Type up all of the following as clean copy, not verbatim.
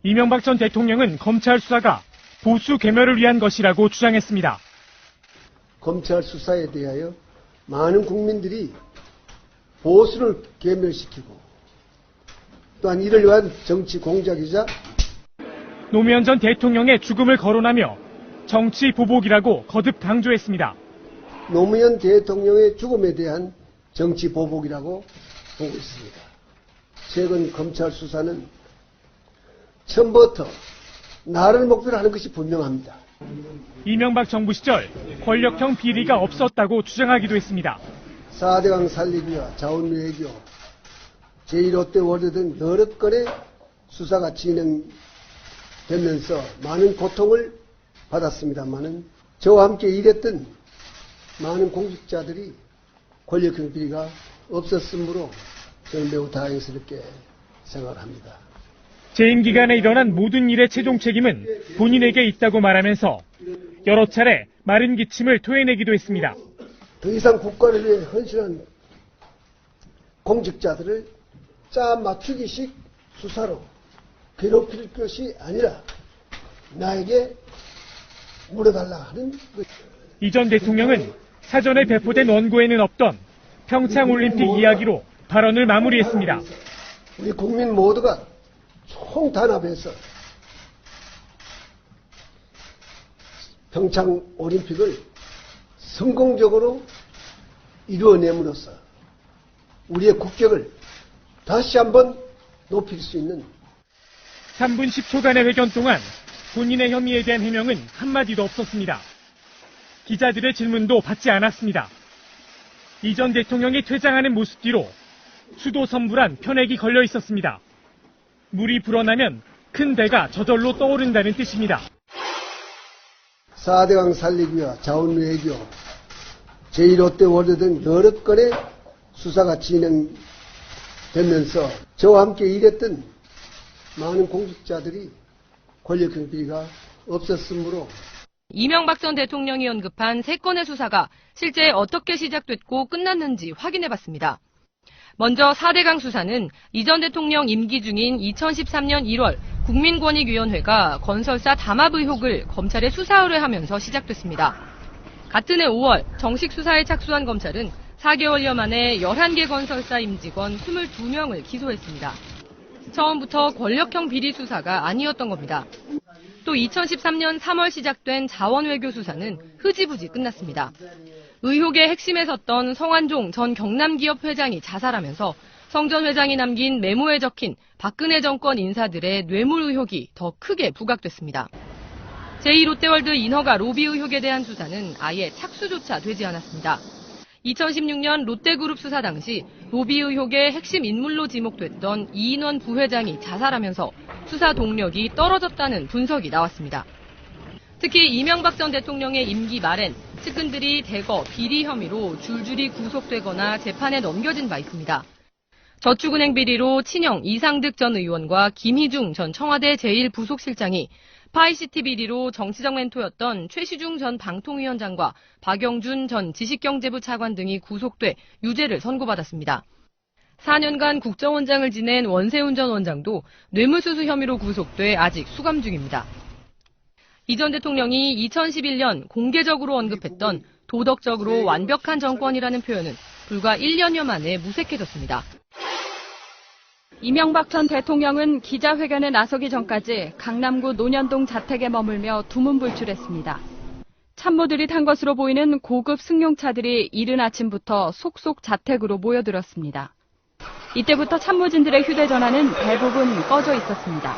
이명박 전 대통령은 검찰 수사가 보수 괴멸을 위한 것이라고 주장했습니다. 검찰 수사에 대하여 많은 국민들이 보수를 괴멸시키고 또한 이를 위한 정치 공작이자 노무현 전 대통령의 죽음을 거론하며 정치 보복이라고 거듭 강조했습니다. 노무현 대통령의 죽음에 대한 정치 보복이라고 보고 있습니다. 최근 검찰 수사는 처음부터 나를 목표로 하는 것이 분명합니다. 이명박 정부 시절 권력형 비리가 없었다고 주장하기도 했습니다. 4대강 살리기와 자원외교, 제1롯데월드 등 여러 건의 수사가 진행되면서 많은 고통을 받았습니다마는 저와 함께 일했던 많은 공직자들이 권력형 비리가 없었으므로 저는 매우 다행스럽게 생각합니다. 재임 기간에 일어난 모든 일의 최종 책임은 본인에게 있다고 말하면서 여러 차례 마른 기침을 토해내기도 했습니다. 더 이상 국가를 위해 헌신한 공직자들을 짜 맞추기식 수사로 괴롭힐 것이 아니라 나에게 물어달라 하는 것. 이 전 대통령은 사전에 배포된 원고에는 없던 평창올림픽 이야기로 발언을 마무리했습니다. 우리 국민 모두가 총단합해서 평창올림픽을 성공적으로 이루어냄으로써 우리의 국격을 다시 한번 높일 수 있는 3분 10초간의 회견 동안 본인의 혐의에 대한 해명은 한마디도 없었습니다. 기자들의 질문도 받지 않았습니다. 이 전 대통령이 퇴장하는 모습 뒤로 수도 선불안 편액이 걸려 있었습니다. 물이 불어나면 큰 배가 저절로 떠오른다는 뜻입니다. 4대강 살리기와 자원외교, 제1롯데월드 등 여러 건의 수사가 진행되면서 저와 함께 일했던 많은 공직자들이 권력형 비리가 없었으므로 이명박 전 대통령이 언급한 3건의 수사가 실제 어떻게 시작됐고 끝났는지 확인해봤습니다. 먼저 4대강 수사는 이 전 대통령 임기 중인 2013년 1월 국민권익위원회가 건설사 담합 의혹을 검찰에 수사 의뢰하면서 시작됐습니다. 같은 해 5월 정식 수사에 착수한 검찰은 4개월여 만에 11개 건설사 임직원 22명을 기소했습니다. 처음부터 권력형 비리 수사가 아니었던 겁니다. 또 2013년 3월 시작된 자원외교 수사는 흐지부지 끝났습니다. 의혹의 핵심에 섰던 성완종 전 경남기업 회장이 자살하면서 성 전 회장이 남긴 메모에 적힌 박근혜 정권 인사들의 뇌물 의혹이 더 크게 부각됐습니다. 제2롯데월드 인허가 로비 의혹에 대한 수사는 아예 착수조차 되지 않았습니다. 2016년 롯데그룹 수사 당시 로비 의혹의 핵심 인물로 지목됐던 이인원 부회장이 자살하면서 수사 동력이 떨어졌다는 분석이 나왔습니다. 특히 이명박 전 대통령의 임기 말엔 측근들이 대거 비리 혐의로 줄줄이 구속되거나 재판에 넘겨진 바 있습니다. 저축은행 비리로 친형 이상득 전 의원과 김희중 전 청와대 제1부속실장이, 파이시티 비리로 정치적 멘토였던 최시중 전 방통위원장과 박영준 전 지식경제부 차관 등이 구속돼 유죄를 선고받았습니다. 4년간 국정원장을 지낸 원세훈 전 원장도 뇌물수수 혐의로 구속돼 아직 수감 중입니다. 이 전 대통령이 2011년 공개적으로 언급했던 도덕적으로 완벽한 정권이라는 표현은 불과 1년여 만에 무색해졌습니다. 이명박 전 대통령은 기자회견에 나서기 전까지 강남구 논현동 자택에 머물며 두문불출했습니다. 참모들이 탄 것으로 보이는 고급 승용차들이 이른 아침부터 속속 자택으로 모여들었습니다. 이때부터 참모진들의 휴대전화는 대부분 꺼져 있었습니다.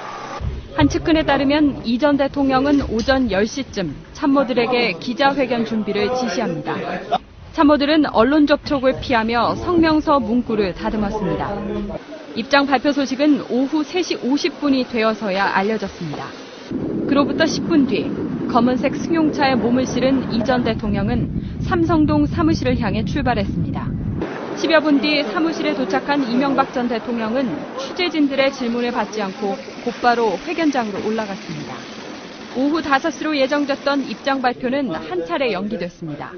한 측근에 따르면 이 전 대통령은 오전 10시쯤 참모들에게 기자회견 준비를 지시합니다. 참모들은 언론 접촉을 피하며 성명서 문구를 다듬었습니다. 입장 발표 소식은 오후 3시 50분이 되어서야 알려졌습니다. 그로부터 10분 뒤 검은색 승용차에 몸을 실은 이 전 대통령은 삼성동 사무실을 향해 출발했습니다. 10여 분 뒤 사무실에 도착한 이명박 전 대통령은 취재진들의 질문을 받지 않고 곧바로 회견장으로 올라갔습니다. 오후 5시로 예정됐던 입장 발표는 한 차례 연기됐습니다.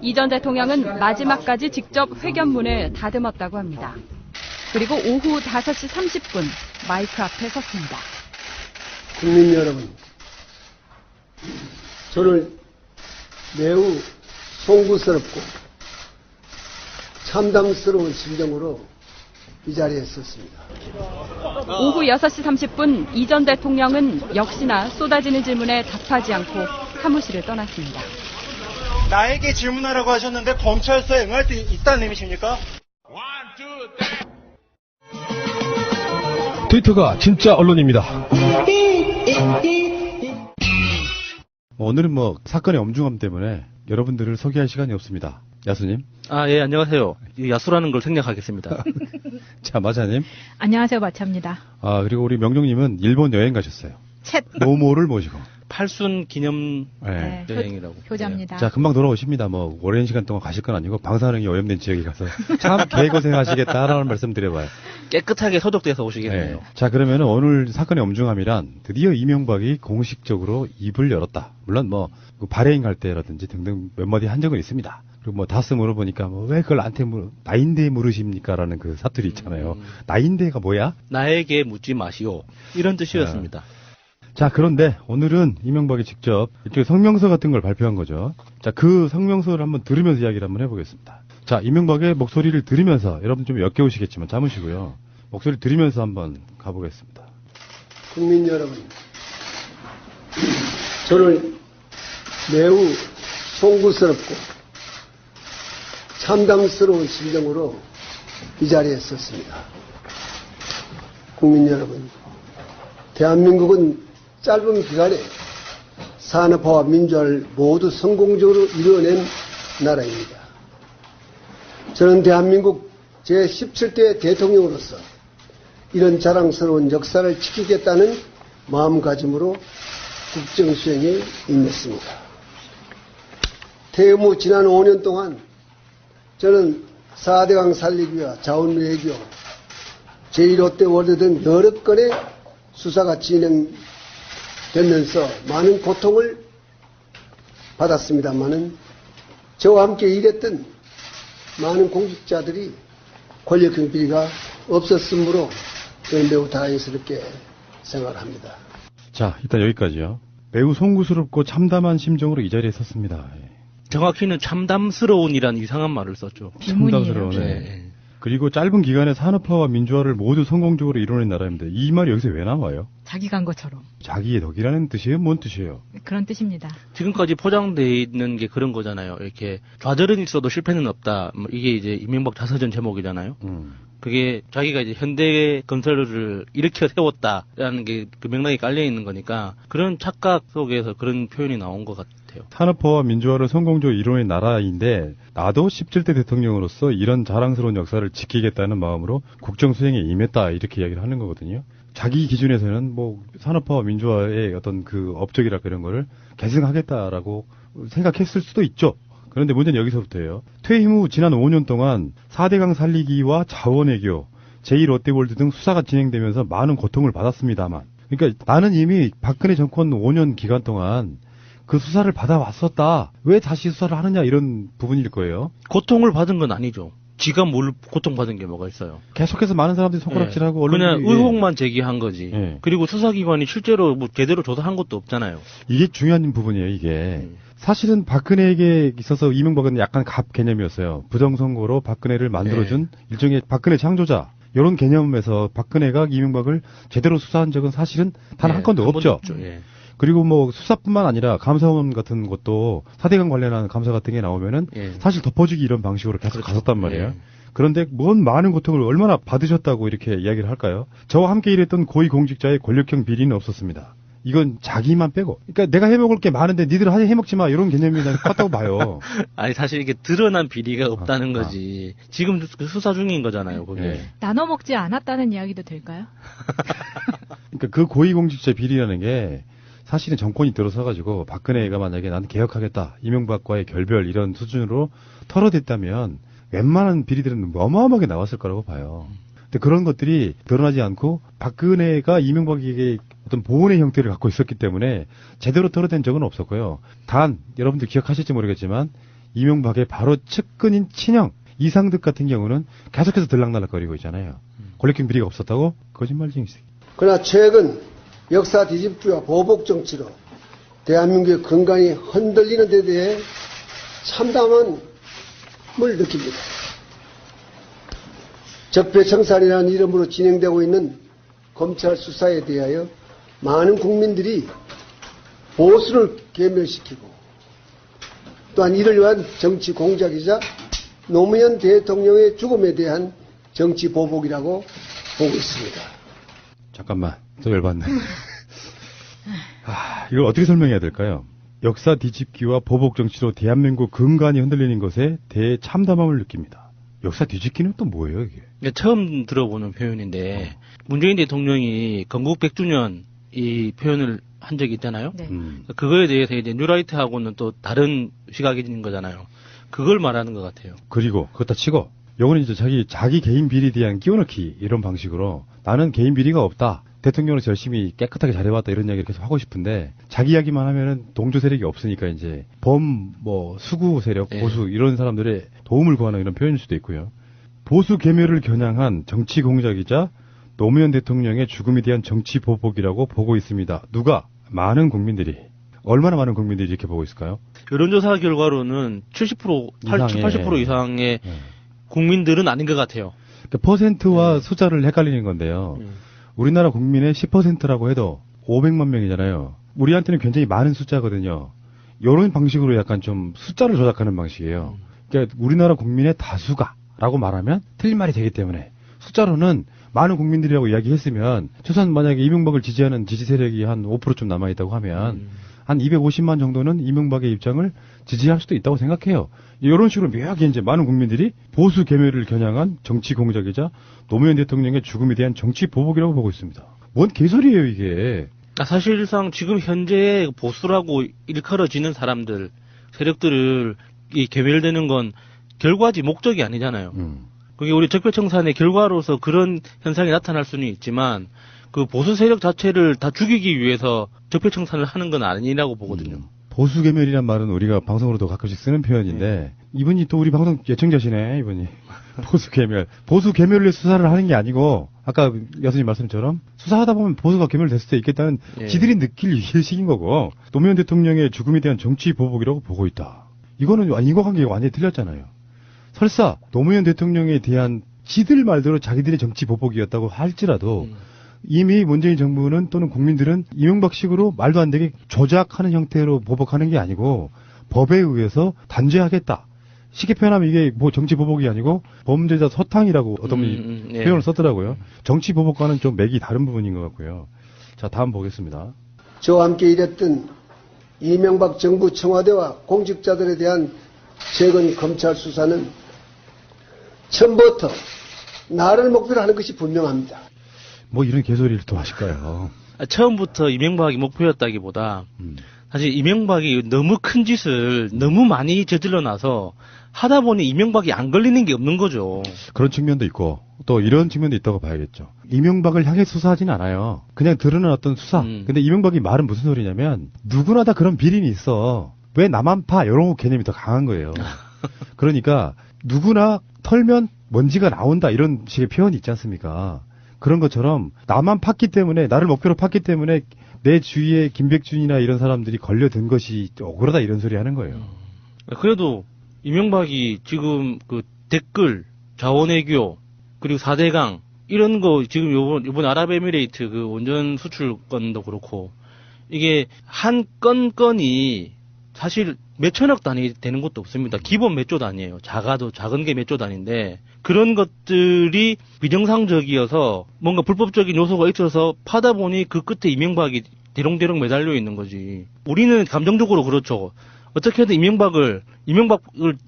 이 전 대통령은 마지막까지 직접 회견문을 다듬었다고 합니다. 그리고 오후 5시 30분 마이크 앞에 섰습니다. 국민 여러분, 저는 매우 송구스럽고 참담스러운 심정으로 이 자리에 섰습니다. 오후 6시 30분 이 전 대통령은 역시나 쏟아지는 질문에 답하지 않고 사무실을 떠났습니다. 나에게 질문하라고 하셨는데 검찰서에 응할 수 있다는 의미십니까? 트위터가 진짜 언론입니다. 오늘은 사건의 엄중함 때문에 여러분들을 소개할 시간이 없습니다. 야수님. 예, 안녕하세요. 야수라는 걸 생략하겠습니다. 자, 마차님. 안녕하세요, 마차입니다. 그리고 우리 명종님은 일본 여행 가셨어요. 모모를 모시고. 팔순 기념 네. 여행이라고. 효자입니다. 자, 금방 돌아오십니다. 오랜 시간 동안 가실 건 아니고 방사능이 오염된 지역에 가서 참 개고생하시겠다라는 말씀 드려봐요. 깨끗하게 소독돼서 오시겠네요. 네. 자, 그러면 오늘 사건의 엄중함이란 드디어 이명박이 공식적으로 입을 열었다. 물론 그 발해행 갈 때라든지 등등 몇 마디 한 적은 있습니다. 그리고 다스 물어보니까 왜 그걸 나한테 나인데 물으십니까? 라는 그 사투리 있잖아요. 나인데가 뭐야? 나에게 묻지 마시오. 이런 뜻이었습니다. 자, 그런데 오늘은 이명박이 직접 일종의 성명서 같은 걸 발표한 거죠. 자, 그 성명서를 한번 들으면서 이야기를 한번 해보겠습니다. 자, 이명박의 목소리를 들으면서 여러분 좀 역겨우시겠지만 참으시고요. 목소리를 들으면서 한번 가보겠습니다. 국민 여러분, 저는 매우 송구스럽고 참담스러운 심정으로 이 자리에 섰습니다. 국민 여러분, 대한민국은 짧은 기간에 산업화와 민주화를 모두 성공적으로 이루어낸 나라입니다. 저는 대한민국 제17대 대통령으로서 이런 자랑스러운 역사를 지키겠다는 마음가짐으로 국정수행에 임했습니다. 퇴임 후 지난 5년 동안 저는 4대강 살리기와 자원외교, 제1롯데월드 등 여러 건의 수사가 진행되면서 많은 고통을 받았습니다마는 저와 함께 일했던 많은 공직자들이 권력형 비리가 없었으므로 저는 매우 다행스럽게 생각합니다. 자, 일단 여기까지요. 매우 송구스럽고 참담한 심정으로 이 자리에 섰습니다. 정확히는 참담스러운이라는 이상한 말을 썼죠. 참담스러운. 네. 그리고 짧은 기간에 산업화와 민주화를 모두 성공적으로 이뤄낸 나라입니다. 이 말이 여기서 왜 나와요? 자기가 한 것처럼. 자기의 덕이라는 뜻이에요? 뭔 뜻이에요? 그런 뜻입니다. 지금까지 포장되어 있는 게 그런 거잖아요. 이렇게 좌절은 있어도 실패는 없다. 이게 이제 이명박 자서전 제목이잖아요. 그게 자기가 이제 현대 건설을 일으켜 세웠다라는 게 그 맥락이 깔려 있는 거니까 그런 착각 속에서 그런 표현이 나온 것 같아요. 산업화와 민주화를 성공적으로 이뤄낸 나라인데 나도 17대 대통령으로서 이런 자랑스러운 역사를 지키겠다는 마음으로 국정 수행에 임했다 이렇게 이야기를 하는 거거든요. 자기 기준에서는 산업화와 민주화의 어떤 그 업적이랄까 이런 거를 계승하겠다라고 생각했을 수도 있죠. 그런데 문제는 여기서부터예요. 퇴임 후 지난 5년 동안 4대강 살리기와 자원외교, 제1롯데월드 등 수사가 진행되면서 많은 고통을 받았습니다만, 그러니까 나는 이미 박근혜 정권 5년 기간 동안 그 수사를 받아왔었다. 왜 다시 수사를 하느냐 이런 부분일 거예요. 고통을 받은 건 아니죠. 지가 뭘 고통받은 게 뭐가 있어요. 계속해서 많은 사람들이 손가락질하고 그냥 의혹만 제기한 거지. 예. 그리고 수사기관이 실제로 제대로 조사한 것도 없잖아요. 이게 중요한 부분이에요. 이게 사실은 박근혜에게 있어서 이명박은 약간 갑 개념이었어요. 부정선거로 박근혜를 만들어준 일종의 박근혜 창조자 이런 개념에서 박근혜가 이명박을 제대로 수사한 적은 사실은 단 한 건도 없죠. 그리고 수사뿐만 아니라 감사원 같은 것도 4대강 관련한 감사 같은 게 나오면은 사실 덮어주기 이런 방식으로 계속 갔었단 말이에요. 그런데 뭔 많은 고통을 얼마나 받으셨다고 이렇게 이야기를 할까요? 저와 함께 일했던 고위공직자의 권력형 비리는 없었습니다. 이건 자기만 빼고. 그러니까 내가 해먹을 게 많은데 니들 해먹지 마 이런 개념이 난 같다고 봐요. 아니 사실 이게 드러난 비리가 없다는 거지. 지금 수사 중인 거잖아요. 그게. 나눠 먹지 않았다는 이야기도 될까요? 그러니까 그 고위공직자 비리라는 게 사실은 정권이 들어서가지고 박근혜가 만약에 나는 개혁하겠다, 이명박과의 결별 이런 수준으로 털어댔다면 웬만한 비리들은 어마어마하게 나왔을 거라고 봐요. 근데 그런 것들이 드러나지 않고 박근혜가 이명박에게 어떤 보훈의 형태를 갖고 있었기 때문에 제대로 털어댄 적은 없었고요. 단 여러분들 기억하실지 모르겠지만 이명박의 바로 측근인 친형 이상득 같은 경우는 계속해서 들락날락거리고 있잖아요. 권력형 비리가 없었다고? 거짓말쟁이. 그러나 최근 역사 뒤집기와 보복 정치로 대한민국의 건강이 흔들리는 데 대해 참담함을 느낍니다. 적폐청산이라는 이름으로 진행되고 있는 검찰 수사에 대하여 많은 국민들이 보수를 괴멸시키고 또한 이를 위한 정치 공작이자 노무현 대통령의 죽음에 대한 정치 보복이라고 보고 있습니다. 잠깐만, 또 열받네. 이걸 어떻게 설명해야 될까요? 역사 뒤집기와 보복 정치로 대한민국 근간이 흔들리는 것에 대해 참담함을 느낍니다. 역사 뒤집기는 또 뭐예요, 이게? 처음 들어보는 표현인데 문재인 대통령이 건국 100주년 이 표현을 한 적이 있잖아요. 네. 그거에 대해서 이제 뉴라이트하고는 또 다른 시각이 있는 거잖아요. 그걸 말하는 것 같아요. 그리고 그것 다 치고 요거는 이제 자기 개인 비리에 대한 끼워넣기 이런 방식으로 나는 개인 비리가 없다. 대통령으로서 열심히 깨끗하게 잘해왔다 이런 이야기를 계속 하고 싶은데 자기 이야기만 하면은 동조 세력이 없으니까 이제 수구 세력, 네. 보수 이런 사람들의 도움을 구하는 이런 표현일 수도 있고요. 보수 계멸을 겨냥한 정치 공작이자 노무현 대통령의 죽음에 대한 정치 보복이라고 보고 있습니다. 누가? 많은 국민들이. 얼마나 많은 국민들이 이렇게 보고 있을까요? 여론조사 결과로는 70%, 80% 이상의 국민들은 아닌 것 같아요. 그러니까 퍼센트와 숫자를 헷갈리는 건데요. 우리나라 국민의 10%라고 해도 500만 명이잖아요. 우리한테는 굉장히 많은 숫자거든요. 이런 방식으로 약간 좀 숫자를 조작하는 방식이에요. 그러니까 우리나라 국민의 다수가라고 말하면 틀린 말이 되기 때문에 숫자로는 많은 국민들이라고 이야기했으면 최소한 만약에 이명박을 지지하는 지지 세력이 한 5%좀 남아있다고 하면 한 250만 정도는 이명박의 입장을 지지할 수도 있다고 생각해요. 이런 식으로 묘하게 이제 많은 국민들이 보수 계멸을 겨냥한 정치 공작이자 노무현 대통령의 죽음에 대한 정치 보복이라고 보고 있습니다. 뭔 개소리예요 이게. 사실상 지금 현재 보수라고 일컬어지는 사람들, 세력들을 이 개멸되는 건 결과지 목적이 아니잖아요. 그게 우리 적폐청산의 결과로서 그런 현상이 나타날 수는 있지만 그 보수 세력 자체를 다 죽이기 위해서 적폐청산을 하는 건 아니라고 보거든요. 보수 계멸이란 말은 우리가 방송으로도 가끔씩 쓰는 표현인데 이분이 또 우리 방송 예청자시네 이분이. 보수 계멸. 보수 계멸을 수사를 하는 게 아니고 아까 여수님 말씀처럼 수사하다 보면 보수가 계멸됐을 때 있겠다는 지들이 느낄 의식인 거고 노무현 대통령의 죽음에 대한 정치 보복이라고 보고 있다. 이거는 인과관계가 완전히 틀렸잖아요. 설사 노무현 대통령에 대한 지들 말대로 자기들의 정치 보복이었다고 할지라도 이미 문재인 정부는 또는 국민들은 이명박식으로 말도 안 되게 조작하는 형태로 보복하는 게 아니고 법에 의해서 단죄하겠다. 쉽게 표현하면 이게 뭐 정치 보복이 아니고 범죄자 서탕이라고 어떤 분이 표현을 썼더라고요. 정치 보복과는 좀 맥이 다른 부분인 것 같고요. 자, 다음 보겠습니다. 저와 함께 일했던 이명박 정부 청와대와 공직자들에 대한 최근 검찰 수사는 처음부터 나를 목표로 하는 것이 분명합니다. 뭐 이런 개소리를 또 하실까요? 처음부터 이명박이 목표였다기보다 사실 이명박이 너무 큰 짓을 너무 많이 저질러 놔서 하다 보니 이명박이 안 걸리는 게 없는 거죠. 그런 측면도 있고 또 이런 측면도 있다고 봐야겠죠. 이명박을 향해 수사하진 않아요. 그냥 드러난 어떤 수사. 근데 이명박이 말은 무슨 소리냐면 누구나 다 그런 비리는 있어. 왜 나만 파? 이런 개념이 더 강한 거예요. 그러니까 누구나 털면 먼지가 나온다 이런 식의 표현이 있지 않습니까? 그런 것처럼 나만 팠기 때문에 나를 목표로 팠기 때문에 내 주위에 김백준이나 이런 사람들이 걸려든 것이 억울하다 이런 소리 하는 거예요. 그래도 이명박이 지금 그 댓글, 자원외교, 그리고 4대강 이런 거 지금 요번 아랍에미레이트 그 원전 수출 건도 그렇고 이게 한 건이 사실 몇천억 단위 되는 것도 없습니다. 기본 몇 조 단위예요. 작은 게 몇 조 단위인데 그런 것들이 비정상적이어서 뭔가 불법적인 요소가 있어서 파다 보니 그 끝에 이명박이 대롱대롱 매달려 있는 거지. 우리는 감정적으로 그렇죠. 어떻게든 이명박을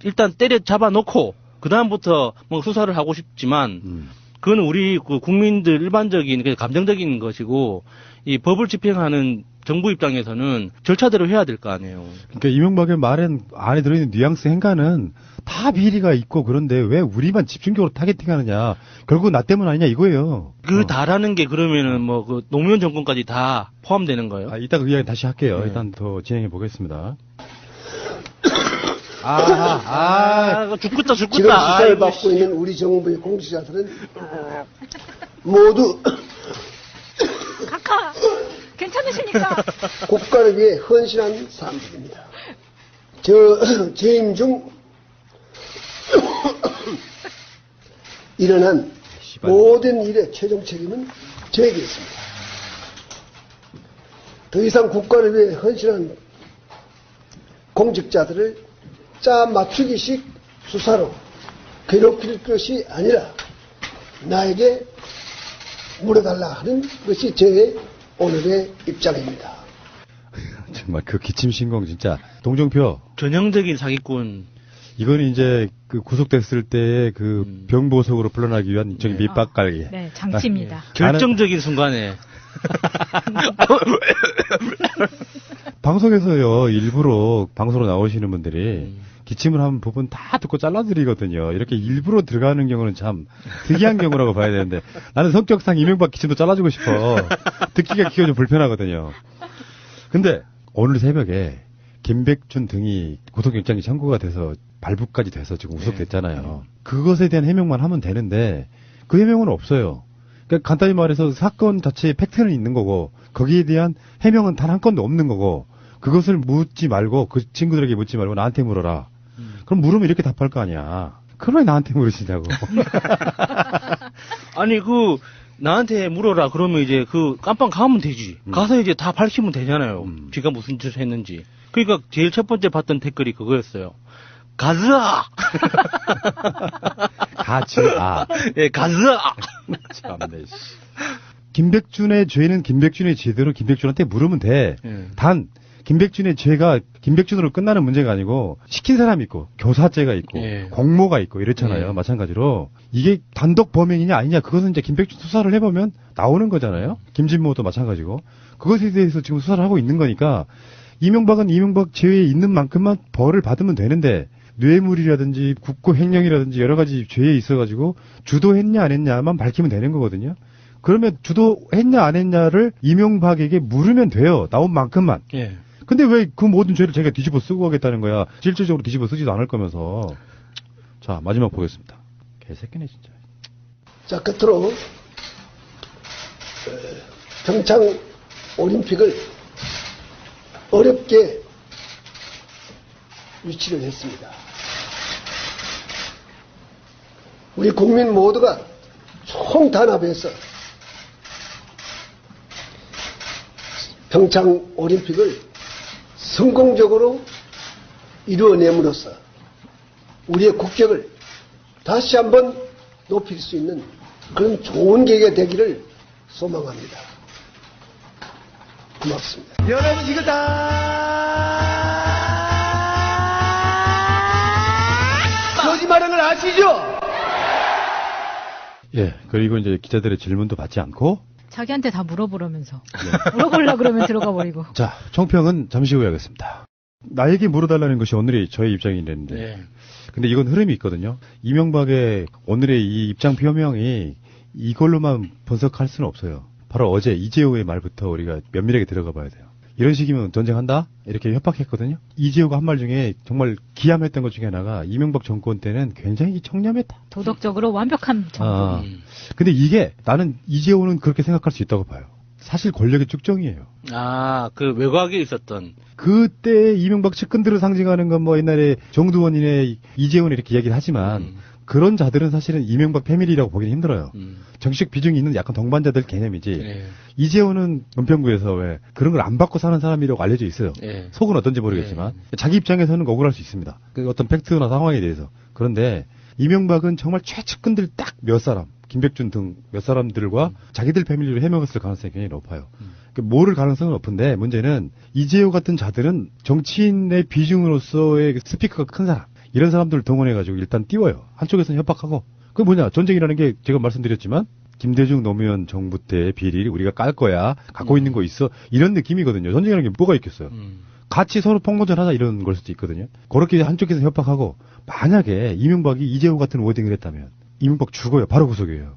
일단 때려 잡아놓고 그 다음부터 뭐 수사를 하고 싶지만 그건 우리 그 국민들 일반적인 감정적인 것이고 이 법을 집행하는 정부 입장에서는 절차대로 해야 될 거 아니에요. 그러니까 이명박의 말엔 안에 들어있는 뉘앙스 행간은 다 비리가 있고 그런데 왜 우리만 집중적으로 타겟팅하느냐. 결국 나 때문 아니냐 이거예요. 다라는 게 그러면은 뭐 그 노무현 정권까지 다 포함되는 거예요? 이따 그 이야기 다시 할게요. 일단 더 진행해 보겠습니다. 죽겠다. 지금 수사를 받고 있는 우리 정부의 공직자들은 모두 괜찮으십니까? 국가를 위해 헌신한 사람들입니다. 재임 중 일어난 모든 일의 최종 책임은 저에게 있습니다. 더 이상 국가를 위해 헌신한 공직자들을 짜 맞추기식 수사로 괴롭힐 것이 아니라 나에게 물어달라 하는 것이 저의 오늘의 입장입니다. 정말 그 기침신공 진짜 동정표 전형적인 사기꾼. 이건 이제 그 구속됐을 때의 그 병보석으로 풀려나기 위한 일종의 밑밥 깔기. 네, 장치입니다. 결정적인 순간에. 방송에서요 일부러 방송으로 나오시는 분들이 기침을 하는 부분 다 듣고 잘라드리거든요. 이렇게 일부러 들어가는 경우는 참 특이한 경우라고 봐야 되는데 나는 성격상 이명박 기침도 잘라주고 싶어. 듣기가 귀가 좀 불편하거든요. 근데 오늘 새벽에 김백준 등이 구속영장이 청구가 돼서 발부까지 돼서 지금 구속됐잖아요. 그것에 대한 해명만 하면 되는데 그 해명은 없어요. 그러니까 간단히 말해서 사건 자체의 팩트는 있는 거고 거기에 대한 해명은 단 한 건도 없는 거고 그것을 묻지 말고 그 친구들에게 묻지 말고 나한테 물어라. 그럼 물으면 이렇게 답할 거 아니야. 그럼 왜 나한테 물으시냐고. 아니 나한테 물어라 그러면 이제 그 깜빵 가면 되지. 가서 이제 다 밝히면 되잖아요. 지가 무슨 짓을 했는지. 그러니까 제일 첫 번째 봤던 댓글이 그거였어요. 가즈아! 가즈아. 예, 가즈아! 참네, 씨. 김백준의 죄는 김백준의 죄대로 김백준한테 물으면 돼. 단, 김백준의 죄가 김백준으로 끝나는 문제가 아니고 시킨 사람이 있고 교사죄가 있고 공모가 있고 이렇잖아요. 마찬가지로 이게 단독 범행이냐 아니냐 그것은 이제 김백준 수사를 해보면 나오는 거잖아요. 김진모도 마찬가지고 그것에 대해서 지금 수사를 하고 있는 거니까 이명박은 이명박 죄에 있는 만큼만 벌을 받으면 되는데 뇌물이라든지 국고 횡령이라든지 여러 가지 죄에 있어가지고 주도했냐 안 했냐만 밝히면 되는 거거든요. 그러면 주도했냐 안 했냐를 이명박에게 물으면 돼요. 나온 만큼만. 예. 근데 왜 그 모든 죄를 자기가 뒤집어 쓰고 하겠다는 거야. 실질적으로 뒤집어 쓰지도 않을 거면서. 자, 마지막 보겠습니다. 개새끼네 진짜. 자, 끝으로 평창 올림픽을 어렵게 유치를 했습니다. 우리 국민 모두가 총단합해서 평창 올림픽을 성공적으로 이루어냄으로써 우리의 국격을 다시 한번 높일 수 있는 그런 좋은 계기가 되기를 소망합니다. 고맙습니다. 여러분 이거 다 거짓말하는 걸 아시죠? 예, 그리고 이제 기자들의 질문도 받지 않고 자기한테 다 물어보려면서. 물어보려고 그러면 들어가 버리고. 자, 총평은 잠시 후에 하겠습니다. 나에게 물어달라는 것이 오늘의 저의 입장이랬는데 네. 근데 이건 흐름이 있거든요. 이명박의 오늘의 이 입장 표명이 이걸로만 분석할 수는 없어요. 바로 어제 이재호의 말부터 우리가 면밀하게 들어가 봐야 돼요. 이런 식이면 전쟁한다? 이렇게 협박했거든요. 이재호가 한 말 중에 정말 기함했던 것 중에 하나가 이명박 정권 때는 굉장히 청렴했다. 도덕적으로 완벽한 정부. 근데 이게 나는 이재호는 그렇게 생각할 수 있다고 봐요. 사실 권력의 쭉정이에요. 그 외곽에 있었던. 그때 이명박 측근들을 상징하는 건 뭐 옛날에 정두원이네 이재호는 이렇게 이야기를 하지만 그런 자들은 사실은 이명박 패밀리라고 보기는 힘들어요. 정치적 비중이 있는 약간 동반자들 개념이지. 네. 이재호는 은평구에서 왜 그런 걸 안 받고 사는 사람이라고 알려져 있어요. 네. 속은 어떤지 모르겠지만 자기 입장에서는 억울할 수 있습니다. 그 어떤 팩트나 상황에 대해서. 그런데 이명박은 정말 최측근들 딱 몇 사람, 김백준 등 몇 사람들과 자기들 패밀리로 해명했을 가능성이 굉장히 높아요. 모를 가능성은 높은데 문제는 이재호 같은 자들은 정치인의 비중으로서의 스피커가 큰 사람 이런 사람들을 동원해가지고 일단 띄워요. 한쪽에서는 협박하고 그게 뭐냐 전쟁이라는 게 제가 말씀드렸지만 김대중 노무현 정부 때의 비리를 우리가 깔 거야 갖고 있는 거 있어 이런 느낌이거든요. 전쟁이라는 게 뭐가 있겠어요. 같이 서로 폭로전하자 이런 걸 수도 있거든요. 그렇게 한쪽에서 협박하고 만약에 이명박이 이재호 같은 워딩을 했다면 이명박 죽어요. 바로 구속이에요.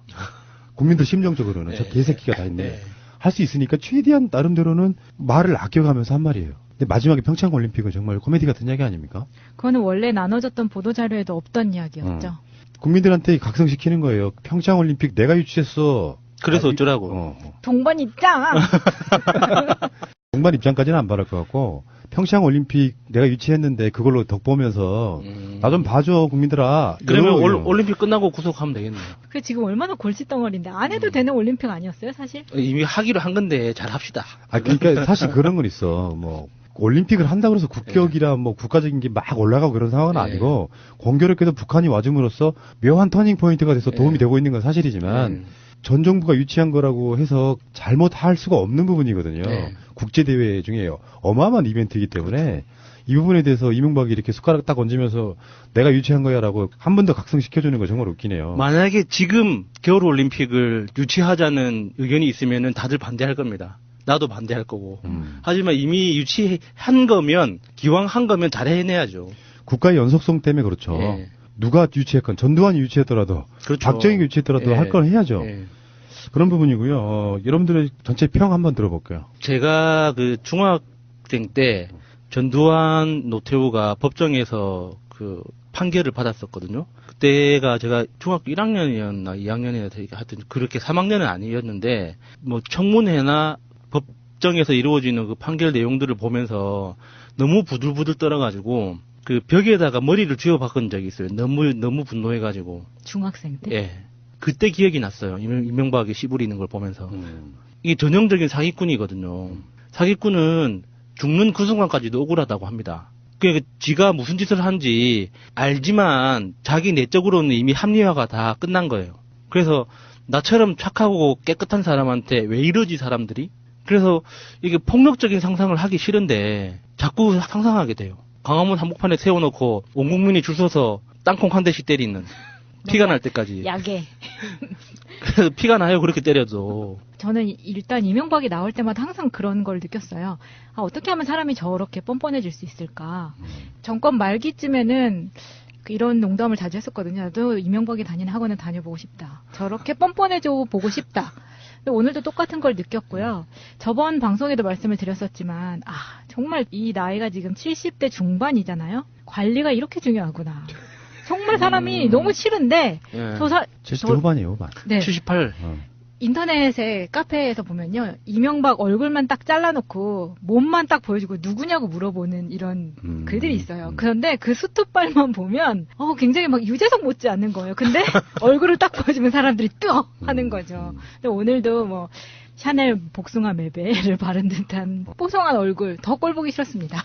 국민들 심정적으로는 저 개새끼가 다 있네. 할 수 있으니까 최대한 나름대로는 말을 아껴가면서 한 말이에요. 근데 마지막에 평창올림픽은 정말 코미디 같은 이야기 아닙니까? 그거는 원래 나눠졌던 보도자료에도 없던 이야기였죠. 국민들한테 각성시키는 거예요. 평창올림픽 내가 유치했어. 그래서 어쩌라고. 동반 입장! 양반 입장까지는 안 바랄 것 같고 평창 올림픽 내가 유치했는데 그걸로 덕보면서 나 좀 봐줘 국민들아. 그러면 올림픽 끝나고 구속하면 되겠네요. 그 지금 얼마나 골칫덩어리인데 안 해도 되는 올림픽 아니었어요, 사실? 이미 하기로 한 건데 잘 합시다. 그러니까 사실 그런 건 있어. 뭐 올림픽을 한다고 해서 국격이라 뭐 국가적인 게 막 올라가고 그런 상황은 아니고 공교롭게도 북한이 와줌으로써 묘한 터닝 포인트가 돼서 도움이 되고 있는 건 사실이지만 전 정부가 유치한 거라고 해서 잘못할 수가 없는 부분이거든요. 국제대회 중에 어마어마한 이벤트이기 때문에 이 부분에 대해서 이명박이 이렇게 숟가락 딱 얹으면서 내가 유치한 거야라고 한 번 더 각성시켜주는 거 정말 웃기네요. 만약에 지금 겨울올림픽을 유치하자는 의견이 있으면은 다들 반대할 겁니다. 나도 반대할 거고. 하지만 이미 유치한 거면, 기왕 한 거면 잘 해내야죠. 국가의 연속성 때문에 그렇죠. 누가 유치했건, 전두환이 유치했더라도, 그렇죠. 박정희가 유치했더라도 할 건 해야죠. 그런 부분이고요. 여러분들의 전체 평 한번 들어볼게요. 제가 그 중학생 때 전두환 노태우가 법정에서 그 판결을 받았었거든요. 그때가 제가 중학교 1학년이었나 2학년이었나 하여튼 그렇게 3학년은 아니었는데 뭐 청문회나 법정에서 이루어지는 그 판결 내용들을 보면서 너무 부들부들 떨어가지고 그 벽에다가 머리를 쥐어박은 적이 있어요. 너무 분노해가지고. 중학생 때? 예. 그때 기억이 났어요. 이명박이 씨부리는 걸 보면서. 이게 전형적인 사기꾼이거든요. 사기꾼은 죽는 그 순간까지도 억울하다고 합니다. 그러니까 지가 무슨 짓을 한지 알지만 자기 내적으로는 이미 합리화가 다 끝난 거예요. 그래서 나처럼 착하고 깨끗한 사람한테 왜 이러지 사람들이? 그래서 이게 폭력적인 상상을 하기 싫은데 자꾸 상상하게 돼요. 광화문 한복판에 세워놓고 온 국민이 줄 서서 땅콩 한 대씩 때리는 피가 날 때까지. 야게. 그래서 피가 나요 그렇게 때려도. 저는 일단 이명박이 나올 때마다 항상 그런 걸 느꼈어요. 아, 어떻게 하면 사람이 저렇게 뻔뻔해질 수 있을까. 정권 말기쯤에는 이런 농담을 자주 했었거든요. 나도 이명박이 다니는 학원에 다녀보고 싶다. 저렇게 뻔뻔해져 보고 싶다. 근데 오늘도 똑같은 걸 느꼈고요. 저번 방송에도 말씀을 드렸었지만 정말 이 나이가 지금 70대 중반이잖아요. 관리가 이렇게 중요하구나. 정말 사람이 너무 싫은데 70대 후반이에요, 후반. 네. 78. 인터넷에 카페에서 보면요. 이명박 얼굴만 딱 잘라놓고 몸만 딱 보여주고 누구냐고 물어보는 이런 글들이 있어요. 그런데 그 수트빨만 보면 굉장히 막 유재석 못지 않는 거예요. 근데 얼굴을 딱 보여주면 사람들이 뜨어 하는 거죠. 근데 오늘도 뭐 샤넬 복숭아 맵에를 바른 듯한 뽀송한 얼굴 더 꼴 보기 싫었습니다.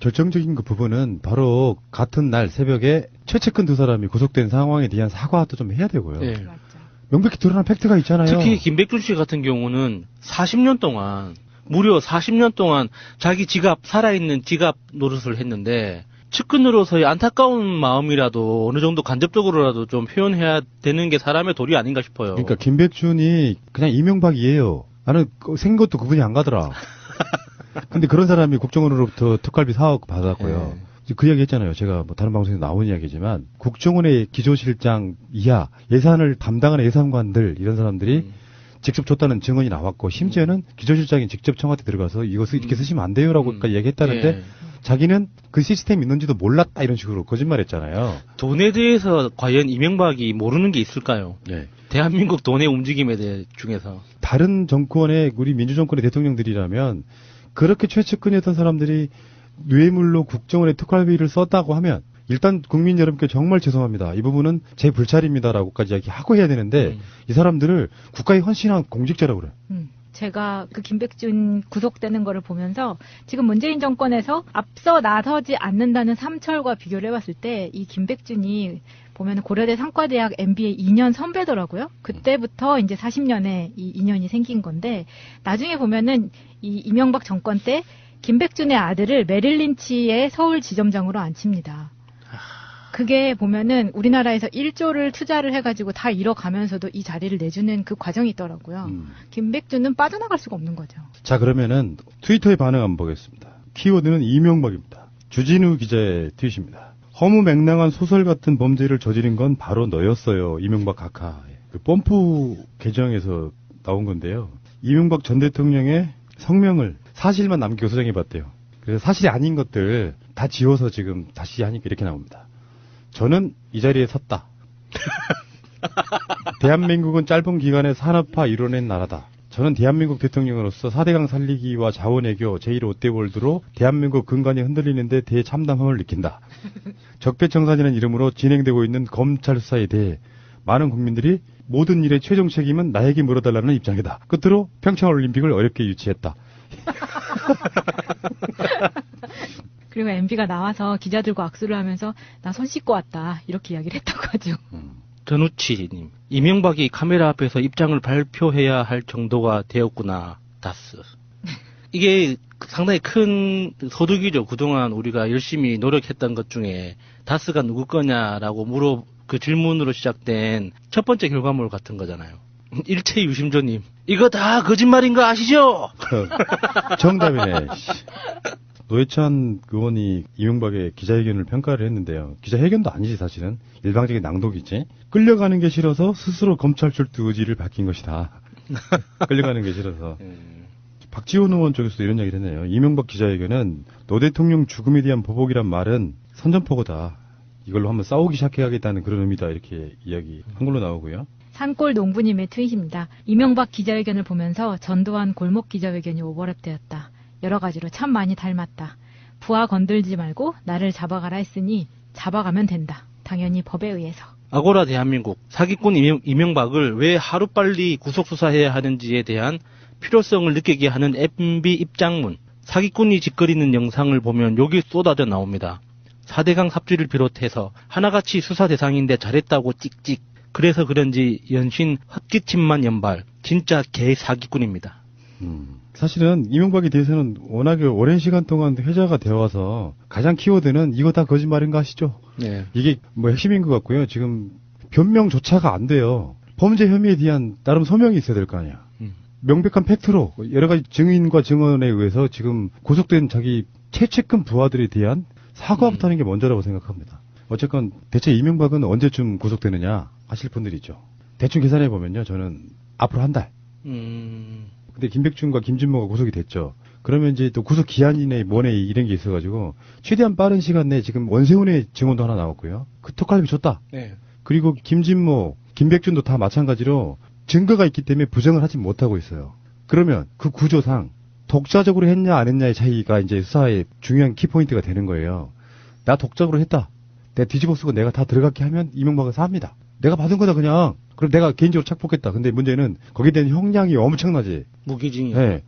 결정적인 그 부분은 바로 같은 날 새벽에 최측근 두 사람이 구속된 상황에 대한 사과도 좀 해야 되고요. 네. 맞죠. 명백히 드러난 팩트가 있잖아요. 특히 김백준 씨 같은 경우는 40년 동안 무려 40년 동안 자기 지갑 살아있는 지갑 노릇을 했는데 측근으로서의 안타까운 마음이라도 어느 정도 간접적으로라도 좀 표현해야 되는 게 사람의 도리 아닌가 싶어요. 그러니까 김백준이 그냥 이명박이에요. 나는 생긴 것도 구분이 안 가더라. 근데 그런 사람이 국정원으로부터 특활비 4억 받았고요. 그 이야기 했잖아요. 제가 뭐 다른 방송에서 나온 이야기지만 국정원의 기조실장 이하 예산을 담당하는 예산관들 이런 사람들이 직접 줬다는 증언이 나왔고 심지어는 기조실장이 직접 청와대 들어가서 이것을 이렇게 쓰시면 안 돼요라고까지 얘기했다는데 자기는 그 시스템이 있는지도 몰랐다 이런 식으로 거짓말했잖아요. 돈에 대해서 과연 이명박이 모르는 게 있을까요? 네. 대한민국 돈의 움직임에 대해 중에서 다른 정권의 우리 민주정권의 대통령들이라면 그렇게 최측근이었던 사람들이 뇌물로 국정원의 특활비를 썼다고 하면 일단 국민 여러분께 정말 죄송합니다. 이 부분은 제 불찰입니다라고까지 이야기하고 해야 되는데 이 사람들을 국가에 헌신한 공직자라고 그래요. 제가 그 김백준 구속되는 거를 보면서 지금 문재인 정권에서 앞서 나서지 않는다는 삼철과 비교를 해봤을 때 이 김백준이 보면 고려대 상과대학 MBA 2년 선배더라고요. 그때부터 이제 40년에 이 인연이 생긴 건데 나중에 보면은 이 이명박 정권 때 김백준의 아들을 메릴 린치의 서울 지점장으로 앉힙니다. 그게 보면은 우리나라에서 1조를 투자를 해가지고 다 잃어가면서도 이 자리를 내주는 그 과정이 있더라고요. 김백준은 빠져나갈 수가 없는 거죠. 자, 그러면은 트위터의 반응 한번 보겠습니다. 키워드는 이명박입니다. 주진우 기자의 트윗입니다. 허무맹랑한 소설 같은 범죄를 저지른 건 바로 너였어요. 이명박 각하. 그 펌프 계정에서 나온 건데요. 이명박 전 대통령의 성명을 사실만 남기고 소장해봤대요. 그래서 사실이 아닌 것들 다 지워서 지금 다시 하니까 이렇게 나옵니다. 저는 이 자리에 섰다. 대한민국은 짧은 기간에 산업화 이뤄낸 나라다. 저는 대한민국 대통령으로서 4대강 살리기와 자원외교 제1롯데월드로 대한민국 근간이 흔들리는데 대참담함을 느낀다. 적폐청산이라는 이름으로 진행되고 있는 검찰 수사에 대해 많은 국민들이 모든 일의 최종 책임은 나에게 물어달라는 입장이다. 끝으로 평창올림픽을 어렵게 유치했다. 그리고 MB가 나와서 기자들과 악수를 하면서 나 손 씻고 왔다 이렇게 이야기를 했다고 하죠. 전우치님, 이명박이 카메라 앞에서 입장을 발표해야 할 정도가 되었구나. 다스. 이게 상당히 큰 소득이죠. 그동안 우리가 열심히 노력했던 것 중에 다스가 누구 거냐라고 그 질문으로 시작된 첫 번째 결과물 같은 거잖아요. 일체유심조님, 이거 다 거짓말인 거 아시죠? 정답이네. 노회찬 의원이 이명박의 기자회견을 평가를 했는데요. 기자회견도 아니지 사실은. 일방적인 낭독이지. 끌려가는 게 싫어서 스스로 검찰 출두 의지를 밝힌 것이다. 끌려가는 게 싫어서. 박지원 의원 쪽에서도 이런 이야기를 했네요. 이명박 기자회견은 노 대통령 죽음에 대한 보복이란 말은 선전포고다. 이걸로 한번 싸우기 시작해야겠다는 그런 의미다. 이렇게 이야기한 걸로 나오고요. 산골 농부님의 트윗입니다. 이명박 기자회견을 보면서 전두환 골목 기자회견이 오버랩되었다. 여러 가지로 참 많이 닮았다. 부하 건들지 말고 나를 잡아가라 했으니 잡아가면 된다. 당연히 법에 의해서. 아고라 대한민국, 사기꾼 이명박을 왜 하루빨리 구속수사해야 하는지에 대한 필요성을 느끼게 하는 MB 입장문. 사기꾼이 짓거리는 영상을 보면 욕이 쏟아져 나옵니다. 4대강 삽질을 비롯해서 하나같이 수사 대상인데 잘했다고 찍찍. 그래서 그런지 연신 헛기침만 연발. 진짜 개사기꾼입니다. 사실은 이명박에 대해서는 워낙에 오랜 시간 동안 회자가 되어 와서 가장 키워드는 이거 다 거짓말인 거 아시죠? 네. 이게 뭐 핵심인 것 같고요. 지금 변명조차가 안 돼요. 범죄 혐의에 대한 나름 소명이 있어야 될 거 아니야. 명백한 팩트로 여러 가지 증인과 증언에 의해서 지금 구속된 자기 최측근 부하들에 대한 사과부터 하는 게 먼저라고 생각합니다. 어쨌건 대체 이명박은 언제쯤 구속되느냐 하실 분들이 있죠. 대충 계산해 보면요. 저는 앞으로 한 달. 근데 김백준과 김진모가 구속이 됐죠. 그러면 이제 또 구속 기한이 내에 뭐네 이런 게 있어가지고 최대한 빠른 시간 내에 지금 원세훈의 증언도 하나 나왔고요. 그 톡갈비 줬다. 네. 그리고 김진모, 김백준도 다 마찬가지로 증거가 있기 때문에 부정을 하지 못하고 있어요. 그러면 그 구조상 독자적으로 했냐 안 했냐의 차이가 이제 수사의 중요한 키포인트가 되는 거예요. 나 독자적으로 했다. 내가 뒤집어 쓰고 내가 다 들어가게 하면 이명박은 삽니다. 내가 받은 거다 그냥. 그럼 내가 개인적으로 착복했다. 근데 문제는 거기에 대한 형량이 엄청나지. 무기징역. 네.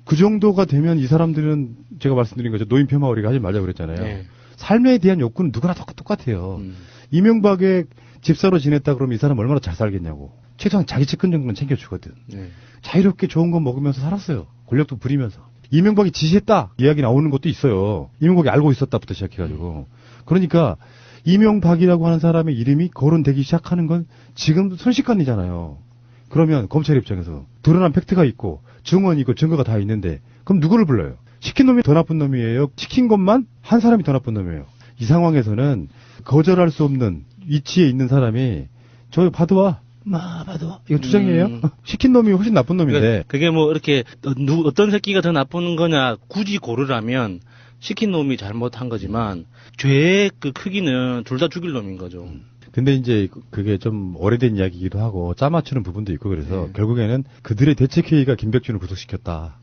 그 정도가 되면 이 사람들은 제가 말씀드린 거죠. 노인 폄하 우리가 하지 말자고 그랬잖아요. 네. 삶에 대한 욕구는 누구나 똑같아요. 이명박의 집사로 지냈다 그러면 이 사람 얼마나 잘 살겠냐고. 최소한 자기 측근 정도는 챙겨주거든. 네. 자유롭게 좋은 거 먹으면서 살았어요. 권력도 부리면서. 이명박이 지시했다 이야기 나오는 것도 있어요. 이명박이 알고 있었다부터 시작해가지고. 그러니까 이명박이라고 하는 사람의 이름이 거론되기 시작하는 건 지금 순식간이잖아요. 그러면 검찰 입장에서 드러난 팩트가 있고 증언이 있고 증거가 다 있는데 그럼 누구를 불러요? 시킨 놈이 더 나쁜 놈이에요? 시킨 것만 한 사람이 더 나쁜 놈이에요? 이 상황에서는 거절할 수 없는 위치에 있는 사람이 저 받아와. 받아와. 이거 주장이에요? 시킨 놈이 훨씬 나쁜 놈인데. 그게 뭐 이렇게 어떤 새끼가 더 나쁜 거냐 굳이 고르라면 시킨 놈이 잘못한 거지만 죄의 그 크기는 둘 다 죽일 놈인 거죠. 근데 이제 그게 좀 오래된 이야기이기도 하고 짜맞추는 부분도 있고 그래서 결국에는 그들의 대책회의가 김백준을 구속시켰다.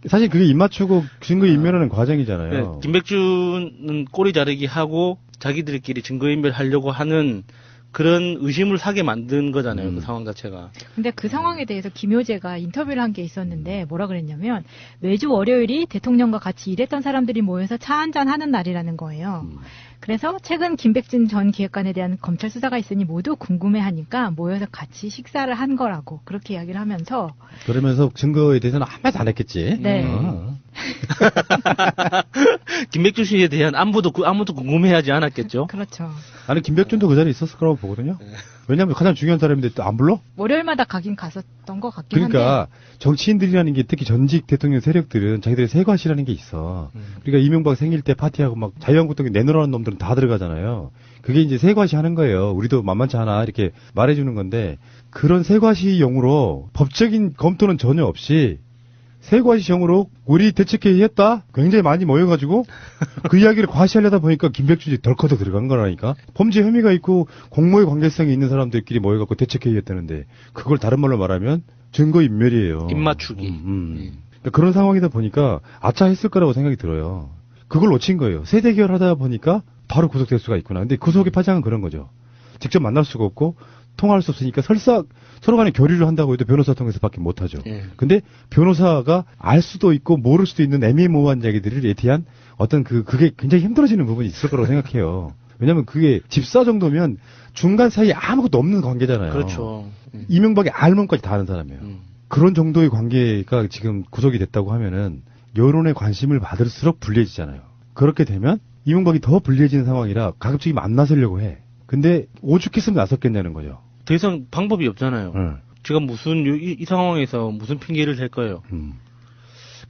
사실 그게 입맞추고 증거인멸하는 과정이잖아요. 네, 김백준은 꼬리 자르기 하고 자기들끼리 증거인멸하려고 하는 그런 의심을 사게 만든 거잖아요. 그 상황 자체가. 근데 그 상황에 대해서 김효재가 인터뷰를 한 게 있었는데 뭐라 그랬냐면 매주 월요일이 대통령과 같이 일했던 사람들이 모여서 차 한잔 하는 날이라는 거예요. 그래서 최근 김백준 전 기획관에 대한 검찰 수사가 있으니 모두 궁금해하니까 모여서 같이 식사를 한 거라고 그렇게 이야기를 하면서 그러면서 증거에 대해서는 한마디도 안 했겠지. 네. 김백준 씨에 대한 아무도 궁금해하지 않았겠죠. 그렇죠. 아니 김백준도 그 자리에 있었을 거라고 보거든요. 왜냐하면 가장 중요한 사람인데 또 안 불러? 월요일마다 가긴 갔었던 것 같긴 한데. 그러니까 정치인들이라는 게 특히 전직 대통령 세력들은 자기들의 세과시라는 게 있어. 그러니까 이명박 생일 때 파티하고 막 자유한국당에 내놓으라는 놈들은 다 들어가잖아요. 그게 이제 세과시 하는 거예요. 우리도 만만치 않아 이렇게 말해주는 건데 그런 세과시용으로 법적인 검토는 전혀 없이 세과시형으로 우리 대책회의 했다? 굉장히 많이 모여가지고 그 이야기를 과시하려다 보니까 김백준이 덜커덕 들어간 거라니까. 범죄 혐의가 있고 공모의 관계성이 있는 사람들끼리 모여갖고 대책회의 했다는데 그걸 다른 말로 말하면 증거인멸이에요. 입맞추기. 그러니까 그런 상황이다 보니까 아차 했을 거라고 생각이 들어요. 그걸 놓친 거예요. 세대 결하다 보니까 바로 구속될 수가 있구나. 근데 구속의 파장은 그런 거죠. 직접 만날 수가 없고 통화할 수 없으니까 설사 서로 간에 교류를 한다고 해도 변호사 통해서밖에 못하죠. 근데 변호사가 알 수도 있고 모를 수도 있는 애매모호한 얘기들에 대한 어떤 그게 굉장히 힘들어지는 부분이 있을 거라고 생각해요. 왜냐면 그게 집사 정도면 중간 사이에 아무것도 없는 관계잖아요. 그렇죠. 이명박의 알몸까지 다 아는 사람이에요. 그런 정도의 관계가 지금 구속이 됐다고 하면은 여론의 관심을 받을수록 불리해지잖아요. 그렇게 되면 이명박이 더 불리해지는 상황이라 가급적이 만나서려고 해. 근데 오죽했으면 나섰겠냐는 거죠. 더 이상 방법이 없잖아요. 제가 이 상황에서 무슨 핑계를 댈 거예요.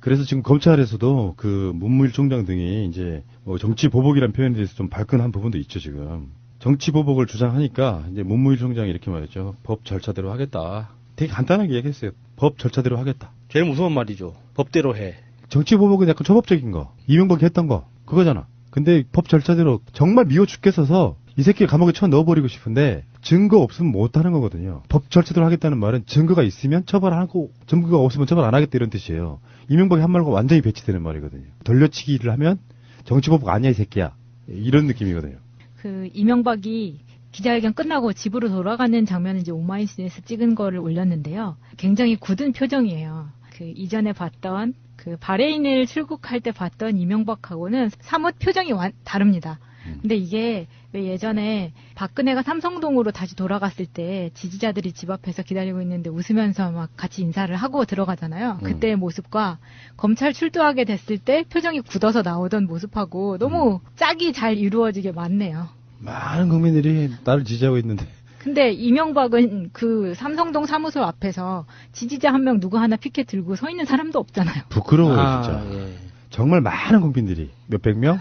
그래서 지금 검찰에서도 그 문무일 총장 등이 이제 뭐 정치 보복이라는 표현에 대해서 좀 발끈한 부분도 있죠, 지금. 정치 보복을 주장하니까 이제 문무일 총장이 이렇게 말했죠. 법 절차대로 하겠다. 되게 간단하게 얘기했어요. 법 절차대로 하겠다. 제일 무서운 말이죠. 법대로 해. 정치 보복은 약간 초법적인 거. 이명박이 했던 거. 그거잖아. 근데 법 절차대로 정말 미워 죽겠어서 이 새끼를 감옥에 쳐 넣어버리고 싶은데 증거 없으면 못하는 거거든요. 법 절차대로 하겠다는 말은 증거가 있으면 처벌하고 증거가 없으면 처벌 안 하겠다 이런 뜻이에요. 이명박이 한 말과 완전히 배치되는 말이거든요. 돌려치기를 하면 정치보복 아니야 이 새끼야. 이런 느낌이거든요. 그 이명박이 기자회견 끝나고 집으로 돌아가는 장면을 이제 오마이뉴스에서 찍은 거를 올렸는데요. 굉장히 굳은 표정이에요. 그 이전에 봤던 그 바레인을 출국할 때 봤던 이명박하고는 사뭇 표정이 다릅니다. 근데 이게 왜 예전에 박근혜가 삼성동으로 다시 돌아갔을 때 지지자들이 집 앞에서 기다리고 있는데 웃으면서 막 같이 인사를 하고 들어가잖아요. 그때의 모습과 검찰 출두하게 됐을 때 표정이 굳어서 나오던 모습하고 너무 짝이 잘 이루어지게 맞네요. 많은 국민들이 나를 지지하고 있는데. 근데 이명박은 그 삼성동 사무소 앞에서 지지자 한 명 누구 하나 피켓 들고 서 있는 사람도 없잖아요. 부끄러워요, 진짜. 예. 정말 많은 국민들이 몇백 명?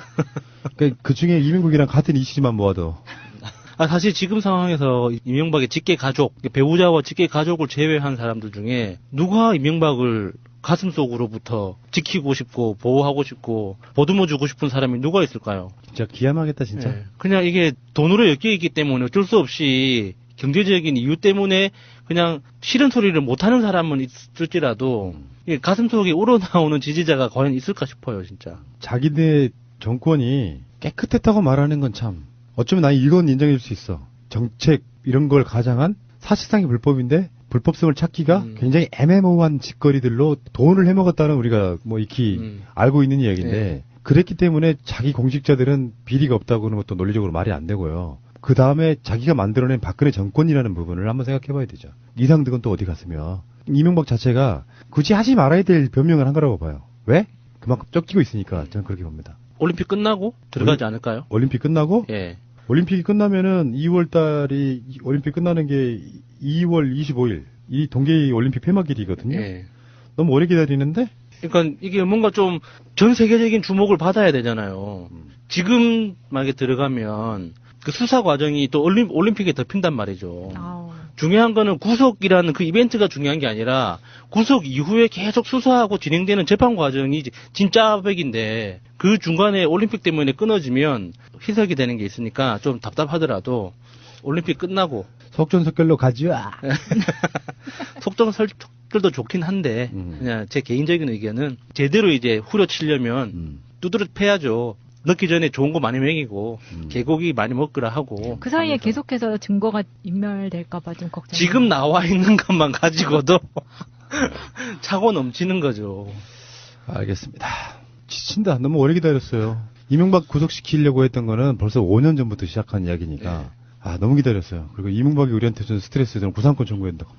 그 중에 이명박이랑 같은 이슈만 모아도. 사실 지금 상황에서 이명박의 직계 가족, 배우자와 직계 가족을 제외한 사람들 중에 누가 이명박을 가슴속으로부터 지키고 싶고 보호하고 싶고 보듬어주고 싶은 사람이 누가 있을까요? 진짜 기함하겠다 진짜. 네. 그냥 이게 돈으로 엮여있기 때문에 어쩔 수 없이 경제적인 이유 때문에 그냥 싫은 소리를 못하는 사람은 있을지라도 이게 가슴속에 우러나오는 지지자가 과연 있을까 싶어요 진짜. 자기네 정권이 깨끗했다고 말하는 건 참 어쩌면 난 이건 인정해 줄 수 있어. 정책 이런 걸 가장한 사실상의 불법인데 불법성을 찾기가 굉장히 애매모호한 짓거리들로 돈을 해먹었다는 우리가 뭐 익히 알고 있는 이야기인데 그랬기 때문에 자기 공직자들은 비리가 없다고 하는 것도 논리적으로 말이 안 되고요. 그 다음에 자기가 만들어낸 박근혜 정권이라는 부분을 한번 생각해 봐야 되죠. 이상득은 또 어디 갔으며 이명박 자체가 굳이 하지 말아야 될 변명을 한 거라고 봐요. 왜? 그만큼 쫓기고 있으니까 저는 그렇게 봅니다. 올림픽 끝나고 들어가지 않을까요? 올림픽 끝나고? 예. 올림픽이 끝나면은 2월 달이 올림픽 끝나는 게 2월 25일 이 동계 올림픽 폐막일이거든요. 예. 너무 오래 기다리는데? 그러니까 이게 뭔가 좀 전 세계적인 주목을 받아야 되잖아요. 지금 만약에 들어가면 그 수사 과정이 또 올림픽에 덮인단 말이죠. 중요한 거는 구속이라는 그 이벤트가 중요한 게 아니라 구속 이후에 계속 수사하고 진행되는 재판 과정이 진짜백인데 그 중간에 올림픽 때문에 끊어지면 희석이 되는 게 있으니까 좀 답답하더라도 올림픽 끝나고 속전속결로 가죠. 속전속결도 좋긴 한데 그냥 제 개인적인 의견은 제대로 이제 후려치려면 두드려 패야죠. 넣기 전에 좋은 거 많이 먹이고 개고기 많이 먹으라 하고 그 사이에 하면서. 계속해서 증거가 인멸될까봐 좀 걱정. 지금 나와 있는 것만 가지고도 차고 넘치는 거죠. 알겠습니다. 지친다. 너무 오래 기다렸어요. 이명박 구속시키려고 했던 거는 벌써 5년 전부터 시작한 이야기니까 네. 너무 기다렸어요. 그리고 이명박이 우리한테 준 스트레스 저는 구상권 청구한다고.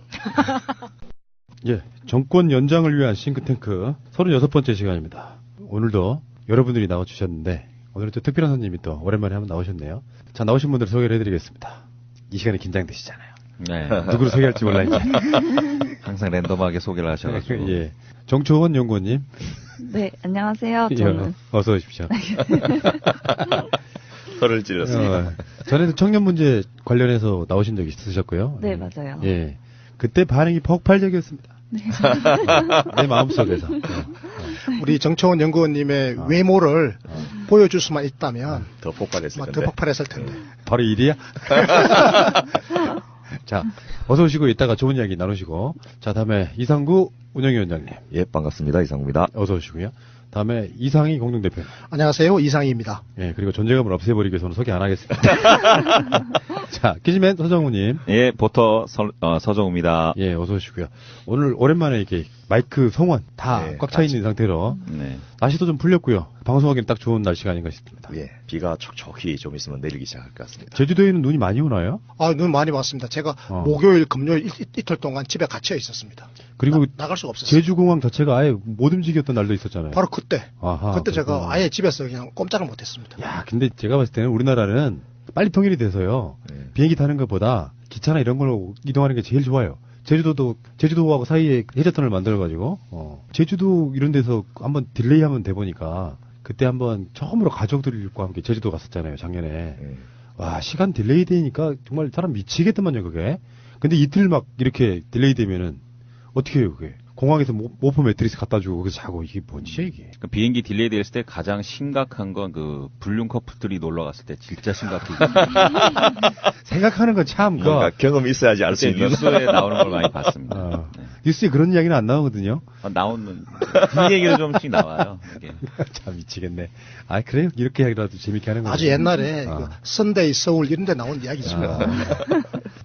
예, 정권 연장을 위한 싱크탱크 36번째 시간입니다. 오늘도 여러분들이 나와주셨는데 오늘은 또 특별한 손님이 또 오랜만에 한번 나오셨네요. 자, 나오신 분들 소개를 해드리겠습니다. 이 시간에 긴장되시잖아요. 네. 누구를 소개할지 몰라 이제. 항상 랜덤하게 소개를 하셔가지고. 예. 정초원 연구원님. 네, 안녕하세요. 저는 어서 오십시오. 혀를 찔렀습니다. 전에도 청년 문제 관련해서 나오신 적이 있으셨고요. 네, 맞아요. 예. 그때 반응이 폭발적이었습니다. 네. 내 마음속에서. 우리 정초원 연구원님의 외모를 보여줄 수만 있다면 더 폭발했을 텐데. 더 폭발했을 텐데. 바로 일이야? 자, 어서 오시고 이따가 좋은 이야기 나누시고. 자, 다음에 이상구 운영위원장님. 예, 반갑습니다. 이상구입니다. 어서 오시고요. 다음에 이상희 공동대표님. 안녕하세요. 이상희입니다. 예, 그리고 존재감을 없애버리기 위해서는 소개 안 하겠습니다. 자, 키즈맨 서정우님. 예, 보터 서정우입니다. 예, 어서 오시고요. 오늘 오랜만에 이렇게 마이크 성원 다 꽉 차 있는 상태로. 네. 날씨도 좀 풀렸고요. 방송하기는 딱 좋은 날씨가 아닌가 싶습니다. 예, 비가 촉촉히 좀 있으면 내리기 시작할 것 같습니다. 제주도에는 눈이 많이 오나요? 눈 많이 왔습니다. 제가 목요일, 금요일 이틀 동안 집에 갇혀 있었습니다. 그리고 나갈 수가 없었어요. 제주공항 자체가 아예 못 움직였던 날도 있었잖아요. 바로 그때. 아하, 그때 그렇구나. 제가 아예 집에서 그냥 꼼짝을 못했습니다. 야, 근데 제가 봤을 때는 우리나라는 빨리 통일이 돼서요. 비행기 타는 것보다 기차나 이런 걸로 이동하는 게 제일 좋아요. 제주도하고 사이에 해저턴을 만들어가지고, 제주도 이런 데서 한번 딜레이하면 돼 보니까, 그때 한번 처음으로 가족들과 함께 제주도 갔었잖아요, 작년에. 와, 시간 딜레이 되니까 정말 사람 미치겠더만요, 그게. 근데 이틀 막 이렇게 딜레이 되면은, 어떻게 해요, 그게? 공항에서 모포 매트리스 갖다 주고 거기서 자고 이게 뭔지 이게. 그 비행기 딜레이 됐을 때 가장 심각한 건 그 불륜 커플들이 놀러 갔을 때 진짜 심각해. 생각하는 건 참 뭔가 경험이 있어야지 알 수 있는. 뉴스에 나오는 걸 많이 봤습니다. 네. 뉴스에 그런 이야기는 안 나오거든요. 나오는 그 얘기도 좀씩 나와요. 이게. 참 미치겠네. 아, 그래요? 이렇게 하기라도 재밌게 하는 거예요. 아주 옛날에 그 선데이 서울 이런 데 나온 이야기죠.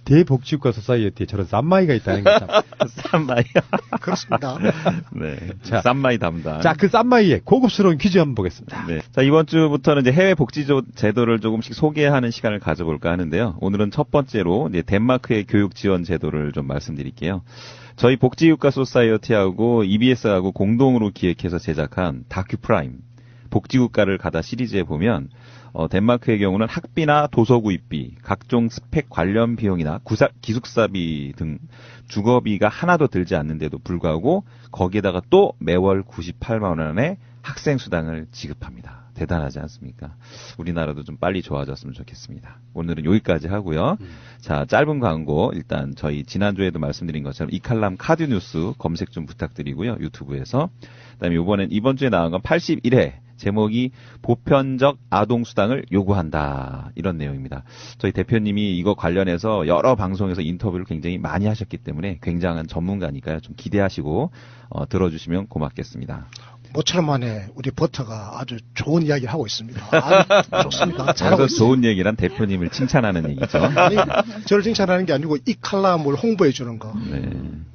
대복지국가 소사이어티에 저런 쌈마이가 있다는 게 참. 쌈마이. 그렇습니다. 네. 자, 쌈마이 담당. 자, 그 쌈마이의 고급스러운 퀴즈 한번 보겠습니다. 네. 자, 이번 주부터는 이제 해외 복지 제도를 조금씩 소개하는 시간을 가져볼까 하는데요. 오늘은 첫 번째로 이제 덴마크의 교육 지원 제도를 좀 말씀드릴게요. 저희 복지국가 소사이어티하고 EBS하고 공동으로 기획해서 제작한 다큐 프라임 복지국가를 가다 시리즈에 보면 덴마크의 경우는 학비나 도서 구입비, 각종 스펙 관련 비용이나 기숙사비 등 주거비가 하나도 들지 않는데도 불구하고 거기에다가 또 매월 98만 원의 학생 수당을 지급합니다. 대단하지 않습니까? 우리나라도 좀 빨리 좋아졌으면 좋겠습니다. 오늘은 여기까지 하고요. 자, 짧은 광고 일단 저희 지난주에도 말씀드린 것처럼 이칼람 카드 뉴스 검색 좀 부탁드리고요. 유튜브에서. 그다음에 이번 주에 나온 건 81회 제목이 보편적 아동수당을 요구한다. 이런 내용입니다. 저희 대표님이 이거 관련해서 여러 방송에서 인터뷰를 굉장히 많이 하셨기 때문에 굉장한 전문가니까요. 좀 기대하시고 들어주시면 고맙겠습니다. 모처럼 만에 우리 버터가 아주 좋은 이야기를 하고 있습니다. 아주 좋습니다. 잘하고 있습니다. 좋은 얘기란 대표님을 칭찬하는 얘기죠. 아니, 저를 칭찬하는 게 아니고 이 칼럼을 홍보해 주는 거. 네,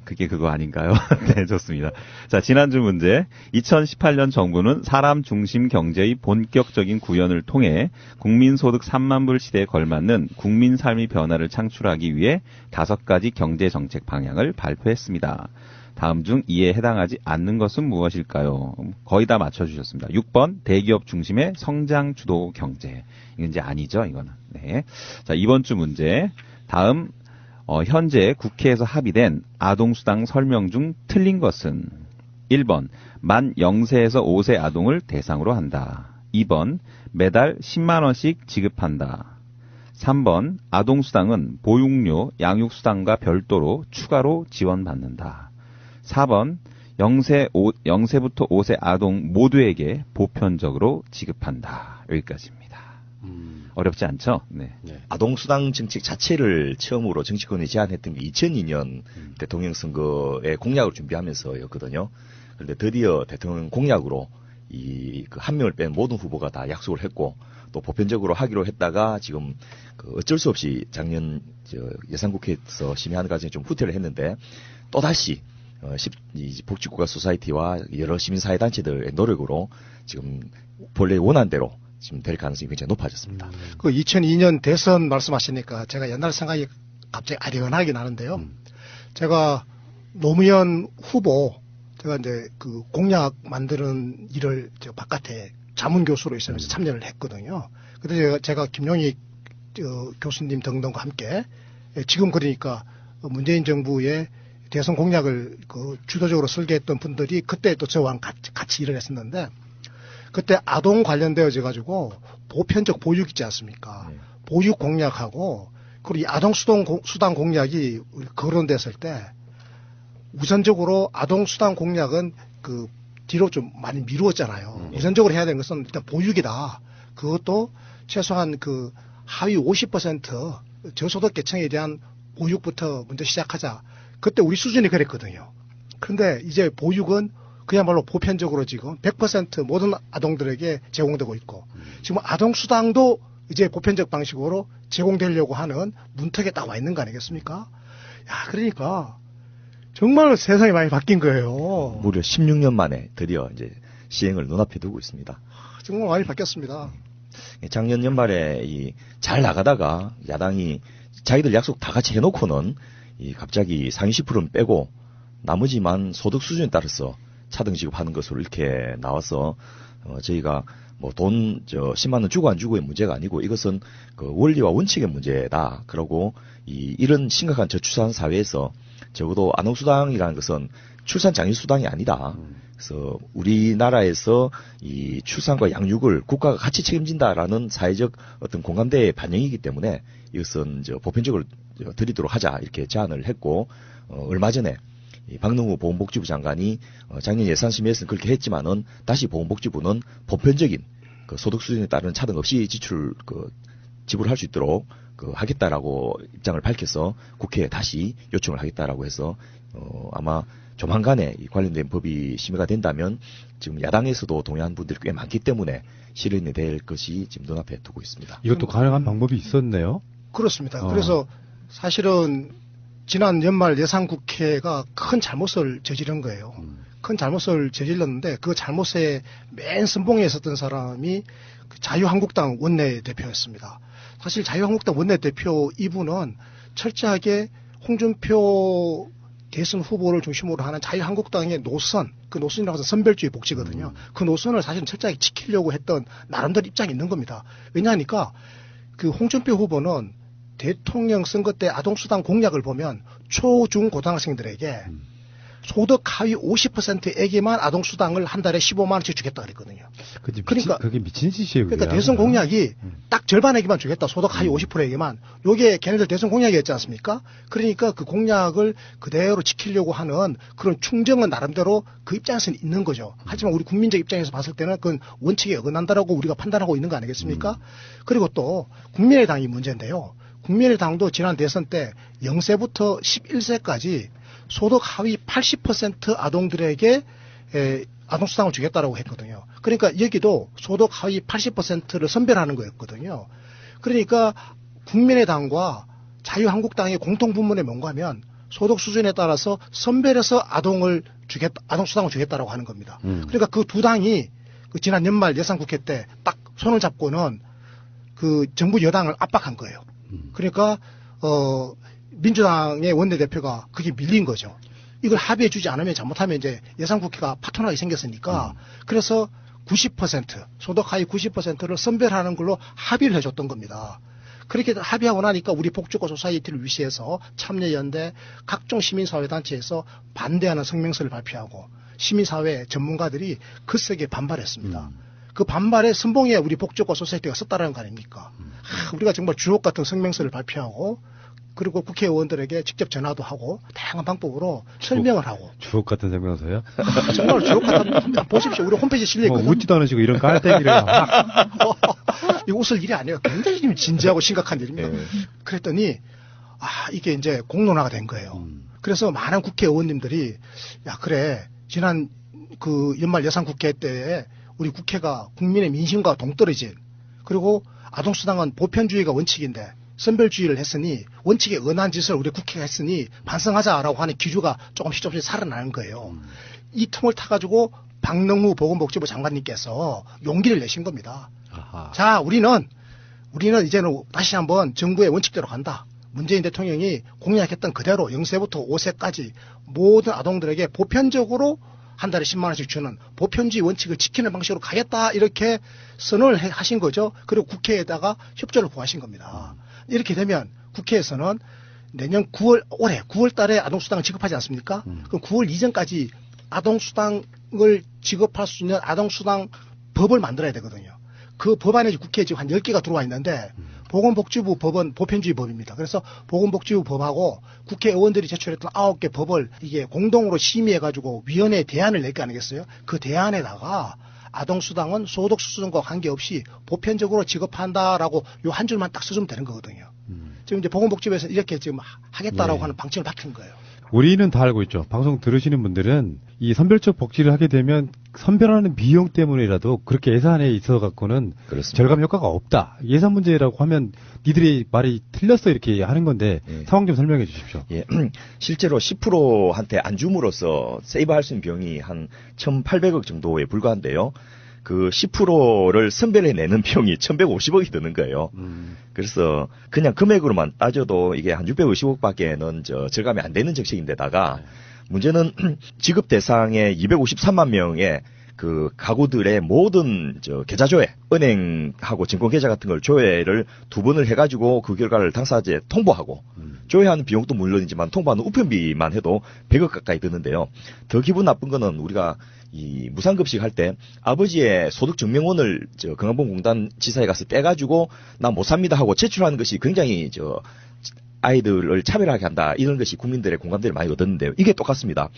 그게 그거 아닌가요? 네, 좋습니다. 자, 지난주 문제. 2018년 정부는 사람 중심 경제의 본격적인 구현을 통해 국민소득 3만 불 시대에 걸맞는 국민 삶의 변화를 창출하기 위해 5가지 경제 정책 방향을 발표했습니다. 다음 중 이에 해당하지 않는 것은 무엇일까요? 거의 다 맞춰주셨습니다. 6번 대기업 중심의 성장 주도 경제. 이건 이제 아니죠, 이거는. 네. 자, 이번 주 문제. 다음 현재 국회에서 합의된 아동수당 설명 중 틀린 것은 1번 만 0세에서 5세 아동을 대상으로 한다. 2번 매달 10만 원씩 지급한다. 3번 아동수당은 보육료, 양육수당과 별도로 추가로 지원받는다. 4번 0세부터 5세 아동 모두에게 보편적으로 지급한다. 여기까지입니다. 어렵지 않죠? 네. 아동수당 정책 자체를 처음으로 정치권에 제안했던 게 2002년 대통령 선거에 공약을 준비하면서였거든요. 그런데 드디어 대통령 공약으로 그 한 명을 뺀 모든 후보가 다 약속을 했고 또 보편적으로 하기로 했다가 지금 어쩔 수 없이 작년 예산국회에서 심의하는 과정에 좀 후퇴를 했는데 또다시 복지국가 소사이티와 여러 시민사회단체들의 노력으로 지금 본래 원안대로 지금 될 가능성이 굉장히 높아졌습니다. 그 2002년 대선 말씀하시니까 제가 옛날 생각이 갑자기 아련하게 나는데요. 제가 노무현 후보, 제가 이제 그 공약 만드는 일을 바깥에 자문교수로 있으면서 참여를 했거든요. 그때 제가 김용익 교수님 등등과 함께 지금 그러니까 문재인 정부의 대선 공약을 주도적으로 설계했던 분들이 그때 또 저와 같이 일을 했었는데 그때 아동 관련되어져 가지고 보편적 보육 있지 않습니까? 보육 공약하고 그리고 이 아동 수당 공약이 거론됐을 때 우선적으로 아동 수당 공약은 뒤로 좀 많이 미루었잖아요. 우선적으로 해야 되는 것은 일단 보육이다. 그것도 최소한 하위 50% 저소득 계층에 대한 보육부터 먼저 시작하자. 그때 우리 수준이 그랬거든요. 그런데 이제 보육은 그야말로 보편적으로 지금 100% 모든 아동들에게 제공되고 있고 지금 아동수당도 이제 보편적 방식으로 제공되려고 하는 문턱에 딱 와 있는 거 아니겠습니까? 야, 그러니까 정말 세상이 많이 바뀐 거예요. 무려 16년 만에 드디어 이제 시행을 눈앞에 두고 있습니다. 정말 많이 바뀌었습니다. 작년 연말에 잘 나가다가 야당이 자기들 약속 다 같이 해놓고는 갑자기 상위 10%는 빼고 나머지만 소득 수준에 따라서 차등 지급하는 것으로 이렇게 나와서 저희가 뭐 돈 10만 원 주고 안 주고의 문제가 아니고 이것은 그 원리와 원칙의 문제다. 그러고 이런 심각한 저출산 사회에서 적어도 아동수당이라는 것은 출산 장려수당이 아니다. 그래서 우리나라에서 이 출산과 양육을 국가가 같이 책임진다라는 사회적 어떤 공감대의 반영이기 때문에 이것은 보편적으로 드리도록 하자 이렇게 제안을 했고 얼마 전에 박능우 보건복지부 장관이 작년 예산심의에서는 그렇게 했지만은 다시 보건복지부는 보편적인 그 소득 수준에 따른 차등 없이 지불할 수 있도록 하겠다라고 입장을 밝혀서 국회에 다시 요청을 하겠다라고 해서 아마 조만간에 이 관련된 법이 심의가 된다면 지금 야당에서도 동의한 분들이 꽤 많기 때문에 실현이 될 것이 지금 눈앞에 두고 있습니다. 이것도 가능한 방법이 있었네요. 그렇습니다. 그래서 사실은 지난 연말 예산국회가 큰 잘못을 저지른 거예요. 큰 잘못을 저질렀는데 그 잘못에 맨 선봉에 있었던 사람이 자유한국당 원내대표였습니다. 사실 자유한국당 원내대표 이분은 철저하게 홍준표 대선 후보를 중심으로 하는 자유한국당의 노선, 그 노선이라고 해서 선별주의 복지거든요. 그 노선을 사실은 철저하게 지키려고 했던 나름대로 입장이 있는 겁니다. 왜냐하니까 그 홍준표 후보는 대통령 선거 때 아동수당 공약을 보면 초, 중, 고등학생들에게 소득 하위 50%에게만 아동수당을 한 달에 15만 원씩 주겠다 그랬거든요. 그러니까 그게 미친 짓이에요. 그러니까 대선 공약이 딱 절반에게만 주겠다. 소득 하위 50%에게만. 요게 걔네들 대선 공약이었지 않습니까? 그러니까 그 공약을 그대로 지키려고 하는 그런 충정은 나름대로 그 입장에서는 있는 거죠. 하지만 우리 국민적 입장에서 봤을 때는 그건 원칙에 어긋난다라고 우리가 판단하고 있는 거 아니겠습니까? 그리고 또 국민의당이 문제인데요. 국민의당도 지난 대선 때 0세부터 11세까지 소득 하위 80% 아동들에게 아동수당을 주겠다라고 했거든요. 그러니까 여기도 소득 하위 80%를 선별하는 거였거든요. 그러니까 국민의당과 자유한국당의 공통분모는 뭔가 하면 소득 수준에 따라서 선별해서 아동수당을 주겠다라고 하는 겁니다. 그러니까 그 두 당이 그 지난 연말 예산국회 때 딱 손을 잡고는 그 정부 여당을 압박한 거예요. 그러니까 민주당의 원내대표가 그게 밀린 거죠. 이걸 합의해 주지 않으면 잘못하면 이제 예산국회가 파토나게 생겼으니까 그래서 90% 소득 하위 90%를 선별하는 걸로 합의를 해줬던 겁니다. 그렇게 합의하고 나니까 우리 복지고 소사이어티를 위시해서 참여연대 각종 시민사회단체에서 반대하는 성명서를 발표하고 시민사회 전문가들이 거세게 반발했습니다. 그 반발의 선봉에 우리 복지고 소사이어티가 썼다는 거 아닙니까? 우리가 정말 주옥 같은 성명서를 발표하고 그리고 국회의원들에게 직접 전화도 하고 다양한 방법으로 설명을 하고. 주옥 같은 성명서요? 정말 주옥 같은, 보십시오. 우리 홈페이지에 실려있거든요. 웃지도 않으시고 이런 깔때기를. 이거 웃을 일이 아니에요. 굉장히 진지하고 심각한 일입니다. 그랬더니 이게 이제 공론화가 된 거예요. 그래서 많은 국회의원님들이 야 그래 지난 그 연말 예산국회 때 우리 국회가 국민의 민심과 동떨어진 그리고 아동수당은 보편주의가 원칙인데 선별주의를 했으니 원칙에 언한 짓을 우리 국회가 했으니 반성하자라고 하는 기류가 조금씩 살아나는 거예요. 이 틈을 타가지고 박능우 보건복지부 장관님께서 용기를 내신 겁니다. 아하. 자, 우리는 이제는 다시 한번 정부의 원칙대로 간다. 문재인 대통령이 공약했던 그대로 0세부터 5세까지 모든 아동들에게 보편적으로 한 달에 10만 원씩 주는 보편주의 원칙을 지키는 방식으로 가겠다 이렇게 선언을 하신 거죠. 그리고 국회에다가 협조를 구하신 겁니다. 이렇게 되면 국회에서는 내년 올해 9월 달에 아동수당을 지급하지 않습니까? 그럼 9월 이전까지 아동수당을 지급할 수 있는 아동수당 법을 만들어야 되거든요. 그 법안에 국회에 지금 한 10개가 들어와 있는데 보건복지부 법은 보편주의 법입니다. 그래서 보건복지부 법하고 국회의원들이 제출했던 9개 법을 이게 공동으로 심의해가지고 위원회에 대안을 낼 거 아니겠어요? 그 대안에다가 아동수당은 소득 수준과 관계없이 보편적으로 지급한다라고 요 한 줄만 딱 써주면 되는 거거든요. 지금 이제 보건복지부에서 이렇게 지금 하겠다라고 예. 하는 방침을 밝힌 거예요. 우리는 다 알고 있죠. 방송 들으시는 분들은 이 선별적 복지를 하게 되면 선별하는 비용 때문이라도 그렇게 예산에 있어 갖고는 절감 효과가 없다. 예산 문제라고 하면 니들의 말이 틀렸어 이렇게 하는 건데 상황 좀 설명해 주십시오. 예. 실제로 10%한테 안 줌으로써 세이브할 수 있는 비용이 한 1,800억 정도에 불과한데요. 그 10%를 선별해내는 비용이 1,150억이 드는 거예요. 그래서 그냥 금액으로만 따져도 이게 한 650억밖에는 절감이 안 되는 정책인데다가 문제는 지급 대상의 253만 명의 그 가구들의 모든 계좌 조회, 은행하고 증권 계좌 같은 걸 조회를 2번을 해가지고 그 결과를 당사자에 통보하고 조회하는 비용도 물론이지만 통보하는 우편비만 해도 100억 가까이 드는데요. 더 기분 나쁜 거는 우리가 이 무상급식 할 때 아버지의 소득 증명원을 건강보험공단 지사에 가서 떼가지고 나 못 삽니다 하고 제출하는 것이 굉장히 아이들을 차별하게 한다 이런 것이 국민들의 공감대를 많이 얻었는데요. 이게 똑같습니다.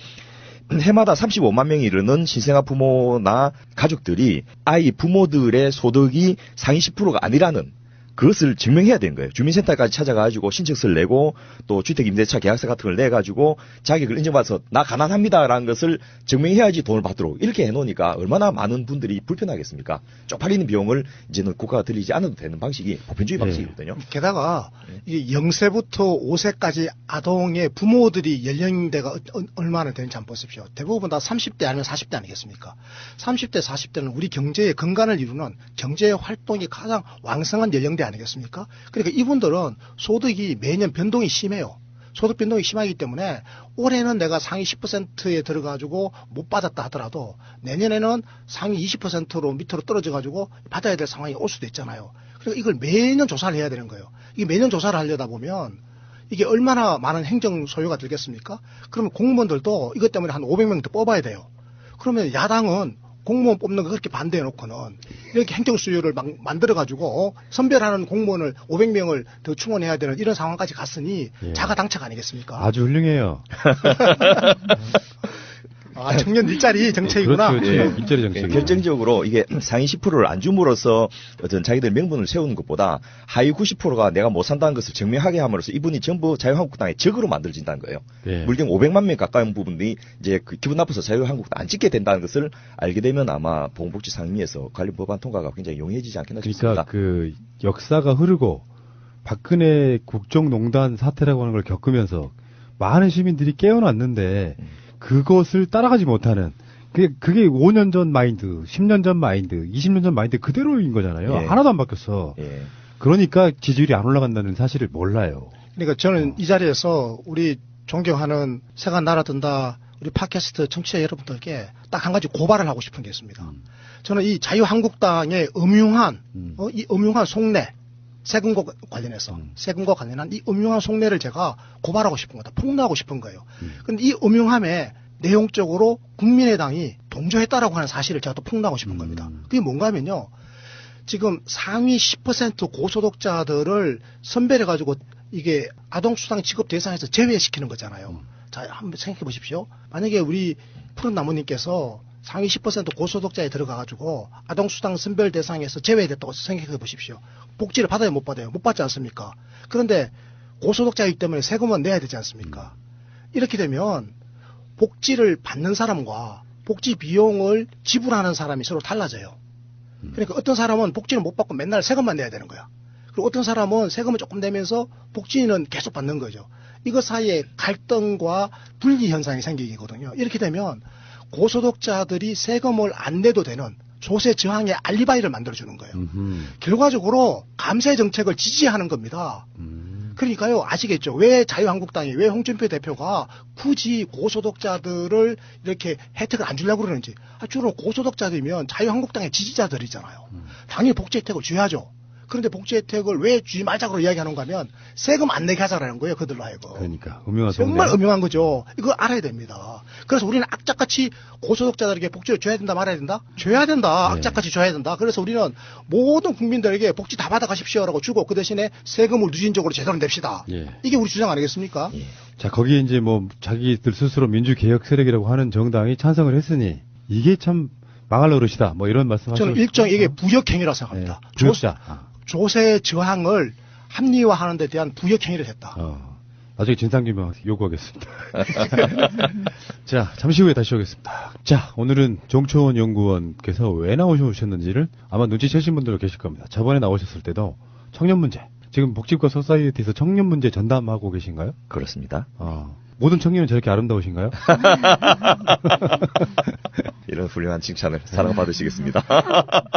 해마다 35만 명이 이르는 신생아 부모나 가족들이 아이 부모들의 소득이 상위 10%가 아니라는 그것을 증명해야 되는 거예요. 주민센터까지 찾아가지고 신청서를 내고 또 주택임대차 계약서 같은 걸 내가지고 자격을 인정받아서 나 가난합니다라는 것을 증명해야지 돈을 받도록 이렇게 해놓으니까 얼마나 많은 분들이 불편하겠습니까? 쪽팔리는 비용을 이제는 국가가 들이지 않아도 되는 방식이 보편주의 방식이거든요. 게다가 이 0세부터 5세까지 아동의 부모들이 연령대가 얼마나 되는지 한번 보십시오. 대부분 다 30대 아니면 40대 아니겠습니까? 30대, 40대는 우리 경제의 근간을 이루는 경제 활동이 가장 왕성한 연령대 아니겠습니까? 그러니까 이분들은 소득이 매년 변동이 심해요. 소득 변동이 심하기 때문에 올해는 내가 상위 10%에 들어가지고 못 받았다 하더라도 내년에는 상위 20%로 밑으로 떨어져가지고 받아야 될 상황이 올 수도 있잖아요. 그러니까 이걸 매년 조사를 해야 되는 거예요. 이게 매년 조사를 하려다 보면 이게 얼마나 많은 행정 소요가 들겠습니까? 그러면 공무원들도 이것 때문에 한 500명 더 뽑아야 돼요. 그러면 야당은 공무원 뽑는 거 그렇게 반대해 놓고는 이렇게 행정 수요를 막 만들어가지고 선별하는 공무원을 500명을 더 충원해야 되는 이런 상황까지 갔으니 자가당착 아니겠습니까? 아주 훌륭해요. 아, 청년 일자리 정책이구나. 그렇죠. 일자리 정책. 결정적으로 이게 상위 10%를 안 줌으로써 어떤 자기들 명분을 세우는 것보다 하위 90%가 내가 못 산다는 것을 증명하게 함으로써 이분이 전부 자유한국당의 적으로 만들어진다는 거예요. 물경 500만 명 가까운 부분이 이제 그 기분 나빠서 자유한국당 안 찍게 된다는 것을 알게 되면 아마 보건복지 상임위에서 관련 법안 통과가 굉장히 용이해지지 않겠나 싶습니다. 그러니까 그 역사가 흐르고 박근혜 국정농단 사태라고 하는 걸 겪으면서 많은 시민들이 깨어났는데 그것을 따라가지 못하는 그게 5년 전 마인드, 10년 전 마인드, 20년 전 마인드 그대로인 거잖아요. 하나도 안 바뀌었어. 그러니까 지지율이 안 올라간다는 사실을 몰라요. 그러니까 저는 이 자리에서 우리 존경하는 세간 날아든다 우리 팟캐스트 청취자 여러분들께 딱 한 가지 고발을 하고 싶은 게 있습니다. 저는 이 자유한국당의 음흉한 이 음흉한 속내 세금과 관련해서 세금과 관련한 이 음흉한 속내를 제가 고발하고 싶은 거다. 폭로하고 싶은 거예요. 그런데 이 음흉함에 내용적으로 국민의당이 동조했다라고 하는 사실을 제가 또 폭로하고 싶은 겁니다. 그게 뭔가 하면요. 지금 상위 10% 고소득자들을 선별해가지고 이게 아동수당 지급 대상에서 제외시키는 거잖아요. 자, 한번 생각해 보십시오. 만약에 우리 푸른 나무님께서 상위 10% 고소득자에 들어가가지고 아동수당 선별 대상에서 제외됐다고 생각해 보십시오. 복지를 받아요, 못 받아요? 못 받지 않습니까? 그런데 고소득자이기 때문에 세금은 내야 되지 않습니까? 이렇게 되면 복지를 받는 사람과 복지 비용을 지불하는 사람이 서로 달라져요. 그러니까 어떤 사람은 복지를 못 받고 맨날 세금만 내야 되는 거야. 그리고 어떤 사람은 세금을 조금 내면서 복지는 계속 받는 거죠. 이것 사이에 갈등과 분리 현상이 생기거든요. 이렇게 되면 고소득자들이 세금을 안 내도 되는 조세 저항의 알리바이를 만들어주는 거예요. 결과적으로 감세 정책을 지지하는 겁니다. 그러니까요, 아시겠죠? 왜 자유한국당이, 왜 홍준표 대표가 굳이 고소득자들을 이렇게 혜택을 안 주려고 그러는지. 주로 고소득자들이면 자유한국당의 지지자들이잖아요. 당연히 복지 혜택을 줘야죠. 그런데 복지 혜택을 왜 주지 말자고 이야기하는가 하면 세금 안 내게 하자라는 거예요. 그들로 하여금. 그러니까 음흉한 정말 음흉한 거죠. 이거 알아야 됩니다. 그래서 우리는 악착같이 고소득자들에게 복지를 줘야 된다 말아야 된다? 줘야 된다. 악착같이 줘야 된다. 그래서 우리는 모든 국민들에게 복지 다 받아가십시오라고 주고 그 대신에 세금을 누진적으로 제대로 냅시다. 이게 우리 주장 아니겠습니까? 자, 거기에 이제 뭐 자기들 스스로 민주개혁 세력이라고 하는 정당이 찬성을 했으니 이게 참 망할 노릇이다. 뭐 이런 말씀하시죠. 저는 일종 이게 부역행위라고 생각합니다. 조세 저항을 합리화하는 데 대한 부역행위를 했다. 나중에 진상규명 요구하겠습니다. 자, 잠시 후에 다시 오겠습니다. 자, 오늘은 정초원 연구원께서 왜 나오셨는지를 아마 눈치채신 분들도 계실 겁니다. 저번에 나오셨을 때도 청년 문제, 지금 복지국가 소사이어티에서 청년 문제 전담하고 계신가요? 그렇습니다. 모든 청년은 저렇게 아름다우신가요? 이런 훌륭한 칭찬을 사랑받으시겠습니다.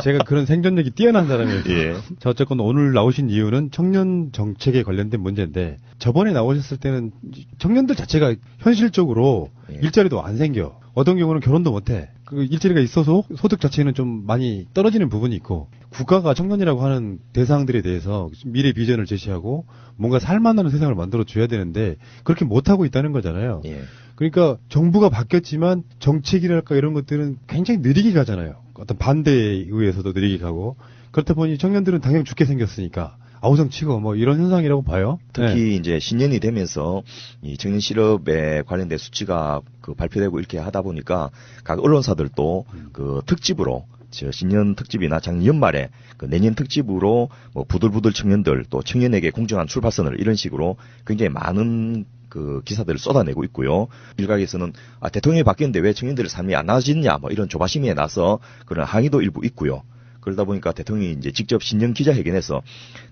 제가 그런 생존력이 뛰어난 사람이에요. 예. 자, 어쨌건 오늘 나오신 이유는 청년 정책에 관련된 문제인데 저번에 나오셨을 때는 청년들 자체가 현실적으로 일자리도 안 생겨. 어떤 경우는 결혼도 못해. 그 일자리가 있어서 소득 자체는 좀 많이 떨어지는 부분이 있고 국가가 청년이라고 하는 대상들에 대해서 미래 비전을 제시하고 뭔가 살만한 세상을 만들어 줘야 되는데 그렇게 못하고 있다는 거잖아요. 예. 그러니까 정부가 바뀌었지만 정책이랄까 이런 것들은 굉장히 느리게 가잖아요. 어떤 반대에 의해서도 느리게 가고 그렇다 보니 청년들은 당연히 죽게 생겼으니까 아우성치고 뭐 이런 현상이라고 봐요. 특히 이제 신년이 되면서 이 청년 실업에 관련된 수치가 발표되고 이렇게 하다 보니까 각 언론사들도 그 특집으로 신년 특집이나 작년 연말에 내년 특집으로 뭐 부들부들 청년들 또 청년에게 공정한 출발선을 이런 식으로 굉장히 많은 그 기사들을 쏟아내고 있고요. 일각에서는 대통령이 바뀌었는데 왜 청년들의 삶이 안 나아지느냐 뭐 이런 조바심에 나서 그런 항의도 일부 있고요. 그러다 보니까 대통령이 이제 직접 신년 기자회견에서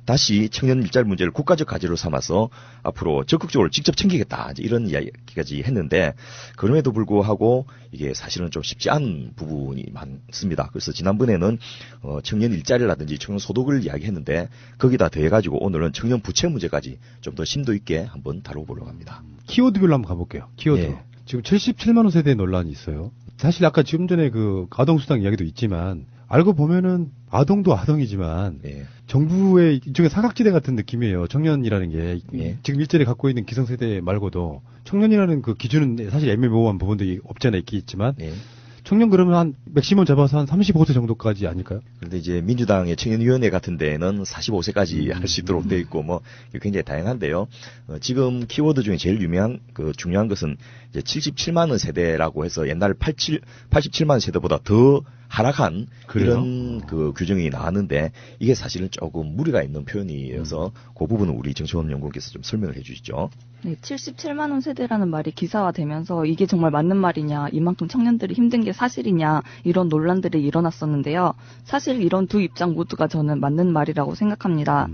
다시 청년 일자리 문제를 국가적 과제로 삼아서 앞으로 적극적으로 직접 챙기겠다 이런 이야기까지 했는데 그럼에도 불구하고 이게 사실은 좀 쉽지 않은 부분이 많습니다. 그래서 지난번에는 청년 일자리라든지 청년 소득을 이야기했는데 거기다 더해가지고 오늘은 청년 부채 문제까지 좀 더 심도 있게 한번 다뤄보려고 합니다. 키워드별로 한번 가볼게요. 키워드. 예. 지금 77만 원 세대 논란이 있어요. 사실 아까 지금 전에 그 아동수당 이야기도 있지만 알고 보면은 아동도 아동이지만 정부의 일종의 사각지대 같은 느낌이에요. 청년이라는 게 지금 일자리 갖고 있는 기성세대 말고도 청년이라는 그 기준은 사실 애매모호한 부분들이 없지 않아 있겠지만 청년 그러면 한 맥시멈 잡아서 한 35세 정도까지 아닐까요? 그런데 이제 민주당의 청년위원회 같은 데는 45세까지 할 수 있도록 돼 있고 뭐 굉장히 다양한데요. 지금 키워드 중에 제일 유명한 중요한 것은 이제 77만 원 세대라고 해서 옛날 87만 원 세대보다 더 하락한 이런 그 규정이 나왔는데 이게 사실은 조금 무리가 있는 표현이어서 그 부분은 우리 정치원 연구원께서 좀 설명을 해 주시죠. 네, 77만 원 세대라는 말이 기사화되면서 이게 정말 맞는 말이냐, 이만큼 청년들이 힘든 게 사실이냐 이런 논란들이 일어났었는데요. 사실 이런 두 입장 모두가 저는 맞는 말이라고 생각합니다.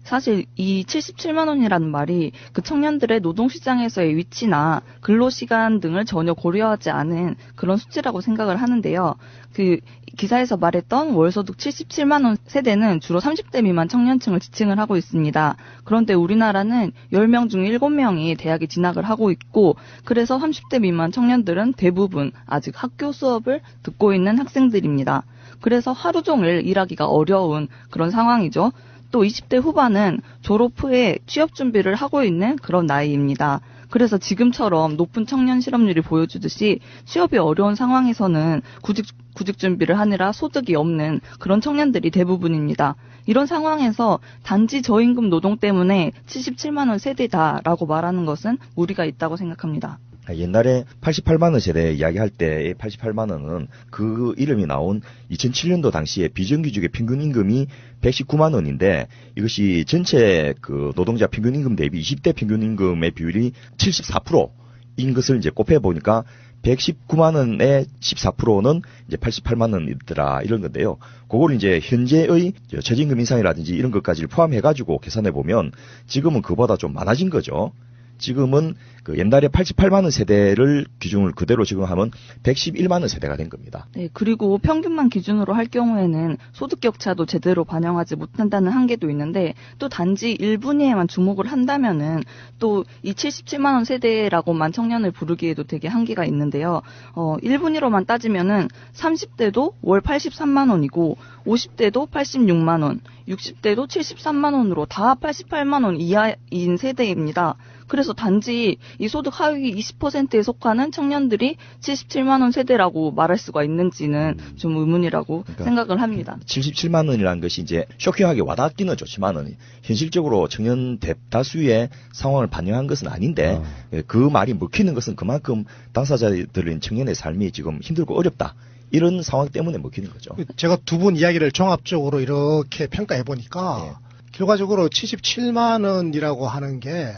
사실 이 77만 원이라는 말이 그 청년들의 노동시장에서의 위치나 근로시간 등을 전혀 고려하지 않은 그런 수치라고 생각을 하는데요. 그 기사에서 말했던 월소득 77만 원 세대는 주로 30대 미만 청년층을 지칭을 하고 있습니다. 그런데 우리나라는 10명 중 7명이 대학에 진학을 하고 있고 그래서 30대 미만 청년들은 대부분 아직 학교 수업을 듣고 있는 학생들입니다. 그래서 하루 종일 일하기가 어려운 그런 상황이죠. 또 20대 후반은 졸업 후에 취업 준비를 하고 있는 그런 나이입니다. 그래서 지금처럼 높은 청년 실업률이 보여주듯이 취업이 어려운 상황에서는 구직 준비를 하느라 소득이 없는 그런 청년들이 대부분입니다. 이런 상황에서 단지 저임금 노동 때문에 77만 원 세대다라고 말하는 것은 무리가 있다고 생각합니다. 옛날에 88만 원 세대 이야기할 때의 88만 원은 그 이름이 나온 2007년도 당시에 비정규직의 평균 임금이 119만 원인데 이것이 전체 그 노동자 평균 임금 대비 20대 평균 임금의 비율이 74%인 것을 이제 곱해 보니까 119만 원의 14%는 이제 88만 원이더라 이런 건데요. 그걸 이제 현재의 최저임금 인상이라든지 이런 것까지를 포함해 가지고 계산해 보면 지금은 그보다 좀 많아진 거죠. 지금은 그 옛날에 88만 원 세대를 기준을 그대로 지금 하면 111만 원 세대가 된 겁니다. 네, 그리고 평균만 기준으로 할 경우에는 소득 격차도 제대로 반영하지 못한다는 한계도 있는데 또 단지 일분위에만 주목을 한다면은 또 이 77만 원 세대라고만 청년을 부르기에도 되게 한계가 있는데요. 1분위로만 따지면은 30대도 월 83만 원이고 50대도 86만 원, 60대도 73만 원으로 다 88만 원 이하인 세대입니다. 그래서 단지 이 소득 하위 20%에 속하는 청년들이 77만 원 세대라고 말할 수가 있는지는 좀 의문이라고 생각을 합니다. 77만 원이라는 것이 이제 쇼킹하게 와닿기는 좋지만은 현실적으로 청년 대다수의 상황을 반영한 것은 아닌데 그 말이 먹히는 것은 그만큼 당사자들인 청년의 삶이 지금 힘들고 어렵다. 이런 상황 때문에 먹히는 거죠. 제가 두 분 이야기를 종합적으로 이렇게 평가해 보니까 결과적으로 77만 원이라고 하는 게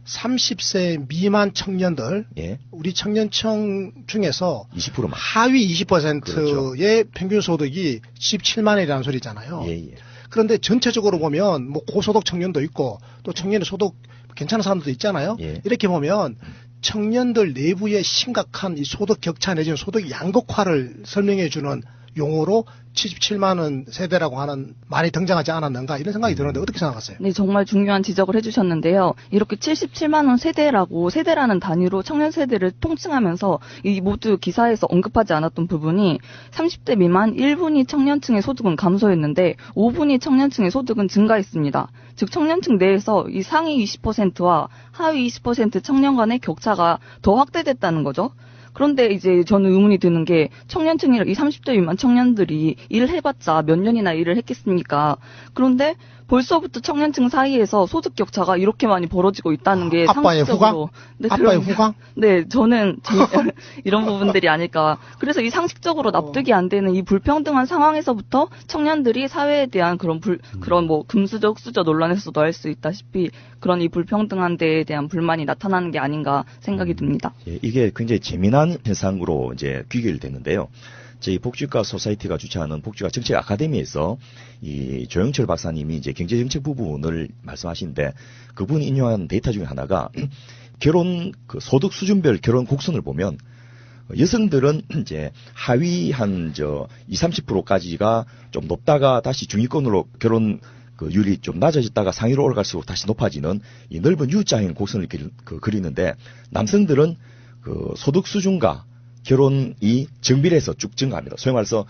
30세 미만 청년들, 예. 우리 청년층 중에서 20%만. 하위 20%의 그렇죠. 평균 소득이 17만 원이라는 소리잖아요. 예, 예. 그런데 전체적으로 보면 뭐 고소득 청년도 있고 또 청년의 소득 괜찮은 사람들도 있잖아요. 예. 이렇게 보면 청년들 내부의 심각한 이 소득 격차 내지는 소득 양극화를 설명해 주는 용어로 77만 원 세대라고 하는 말이 등장하지 않았는가 이런 생각이 드는데 어떻게 생각하세요? 네, 정말 중요한 지적을 해주셨는데요. 이렇게 77만 원 세대라는 단위로 청년 세대를 통칭하면서 이 모두 기사에서 언급하지 않았던 부분이 30대 미만 1분위 청년층의 소득은 감소했는데 5분위 청년층의 소득은 증가했습니다. 즉 청년층 내에서 이 상위 20%와 하위 20% 청년 간의 격차가 더 확대됐다는 거죠. 그런데 이제 저는 의문이 드는 게 청년층이 이 30대 미만 청년들이 일을 해봤자 몇 년이나 일을 했겠습니까? 그런데 벌써부터 청년층 사이에서 소득 격차가 이렇게 많이 벌어지고 있다는 게 아빠의 상식적으로 후광? 네, 아빠의 후광? 네, 저는 이런 부분들이 아닐까. 그래서 이 상식적으로 납득이 안 되는 이 불평등한 상황에서부터 청년들이 사회에 대한 그런 뭐 금수저 흑수저 논란에서도 알 수 있다시피 그런 이 불평등한 데에 대한 불만이 나타나는 게 아닌가 생각이 듭니다. 예, 이게 굉장히 재미난 현상으로 이제 귀결되는데요. 저희 복지국가 소사이티가 주최하는 복지국가 정책 아카데미에서 이 조영철 박사님이 이제 경제정책 부분을 말씀하시는데 그분이 인용한 데이터 중에 하나가 결혼 그 소득 수준별 결혼 곡선을 보면 여성들은 이제 하위 한 20-30%까지가 좀 높다가 다시 중위권으로 결혼 그 율이 좀 낮아졌다가 상위로 올라갈수록 다시 높아지는 이 넓은 U자형 곡선을 그리는데 남성들은 그 소득 수준과 결혼이 정비례해서 쭉 증가합니다. 소위 말해서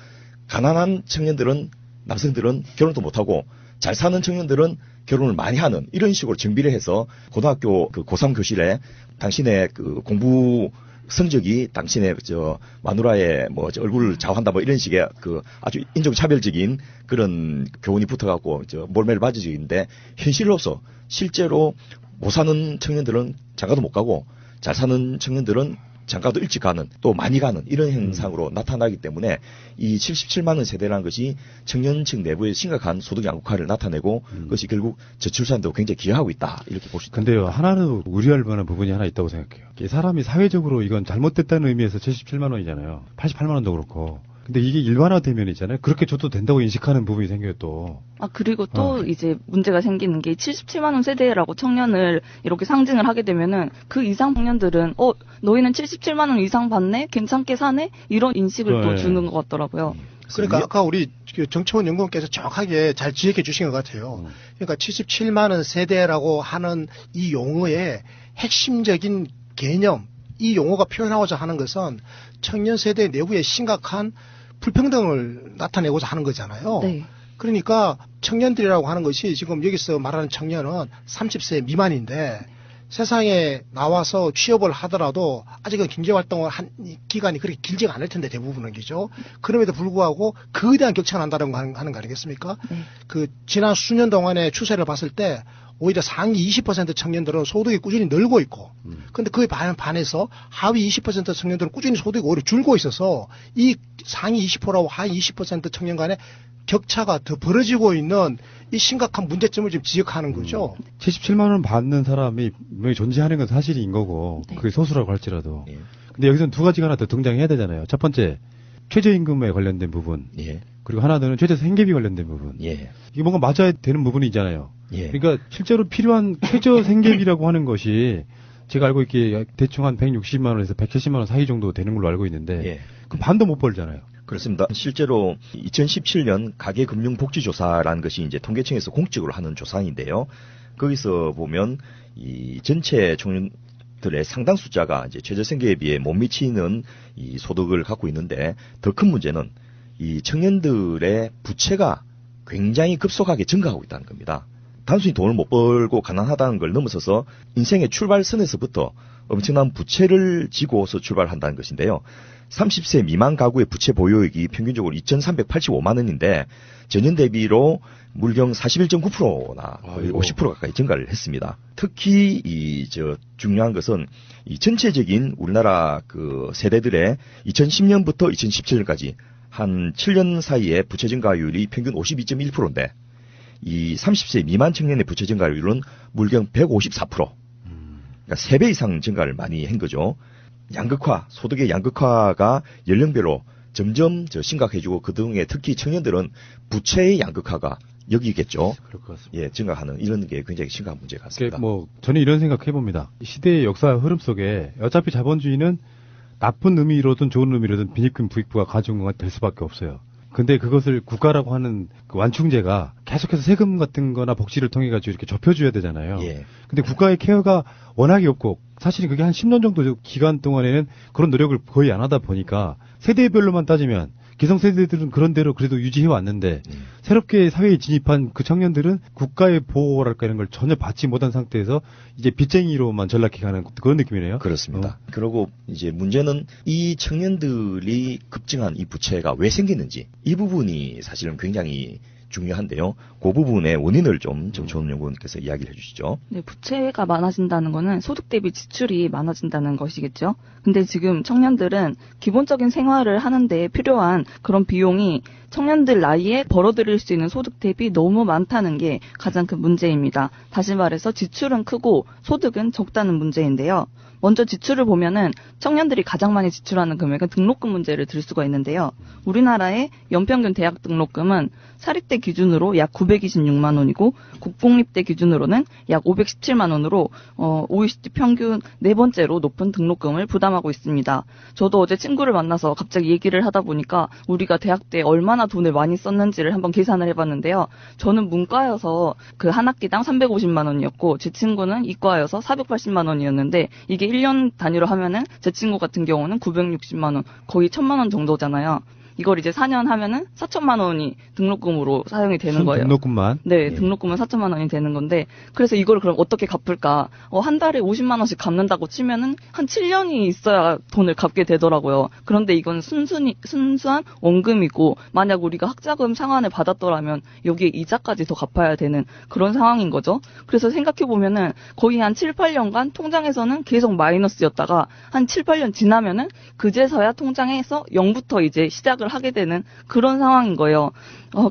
가난한 청년들은 남성들은 결혼도 못하고 잘 사는 청년들은 결혼을 많이 하는 이런 식으로 정비례해서 고등학교 그 고3 교실에 당신의 그 공부 성적이 당신의 마누라의 뭐 얼굴을 좌우한다 뭐 이런 식의 그 아주 인종차별적인 그런 교훈이 붙어갖고 몰매를 현실로서 실제로 못 사는 청년들은 장가도 못 가고 잘 사는 청년들은 장가도 일찍 가는 또 많이 가는 이런 현상으로 나타나기 때문에 이 77만 원 세대라는 것이 청년층 내부의 심각한 소득 양극화를 나타내고 그것이 결국 저출산도 굉장히 기여하고 있다 이렇게 볼 수 있다. 근데요 하나는 우려할 만한 부분이 하나 있다고 생각해요. 사람이 사회적으로 이건 잘못됐다는 의미에서 77만 원이잖아요. 88만 원도 그렇고. 근데 이게 일반화되면 있잖아요. 그렇게 줘도 된다고 인식하는 부분이 생겨요 또. 그리고 또 이제 문제가 생기는 게 77만 원 세대라고 청년을 이렇게 상징을 하게 되면은 그 이상 청년들은 너희는 77만 원 이상 받네? 괜찮게 사네? 이런 인식을 또 주는 것 같더라고요. 그러니까 아까 우리 정채원 연구원께서 정확하게 잘 지적해 주신 것 같아요. 그러니까 77만 원 세대라고 하는 이 용어의 핵심적인 개념, 이 용어가 표현하고자 하는 것은 청년 세대 내부의 심각한 불평등을 나타내고자 하는 거잖아요. 네. 그러니까 청년들이라고 하는 것이 지금 여기서 말하는 청년은 30세 미만인데 세상에 나와서 취업을 하더라도 아직은 경제활동을 한 기간이 그렇게 길지가 않을 텐데 대부분은 그죠. 그럼에도 불구하고 거대한 격차가 난다는 거 하는 거 아니겠습니까? 그 지난 수년 동안의 추세를 봤을 때 오히려 상위 20% 청년들은 소득이 꾸준히 늘고 있고, 근데 그에 반해서 하위 20% 청년들은 꾸준히 소득이 오히려 줄고 있어서 이 상위 20%하고 하위 20% 청년 간의 격차가 더 벌어지고 있는 이 심각한 문제점을 지금 지적하는 거죠. 77만 원 받는 사람이 분명히 존재하는 건 사실인 거고, 그게 소수라고 할지라도. 근데 여기서는 두 가지가 하나 더 등장해야 되잖아요. 첫 번째, 최저임금에 관련된 부분. 그리고 하나는 최저생계비 관련된 부분. 이게 뭔가 맞아야 되는 부분이 있잖아요. 그러니까 실제로 필요한 최저생계비라고 하는 것이 제가 알고 있기에 대충 한 160만 원에서 170만 원 사이 정도 되는 걸로 알고 있는데 그 반도 못 벌잖아요. 그렇습니다. 실제로 2017년 가계금융복지조사라는 것이 이제 통계청에서 공적으로 하는 조사인데요. 거기서 보면 이 전체 청년들의 상당 숫자가 이제 최저생계비에 못 미치는 이 소득을 갖고 있는데 더 큰 문제는 이 청년들의 부채가 굉장히 급속하게 증가하고 있다는 겁니다. 단순히 돈을 못 벌고 가난하다는 걸 넘어서서 인생의 출발선에서부터 엄청난 부채를 지고서 출발한다는 것인데요. 30세 미만 가구의 부채 보유액이 평균적으로 2,385만 원인데 전년 대비로 물경 41.9%나 거의 50% 가까이 증가를 했습니다. 특히 중요한 것은 이 전체적인 우리나라 그 세대들의 2010년부터 2017년까지 한 7년 사이에 부채 증가율이 평균 52.1%인데 이 30세 미만 청년의 부채 증가율은 물경 154%. 그러니까 3배 이상 증가를 많이 한 거죠. 양극화, 소득의 양극화가 연령별로 점점 심각해지고 그중에 특히 청년들은 부채의 양극화가 여기겠죠. 그럴 것 같습니다. 예, 증가하는 이런 게 굉장히 심각한 문제 같습니다. 저는 이런 생각해 봅니다. 시대의 역사 흐름 속에 어차피 자본주의는 나쁜 의미로든 좋은 의미로든 빈익금 부익부가 가중가 될 수밖에 없어요. 근데 그것을 국가라고 하는 그 완충제가 계속해서 세금 같은 거나 복지를 통해 가지고 이렇게 접혀줘야 되잖아요. 예. 근데 국가의 케어가 워낙에 없고 사실은 그게 한 10년 정도 기간 동안에는 그런 노력을 거의 안 하다 보니까 세대별로만 따지면 기성세대들은 그런 대로 그래도 유지해 왔는데 새롭게 사회에 진입한 그 청년들은 국가의 보호랄까 이런 걸 전혀 받지 못한 상태에서 이제 빚쟁이로만 전락해 가는 그런 느낌이네요. 그렇습니다. 그리고 이제 문제는 이 청년들이 급증한 이 부채가 왜 생기는지 이 부분이 사실은 굉장히 중요한데요. 그 부분의 원인을 좀 조은 연구원께서 이야기를 해주시죠. 네, 부채가 많아진다는 거는 소득 대비 지출이 많아진다는 것이겠죠. 근데 지금 청년들은 기본적인 생활을 하는데 필요한 그런 비용이 청년들 나이에 벌어들일 수 있는 소득 대비 너무 많다는 게 가장 큰 문제입니다. 다시 말해서 지출은 크고 소득은 적다는 문제인데요. 먼저 지출을 보면은 청년들이 가장 많이 지출하는 금액은 등록금 문제를 들 수가 있는데요. 우리나라의 연평균 대학 등록금은 사립대 기준으로 약 926만 원이고 국공립대 기준으로는 약 517만 원으로 OECD 평균 네 번째로 높은 등록금을 부담하고 있습니다. 저도 어제 친구를 만나서 갑자기 얘기를 하다 보니까 우리가 대학 때 얼마나 돈을 많이 썼는지를 한번 계산을 해봤는데요. 저는 문과여서 그 한 학기당 350만 원이었고 제 친구는 이과여서 480만 원이었는데 이게 1년 단위로 하면은 제 친구 같은 경우는 960만 원, 거의 1000만 원 정도잖아요. 이걸 이제 4년 하면은 4천만 원이 등록금으로 사용이 되는 거예요. 등록금만? 네, 등록금은 4천만 원이 되는 건데, 그래서 이걸 그럼 어떻게 갚을까? 한 달에 50만 원씩 갚는다고 치면은 한 7년이 있어야 돈을 갚게 되더라고요. 그런데 이건 순수한 원금이고, 만약 우리가 학자금 상환을 받았더라면 여기에 이자까지 더 갚아야 되는 그런 상황인 거죠. 그래서 생각해보면은 거의 한 7, 8년간 통장에서는 계속 마이너스였다가 한 7, 8년 지나면은 그제서야 통장에서 0부터 이제 시작을 하게 되는 그런 상황인 거예요.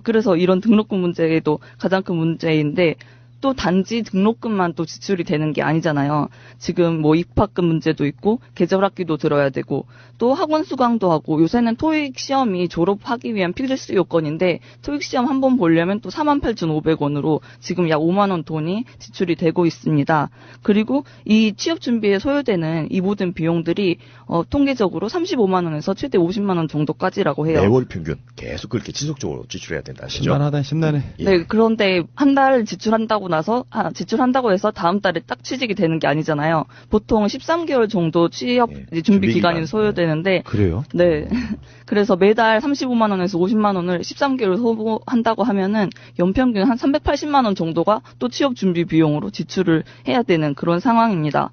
그래서 이런 등록금 문제도 가장 큰 문제인데 또 단지 등록금만 또 지출이 되는 게 아니잖아요. 지금 뭐 입학금 문제도 있고 계절학기도 들어야 되고 또 학원 수강도 하고 요새는 토익 시험이 졸업하기 위한 필수 요건인데 토익 시험 한 번 보려면 또 48,500원으로 지금 약 5만 원 돈이 지출이 되고 있습니다. 그리고 이 취업 준비에 소요되는 이 모든 비용들이 통계적으로 35만 원에서 최대 50만 원 정도까지라고 해요. 매월 평균 계속 그렇게 지속적으로 지출해야 된다 하시죠? 심란해. 예. 네, 그런데 한 달 지출한다고 해서 다음 달에 딱 취직이 되는 게 아니잖아요. 보통 13개월 정도 취업 준비 기간이 소요되는데 그래요? 네. 그래서 매달 35만 원에서 50만 원을 13개월 소모한다고 하면은 연평균 한 380만 원 정도가 또 취업 준비 비용으로 지출을 해야 되는 그런 상황입니다.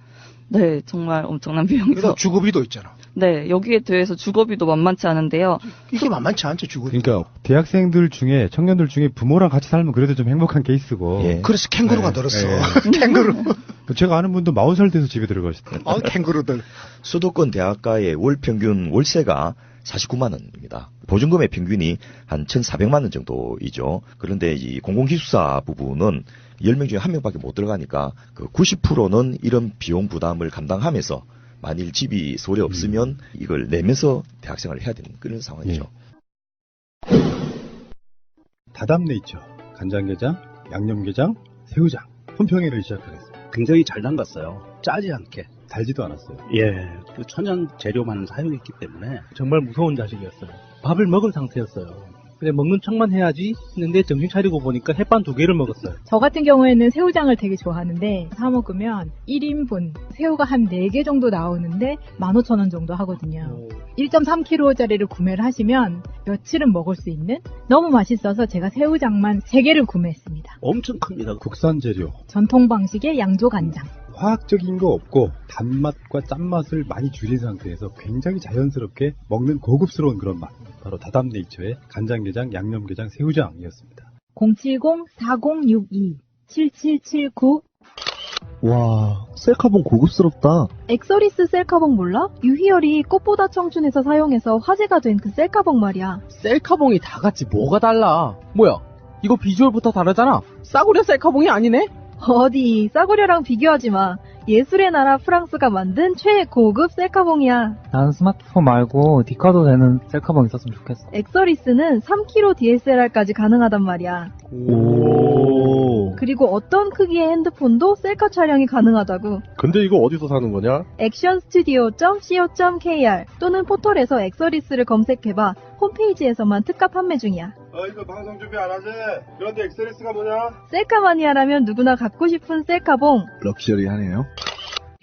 네, 정말 엄청난 비용이죠. 그래서 주거비도 있잖아. 네, 여기에 대해서 주거비도 만만치 않은데요. 이게 만만치 않죠, 주거비. 그러니까 대학생들 중에 청년들 중에 부모랑 같이 살면 그래도 좀 행복한 케이스고. 예. 그래서 캥거루가 늘었어. 캥거루. 제가 아는 분도 40살 돼서 집에 들어가시더라고요. 캥거루들. 수도권 대학가의 월 평균 월세가 49만 원입니다. 보증금의 평균이 한 1,400만 원 정도이죠. 그런데 이 공공기숙사 부분은 10명 중에 1명밖에 못 들어가니까 그 90%는 이런 비용 부담을 감당하면서 만일 집이 서울에 없으면 이걸 내면서 대학생활을 해야 되는 그런 상황이죠. 예. 다담네이처 간장게장, 양념게장, 새우장 품평회를 시작하겠습니다. 굉장히 잘 담갔어요. 짜지 않게. 달지도 않았어요. 예, 그 천연 재료만 사용했기 때문에 정말 무서운 자식이었어요. 밥을 먹은 상태였어요. 근데 먹는 척만 해야지 했는데 정신 차리고 보니까 햇반 2개를 먹었어요. 저 같은 경우에는 새우장을 되게 좋아하는데 사 먹으면 1인분 새우가 한 4개 정도 나오는데 15,000원 정도 하거든요. 1.3kg짜리를 구매를 하시면 며칠은 먹을 수 있는 너무 맛있어서 제가 새우장만 3개를 구매했습니다. 엄청 큽니다. 국산 재료. 전통 방식의 양조간장. 화학적인 거 없고 단맛과 짠맛을 많이 줄인 상태에서 굉장히 자연스럽게 먹는 고급스러운 그런 맛. 바로 다담네이처의 간장게장, 양념게장, 새우장이었습니다. 070-4062-7779 와, 셀카봉 고급스럽다. 엑서리스 셀카봉 몰라? 유희열이 꽃보다 청춘에서 사용해서 화제가 된 그 셀카봉 말이야. 셀카봉이 다 같이 뭐가 달라? 뭐야? 이거 비주얼부터 다르잖아. 싸구려 셀카봉이 아니네? 어디 싸구려랑 비교하지 마. 예술의 나라 프랑스가 만든 최고급 셀카봉이야. 난 스마트폰 말고 디카도 되는 셀카봉 있었으면 좋겠어. 엑서리스는 3kg DSLR까지 가능하단 말이야. 오. 그리고 어떤 크기의 핸드폰도 셀카 촬영이 가능하다고. 근데 이거 어디서 사는 거냐? 액션스튜디오.co.kr 또는 포털에서 엑서리스를 검색해봐. 홈페이지에서만 특가 판매 중이야. 이거 방송 준비 안 하지? 그런데 엑스레스가 뭐냐? 셀카 마니아라면 누구나 갖고 싶은 셀카봉. 럭셔리하네요.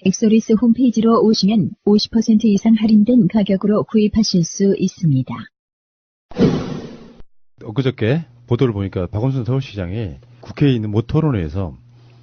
엑소리스 홈페이지로 오시면 50% 이상 할인된 가격으로 구입하실 수 있습니다. 엊그저께 보도를 보니까 박원순 서울시장이 국회에 있는 모 토론회에서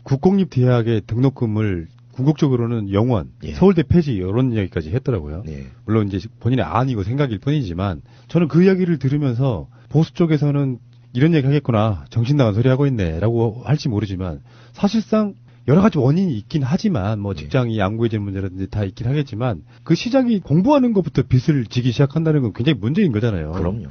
국공립대학의 등록금을 궁극적으로는 영원, 서울대 폐지 이런 이야기까지 했더라고요. 물론 이제 본인의 안이고 생각일 뿐이지만 저는 그 이야기를 들으면서 보수 쪽에서는 이런 얘기 하겠구나, 정신 나간 소리 하고 있네라고 할지 모르지만 사실상 여러 가지 원인이 있긴 하지만 뭐 직장이 양구해지는 문제라든지 다 있긴 하겠지만 그 시장이 공부하는 것부터 빚을 지기 시작한다는 건 굉장히 문제인 거잖아요. 그럼요.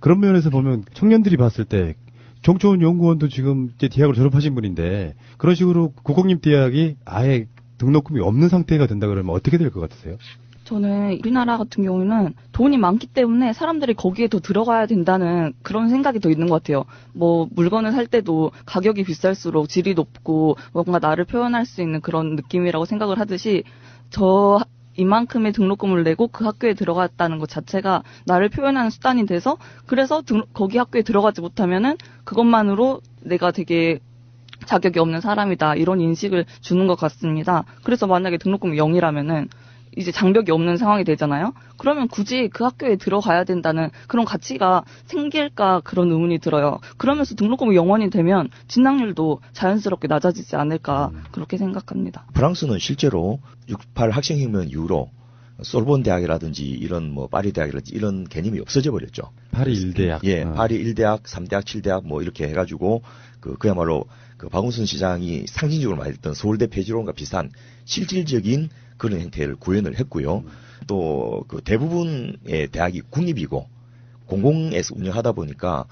그런 면에서 보면 청년들이 봤을 때 정초원 연구원도 지금 이제 대학을 졸업하신 분인데 그런 식으로 국공립대학이 아예 등록금이 없는 상태가 된다 그러면 어떻게 될 것 같으세요? 저는 우리나라 같은 경우는 돈이 많기 때문에 사람들이 거기에 더 들어가야 된다는 그런 생각이 더 있는 것 같아요. 뭐 물건을 살 때도 가격이 비쌀수록 질이 높고 뭔가 나를 표현할 수 있는 그런 느낌이라고 생각을 하듯이 이만큼의 등록금을 내고 그 학교에 들어갔다는 것 자체가 나를 표현하는 수단이 돼서 그래서 거기 학교에 들어가지 못하면은 그것만으로 내가 되게 자격이 없는 사람이다 이런 인식을 주는 것 같습니다. 그래서 만약에 등록금이 0이라면은 이제 장벽이 없는 상황이 되잖아요. 그러면 굳이 그 학교에 들어가야 된다는 그런 가치가 생길까 그런 의문이 들어요. 그러면서 등록금이 0원이 되면 진학률도 자연스럽게 낮아지지 않을까 그렇게 생각합니다. 프랑스는 실제로 6.8 학생혁명 이후로 솔본 대학이라든지 이런 뭐 파리 대학이라든지 이런 개념이 없어져 버렸죠. 파리 1대학. 예, 파리 1대학, 3대학, 7대학 뭐 이렇게 해가지고 그야말로 그 박원순 시장이 상징적으로 말했던 서울대 폐지론과 비슷한 실질적인 그런 형태를 구현을 했고요. 또 그 대부분의 대학이 국립이고 공공에서 운영하다 보니까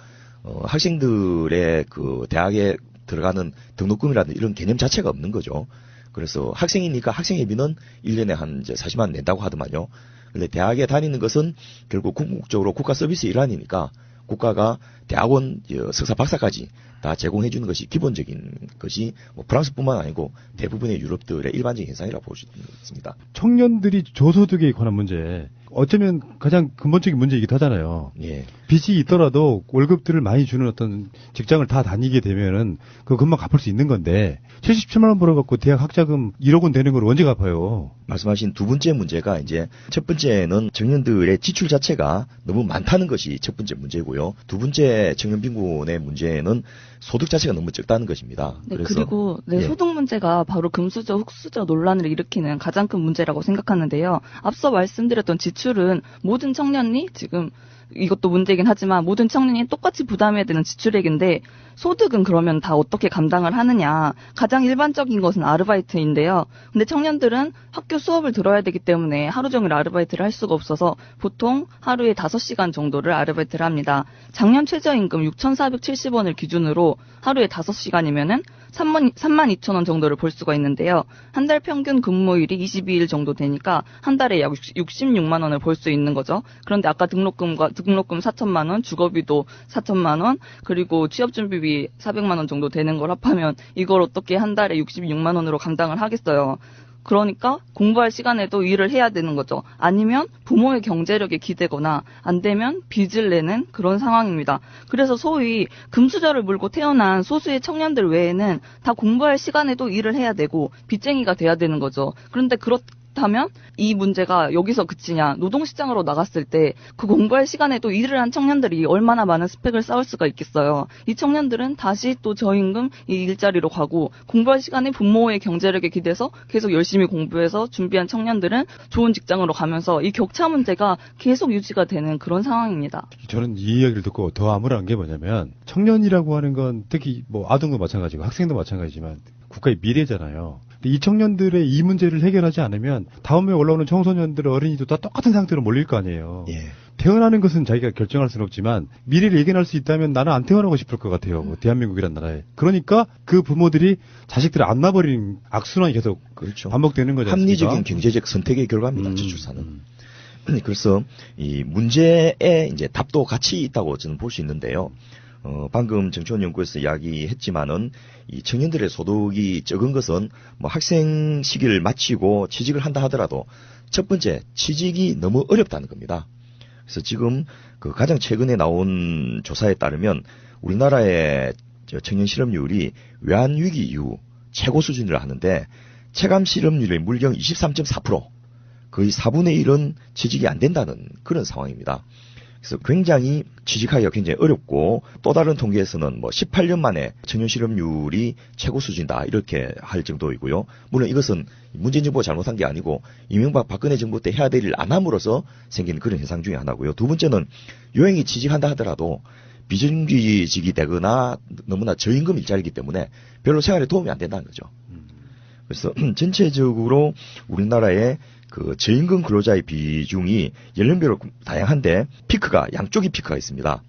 학생들의 그 대학에 들어가는 등록금이라든지 이런 개념 자체가 없는 거죠. 그래서 학생이니까 학생회비는 1년에 한 이제 40만 원 낸다고 하더만요. 근데 대학에 다니는 것은 결국 궁극적으로 국가 서비스 일환이니까 국가가 대학원 석사 박사까지 다 제공해 주는 것이 기본적인 것이 뭐 프랑스뿐만 아니고 대부분의 유럽들의 일반적인 현상이라고 볼 수 있습니다. 청년들이 저소득에 관한 문제 어쩌면 가장 근본적인 문제이기도 하잖아요. 예. 빚이 있더라도 월급들을 많이 주는 어떤 직장을 다 다니게 되면은 그거 금방 갚을 수 있는 건데 77만 원 벌어갖고 대학 학자금 1억 원 되는 걸 언제 갚아요? 말씀하신 두 번째 문제가 이제 첫 번째는 청년들의 지출 자체가 너무 많다는 것이 첫 번째 문제고요. 두 번째 청년 빈곤의 문제는 소득 자체가 너무 적다는 것입니다. 네, 그래서 그리고 소득 문제가 바로 금수저, 흑수저 논란을 일으키는 가장 큰 문제라고 생각하는데요. 앞서 말씀드렸던 지출은 모든 청년이 지금 이것도 문제이긴 하지만 모든 청년이 똑같이 부담해야 되는 지출액인데 소득은 그러면 다 어떻게 감당을 하느냐. 가장 일반적인 것은 아르바이트인데요. 근데 청년들은 학교 수업을 들어야 되기 때문에 하루 종일 아르바이트를 할 수가 없어서 보통 하루에 5시간 정도를 아르바이트를 합니다. 작년 최저임금 6,470원을 기준으로 하루에 5시간이면은 32,000원 정도를 벌 수가 있는데요. 한 달 평균 근무일이 22일 정도 되니까 한 달에 약 66만 원을 벌 수 있는 거죠. 그런데 아까 등록금 4천만 원, 주거비도 4천만 원, 그리고 취업준비비 400만 원 정도 되는 걸 합하면 이걸 어떻게 한 달에 66만 원으로 감당을 하겠어요. 그러니까 공부할 시간에도 일을 해야 되는 거죠. 아니면 부모의 경제력에 기대거나 안 되면 빚을 내는 그런 상황입니다. 그래서 소위 금수저를 물고 태어난 소수의 청년들 외에는 다 공부할 시간에도 일을 해야 되고 빚쟁이가 돼야 되는 거죠. 그런데 그렇다면 이 문제가 여기서 그치냐. 노동시장으로 나갔을 때 그 공부할 시간에도 일을 한 청년들이 얼마나 많은 스펙을 쌓을 수가 있겠어요. 이 청년들은 다시 또 저임금 이 일자리로 가고 공부할 시간에 부모의 경제력에 기대서 계속 열심히 공부해서 준비한 청년들은 좋은 직장으로 가면서 이 격차 문제가 계속 유지가 되는 그런 상황입니다. 저는 이 이야기를 듣고 더 암울한 게 뭐냐면 청년이라고 하는 건 특히 뭐 아동도 마찬가지고 학생도 마찬가지지만 국가의 미래잖아요. 이 청년들의 이 문제를 해결하지 않으면 다음에 올라오는 청소년들 어린이도 다 똑같은 상태로 몰릴 거 아니에요. 예. 태어나는 것은 자기가 결정할 수는 없지만 미래를 예견할 수 있다면 나는 안 태어나고 싶을 것 같아요. 뭐 대한민국이란 나라에. 그러니까 그 부모들이 자식들을 안 낳아버리는 악순환이 계속 그렇죠. 반복되는 거죠. 합리적인 경제적 선택의 결과입니다. 저출산은. 그래서 이 문제에 이제 답도 같이 있다고 저는 볼 수 있는데요. 방금 정치원 연구에서 이야기했지만은 이 청년들의 소득이 적은 것은 뭐 학생 시기를 마치고 취직을 한다 하더라도 첫 번째 취직이 너무 어렵다는 겁니다. 그래서 지금 그 가장 최근에 나온 조사에 따르면 우리나라의 청년 실업률이 외환위기 이후 최고 수준이라 하는데 체감 실업률의 물경 23.4%, 거의 4분의 1은 취직이 안 된다는 그런 상황입니다. 그래서 굉장히 취직하기가 굉장히 어렵고 또 다른 통계에서는 뭐 18년 만에 청년 실업률이 최고 수준이다 이렇게 할 정도이고요. 물론 이것은 문재인 정부가 잘못한 게 아니고 이명박 박근혜 정부 때 해야 될 일 안 함으로써 생긴 그런 현상 중에 하나고요. 두 번째는 요행이 취직한다 하더라도 비정규직이 되거나 너무나 저임금 일자리이기 때문에 별로 생활에 도움이 안 된다는 거죠. 그래서 전체적으로 우리나라의 그 저임금 근로자의 비중이 연령별로 다양한데 피크가 양쪽이 피크가 있습니다.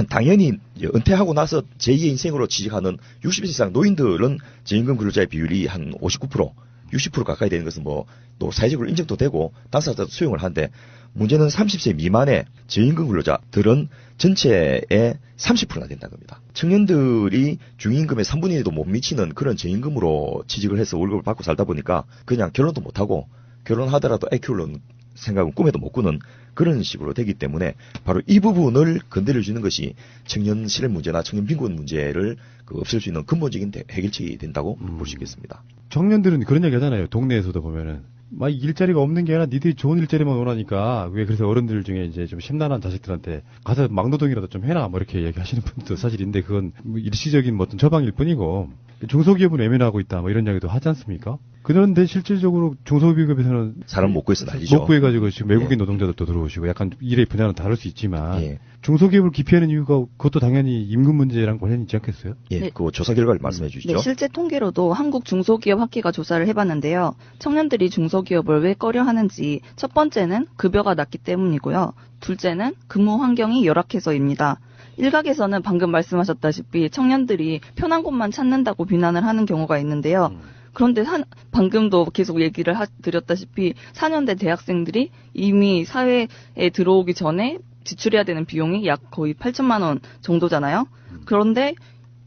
당연히 은퇴하고 나서 제2의 인생으로 취직하는 60세 이상 노인들은 저임금 근로자의 비율이 한 59%, 60% 가까이 되는 것은 뭐 또 사회적으로 인정도 되고 당사자도 수용을 하는데 문제는 30세 미만의 저임금 근로자들은 전체의 30%나 된다는 겁니다. 청년들이 중임금의 3분의 1도 못 미치는 그런 저임금으로 취직을 해서 월급을 받고 살다 보니까 그냥 결혼도 못하고 결혼하더라도 애 키우는 생각은 꿈에도 못 꾸는 그런 식으로 되기 때문에 바로 이 부분을 건드려주는 것이 청년 실업 문제나 청년 빈곤 문제를 없앨 수 있는 근본적인 해결책이 된다고 볼 수 있겠습니다. 청년들은 그런 얘기 하잖아요. 동네에서도 보면은. 막 일자리가 없는 게 아니라 니들이 좋은 일자리만 원하니까 왜 그래서 어른들 중에 이제 좀 심란한 자식들한테 가서 막노동이라도 좀 해라 뭐 이렇게 얘기하시는 분도 사실인데 그건 뭐 일시적인 뭐 어떤 처방일 뿐이고 중소기업은 외면하고 있다 뭐 이런 이야기도 하지 않습니까? 그런데 실질적으로 중소기업에서는 사람 못 구해서 난리죠. 못 구해가지고 지금 외국인 노동자들도 들어오시고 약간 일의 분야는 다를 수 있지만 중소기업을 기피하는 이유가 그것도 당연히 임금 문제랑 관련이 있지 않겠어요? 예, 그 조사 결과를 말씀해 주시죠. 네, 실제 통계로도 한국 중소기업 학회가 조사를 해봤는데요. 청년들이 중소기업을 왜 꺼려하는지 첫 번째는 급여가 낮기 때문이고요. 둘째는 근무 환경이 열악해서입니다. 일각에서는 방금 말씀하셨다시피 청년들이 편한 곳만 찾는다고 비난을 하는 경우가 있는데요. 그런데 방금도 계속 얘기를 드렸다시피 4년대 대학생들이 이미 사회에 들어오기 전에 지출해야 되는 비용이 약 거의 8천만 원 정도잖아요. 그런데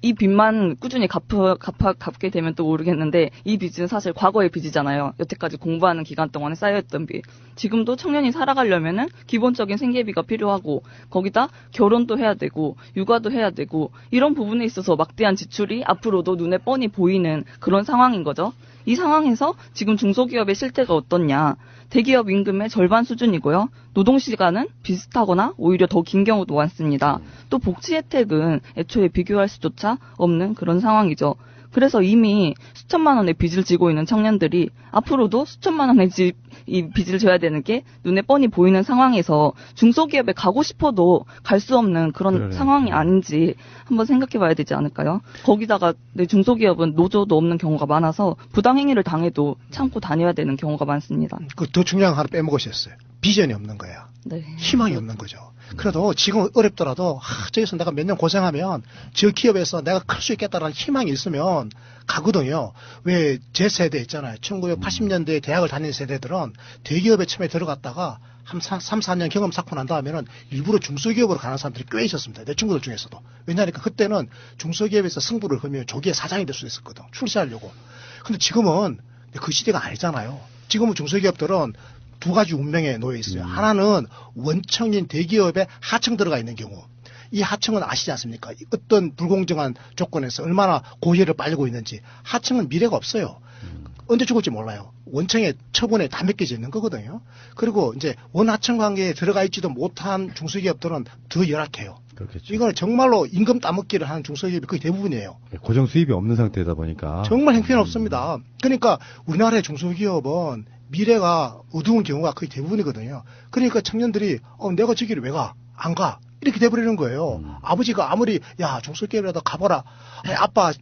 이 빚만 꾸준히 갚게 되면 또 모르겠는데 이 빚은 사실 과거의 빚이잖아요. 여태까지 공부하는 기간 동안에 쌓여있던 빚. 지금도 청년이 살아가려면은 기본적인 생계비가 필요하고 거기다 결혼도 해야 되고 육아도 해야 되고 이런 부분에 있어서 막대한 지출이 앞으로도 눈에 뻔히 보이는 그런 상황인 거죠. 이 상황에서 지금 중소기업의 실태가 어떻냐. 대기업 임금의 절반 수준이고요. 노동시간은 비슷하거나 오히려 더 긴 경우도 많습니다. 또 복지 혜택은 애초에 비교할 수조차 없는 그런 상황이죠. 그래서 이미 수천만 원의 빚을 지고 있는 청년들이 앞으로도 수천만 원의 이 빚을 져야 되는 게 눈에 뻔히 보이는 상황에서 중소기업에 가고 싶어도 갈 수 없는 그런 상황이 아닌지 한번 생각해 봐야 되지 않을까요? 거기다가 중소기업은 노조도 없는 경우가 많아서 부당행위를 당해도 참고 다녀야 되는 경우가 많습니다. 그 더 중요한 거 하나 빼먹으셨어요. 비전이 없는 거야. 네. 희망이 없는 거죠. 그래도 지금 어렵더라도 저기서 내가 몇 년 고생하면 저 기업에서 내가 클 수 있겠다라는 희망이 있으면 가거든요. 왜 제 세대 있잖아요. 1980년대에 대학을 다니는 세대들은 대기업에 처음에 들어갔다가 한 3, 4년 경험 쌓고 난 다음에는 일부러 중소기업으로 가는 사람들이 꽤 있었습니다. 내 친구들 중에서도. 왜냐하니까 그때는 중소기업에서 승부를 걸면 조기에 사장이 될 수 있었거든. 출세하려고. 근데 지금은 그 시대가 아니잖아요. 지금은 중소기업들은 두 가지 운명에 놓여 있어요. 하나는 원청인 대기업에 하청 들어가 있는 경우. 이 하청은 아시지 않습니까? 어떤 불공정한 조건에서 얼마나 고혜를 빨고 있는지. 하청은 미래가 없어요. 언제 죽을지 몰라요. 원청의 처분에 다 맡겨져 있는 거거든요. 그리고 이제 원하청 관계에 들어가 있지도 못한 중소기업들은 더 열악해요. 그렇겠죠. 이거는 정말로 임금 따먹기를 하는 중소기업이 거의 대부분이에요. 고정 수입이 없는 상태다 보니까. 정말 형편없습니다. 그러니까 우리나라의 중소기업은 미래가 어두운 경우가 거의 대부분이거든요. 그러니까 청년들이 내가 저기를 왜 가? 안 가? 이렇게 돼버리는 거예요. 아버지가 아무리 야 중소기업이라도 가봐라. 아니, 아빠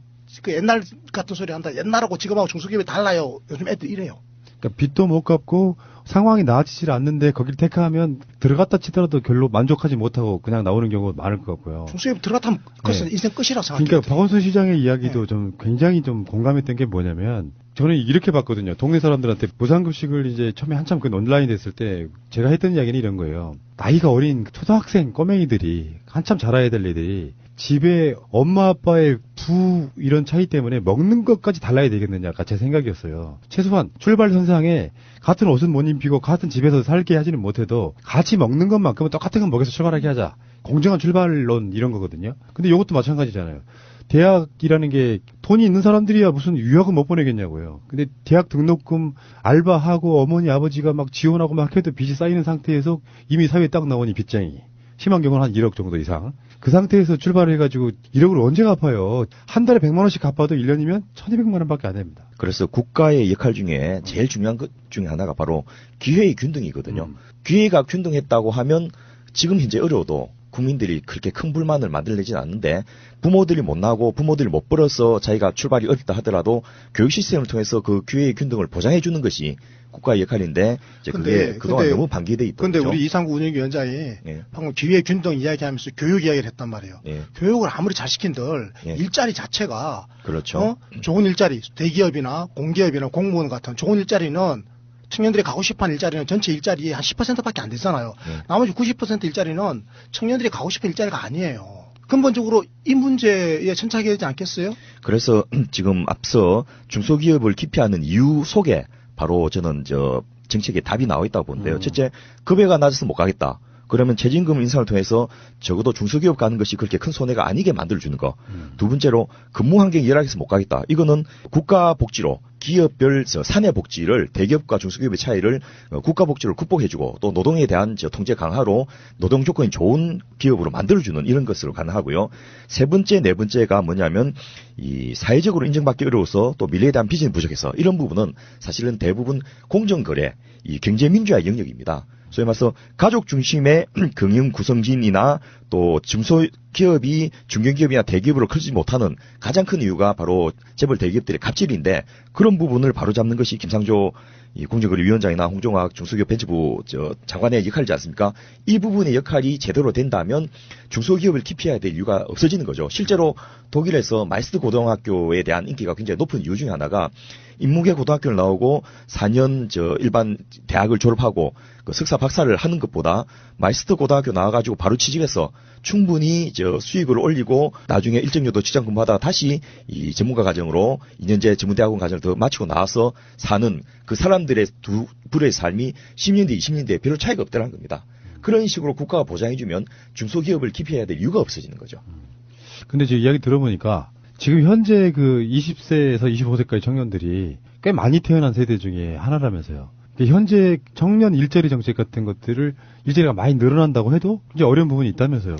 그 옛날 같은 소리 한다. 옛날하고 지금하고 중소기업이 달라요. 요즘 애들 이래요. 그러니까 빚도 못 갚고 상황이 나아지질 않는데 거길 택하면 들어갔다 치더라도 별로 만족하지 못하고 그냥 나오는 경우가 많을 것 같고요. 중수협 들어갔다면 그것은 네. 인생 끝이라고 생각해요. 그러니까 박원순 시장의 이야기도 좀 굉장히 좀 공감했던 게 뭐냐면 저는 이렇게 봤거든요. 동네 사람들한테 무상급식을 이제 처음에 한참 그 온라인 됐을 때 제가 했던 이야기는 이런 거예요. 나이가 어린 초등학생 꼬맹이들이 한참 자라야 될 애들이 집에 엄마 아빠의 부 이런 차이 때문에 먹는 것까지 달라야 되겠느냐가 제 생각이었어요. 최소한 출발선상에 같은 옷은 못 입히고 같은 집에서 살게 하지는 못해도 같이 먹는 것만큼은 똑같은 건 먹여서 출발하게 하자. 공정한 출발론 이런 거거든요. 근데 이것도 마찬가지잖아요. 대학이라는 게 돈이 있는 사람들이야 무슨 유학은 못 보내겠냐고요. 근데 대학 등록금 알바하고 어머니 아버지가 막 지원하고 막 해도 빚이 쌓이는 상태에서 이미 사회에 딱 나오니 빚쟁이. 심한 경우는 한 1억 정도 이상. 그 상태에서 출발해가지고 1억을 언제 갚아요? 한 달에 100만 원씩 갚아도 1년이면 1200만 원밖에 안 됩니다. 그래서 국가의 역할 중에 제일 중요한 것 중에 하나가 바로 기회의 균등이거든요. 기회가 균등했다고 하면 지금 현재 어려워도 국민들이 그렇게 큰 불만을 만들어내진 않는데 부모들이 못 나고 부모들이 못 벌어서 자기가 출발이 어렵다 하더라도 교육 시스템을 통해서 그 기회의 균등을 보장해 주는 것이 국가의 역할인데 이제 그게 그동안 너무 방기돼 있다. 그런데 우리 이상구 운영위원장이 방금 기회 균등 이야기하면서 교육 이야기를 했단 말이에요. 교육을 아무리 잘 시킨들 일자리 자체가 그렇죠. 좋은 일자리 대기업이나 공기업이나 공무원 같은 좋은 일자리는 청년들이 가고 싶어하는 일자리는 전체 일자리의 한 10%밖에 안 되잖아요. 나머지 90% 일자리는 청년들이 가고 싶은 일자리가 아니에요. 근본적으로 이 문제에 천착해야 되지 않겠어요? 그래서 지금 앞서 중소기업을 기피하는 이유 속에 바로 저는 정책에 답이 나와 있다고 보는데요. 첫째, 급여가 낮아서 못 가겠다. 그러면 최저임금 인상을 통해서 적어도 중소기업 가는 것이 그렇게 큰 손해가 아니게 만들어주는 거. 두 번째로 근무 환경이 열악해서 못 가겠다. 이거는 국가 복지로 기업별 사내 복지를 대기업과 중소기업의 차이를 국가 복지로 극복해주고 또 노동에 대한 통제 강화로 노동 조건이 좋은 기업으로 만들어주는 이런 것으로 가능하고요. 세 번째, 네 번째가 뭐냐면 이 사회적으로 인정받기 어려워서 또 미래에 대한 비전이 부족해서 이런 부분은 사실은 대부분 공정거래, 이 경제민주화의 영역입니다. 소위 말해서 가족 중심의 경영 구성진이나 또 중소기업이 중견기업이나 대기업으로 크지 못하는 가장 큰 이유가 바로 재벌 대기업들의 갑질인데 그런 부분을 바로잡는 것이 김상조 공정거래위원장이나 홍종학 중소기업 벤처부 장관의 역할이지 않습니까? 이 부분의 역할이 제대로 된다면 중소기업을 기피해야 될 이유가 없어지는 거죠. 실제로 독일에서 마이스트 고등학교에 대한 인기가 굉장히 높은 이유 중에 하나가 인문계 고등학교를 나오고 4년 일반 대학을 졸업하고 그 석사 박사를 하는 것보다 마이스터 고등학교 나와가지고 바로 취직해서 충분히 수익을 올리고 나중에 일정 정도 직장 근무하다가 다시 이 전문가 과정으로 2년제 전문대학원 과정을 더 마치고 나와서 사는 그 사람들의 두 불의 삶이 10년 뒤, 20년 뒤에 별로 차이가 없다는 겁니다. 그런 식으로 국가가 보장해주면 중소기업을 기피해야 될 이유가 없어지는 거죠. 근데 제 이야기 들어보니까 지금 현재 그 20세에서 25세까지 청년들이 꽤 많이 태어난 세대 중에 하나라면서요. 현재 청년 일자리 정책 같은 것들을 일자리가 많이 늘어난다고 해도 이제 어려운 부분이 있다면서요.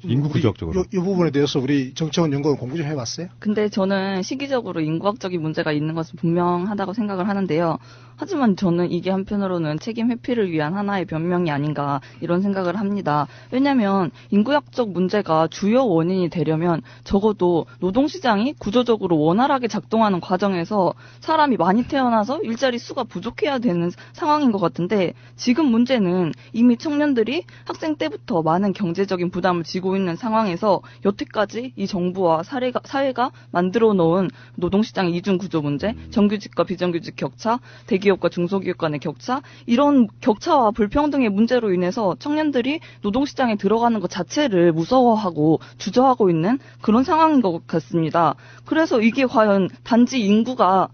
인구 구조학적으로. 이 부분에 대해서 우리 정채원 연구원 공부 좀 해봤어요? 근데 저는 시기적으로 인구학적인 문제가 있는 것은 분명하다고 생각을 하는데요. 하지만 저는 이게 한편으로는 책임 회피를 위한 하나의 변명이 아닌가 이런 생각을 합니다. 왜냐하면 인구학적 문제가 주요 원인이 되려면 적어도 노동시장이 구조적으로 원활하게 작동하는 과정에서 사람이 많이 태어나서 일자리 수가 부족해야 되는 상황인 것 같은데 지금 문제는 이미 청년들이 학생 때부터 많은 경제적인 부담을 지고 있는 상황에서 여태까지 이 정부와 사회가 만들어 놓은 노동시장의 이중 구조 문제, 정규직과 비정규직 격차, 대기업과 중소기업 간의 격차, 이런 격차와 불평등의 문제로 인해서 청년들이 노동시장에 들어가는 것 자체를 무서워하고 주저하고 있는 그런 상황인 것 같습니다. 그래서 이게 과연 단지 인구가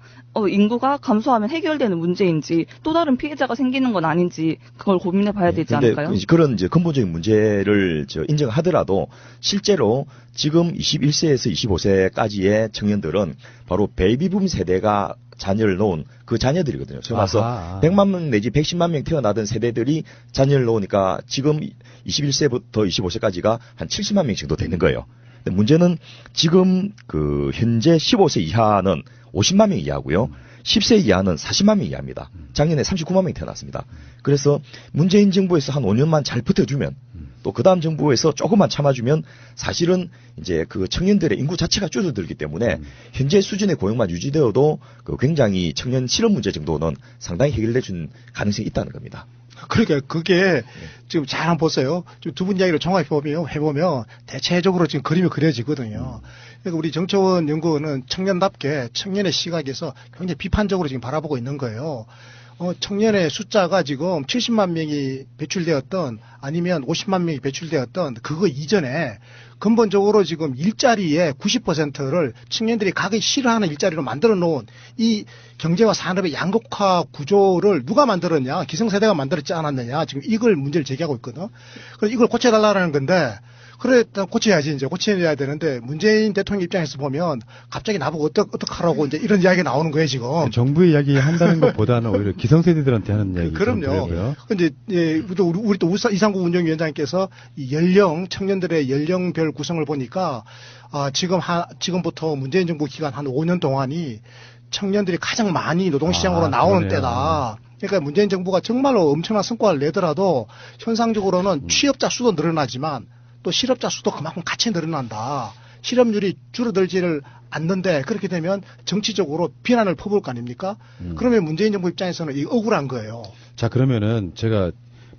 감소하면 해결되는 문제인지 또 다른 피해자가 생기는 건 아닌지 그걸 고민해 봐야 되지 않을까요? 그런 근본적인 문제를 인정하더라도 실제로 지금 21세에서 25세까지의 청년들은 바로 베이비붐 세대가 자녀를 놓은 그 자녀들이거든요. 그래서 100만 명 내지 110만 명 태어나던 세대들이 자녀를 놓으니까 지금 21세부터 25세까지가 한 70만 명 정도 되는 거예요. 근데 문제는 지금 현재 15세 이하는 50만 명 이하고요. 10세 이하는 40만 명 이하입니다. 작년에 39만 명이 태어났습니다. 그래서 문재인 정부에서 한 5년만 잘 버텨주면 또 그 다음 정부에서 조금만 참아주면 사실은 이제 그 청년들의 인구 자체가 줄어들기 때문에 현재 수준의 고용만 유지되어도 그 굉장히 청년 실업 문제 정도는 상당히 해결돼 준 가능성이 있다는 겁니다. 그러니까 그게 지금 잘 한번 보세요. 두 분 이야기를 종합해보면 대체적으로 지금 그림이 그려지거든요. 그러니까 우리 정청원 연구원은 청년답게 청년의 시각에서 굉장히 비판적으로 지금 바라보고 있는 거예요. 청년의 숫자가 지금 70만 명이 배출되었던 아니면 50만 명이 배출되었던 그거 이전에 근본적으로 지금 일자리의 90%를 청년들이 가기 싫어하는 일자리로 만들어 놓은 이 경제와 산업의 양극화 구조를 누가 만들었냐? 기성세대가 만들었지 않았느냐? 지금 이걸 문제를 제기하고 있거든. 그래서 이걸 고쳐달라는 건데 그래, 일단 고쳐야지, 이제. 고쳐야 되는데, 문재인 대통령 입장에서 보면, 갑자기 나보고 어떡하라고, 이제 이런 이야기가 나오는 거예요, 지금. 정부의 이야기 한다는 것보다는 오히려 기성세대들한테 하는 이야기. 그럼요. 근데, 예, 우리 또 이상구 운영위원장께서 이 청년들의 연령별 구성을 보니까, 지금부터 문재인 정부 기간 한 5년 동안이 청년들이 가장 많이 노동시장으로 나오는 때다. 그러니까 문재인 정부가 정말로 엄청난 성과를 내더라도, 현상적으로는 취업자 수도 늘어나지만, 또 실업자 수도 그만큼 같이 늘어난다. 실업률이 줄어들지를 않는데 그렇게 되면 정치적으로 비난을 퍼부을 거 아닙니까? 그러면 문재인 정부 입장에서는 이 억울한 거예요. 자, 그러면은 제가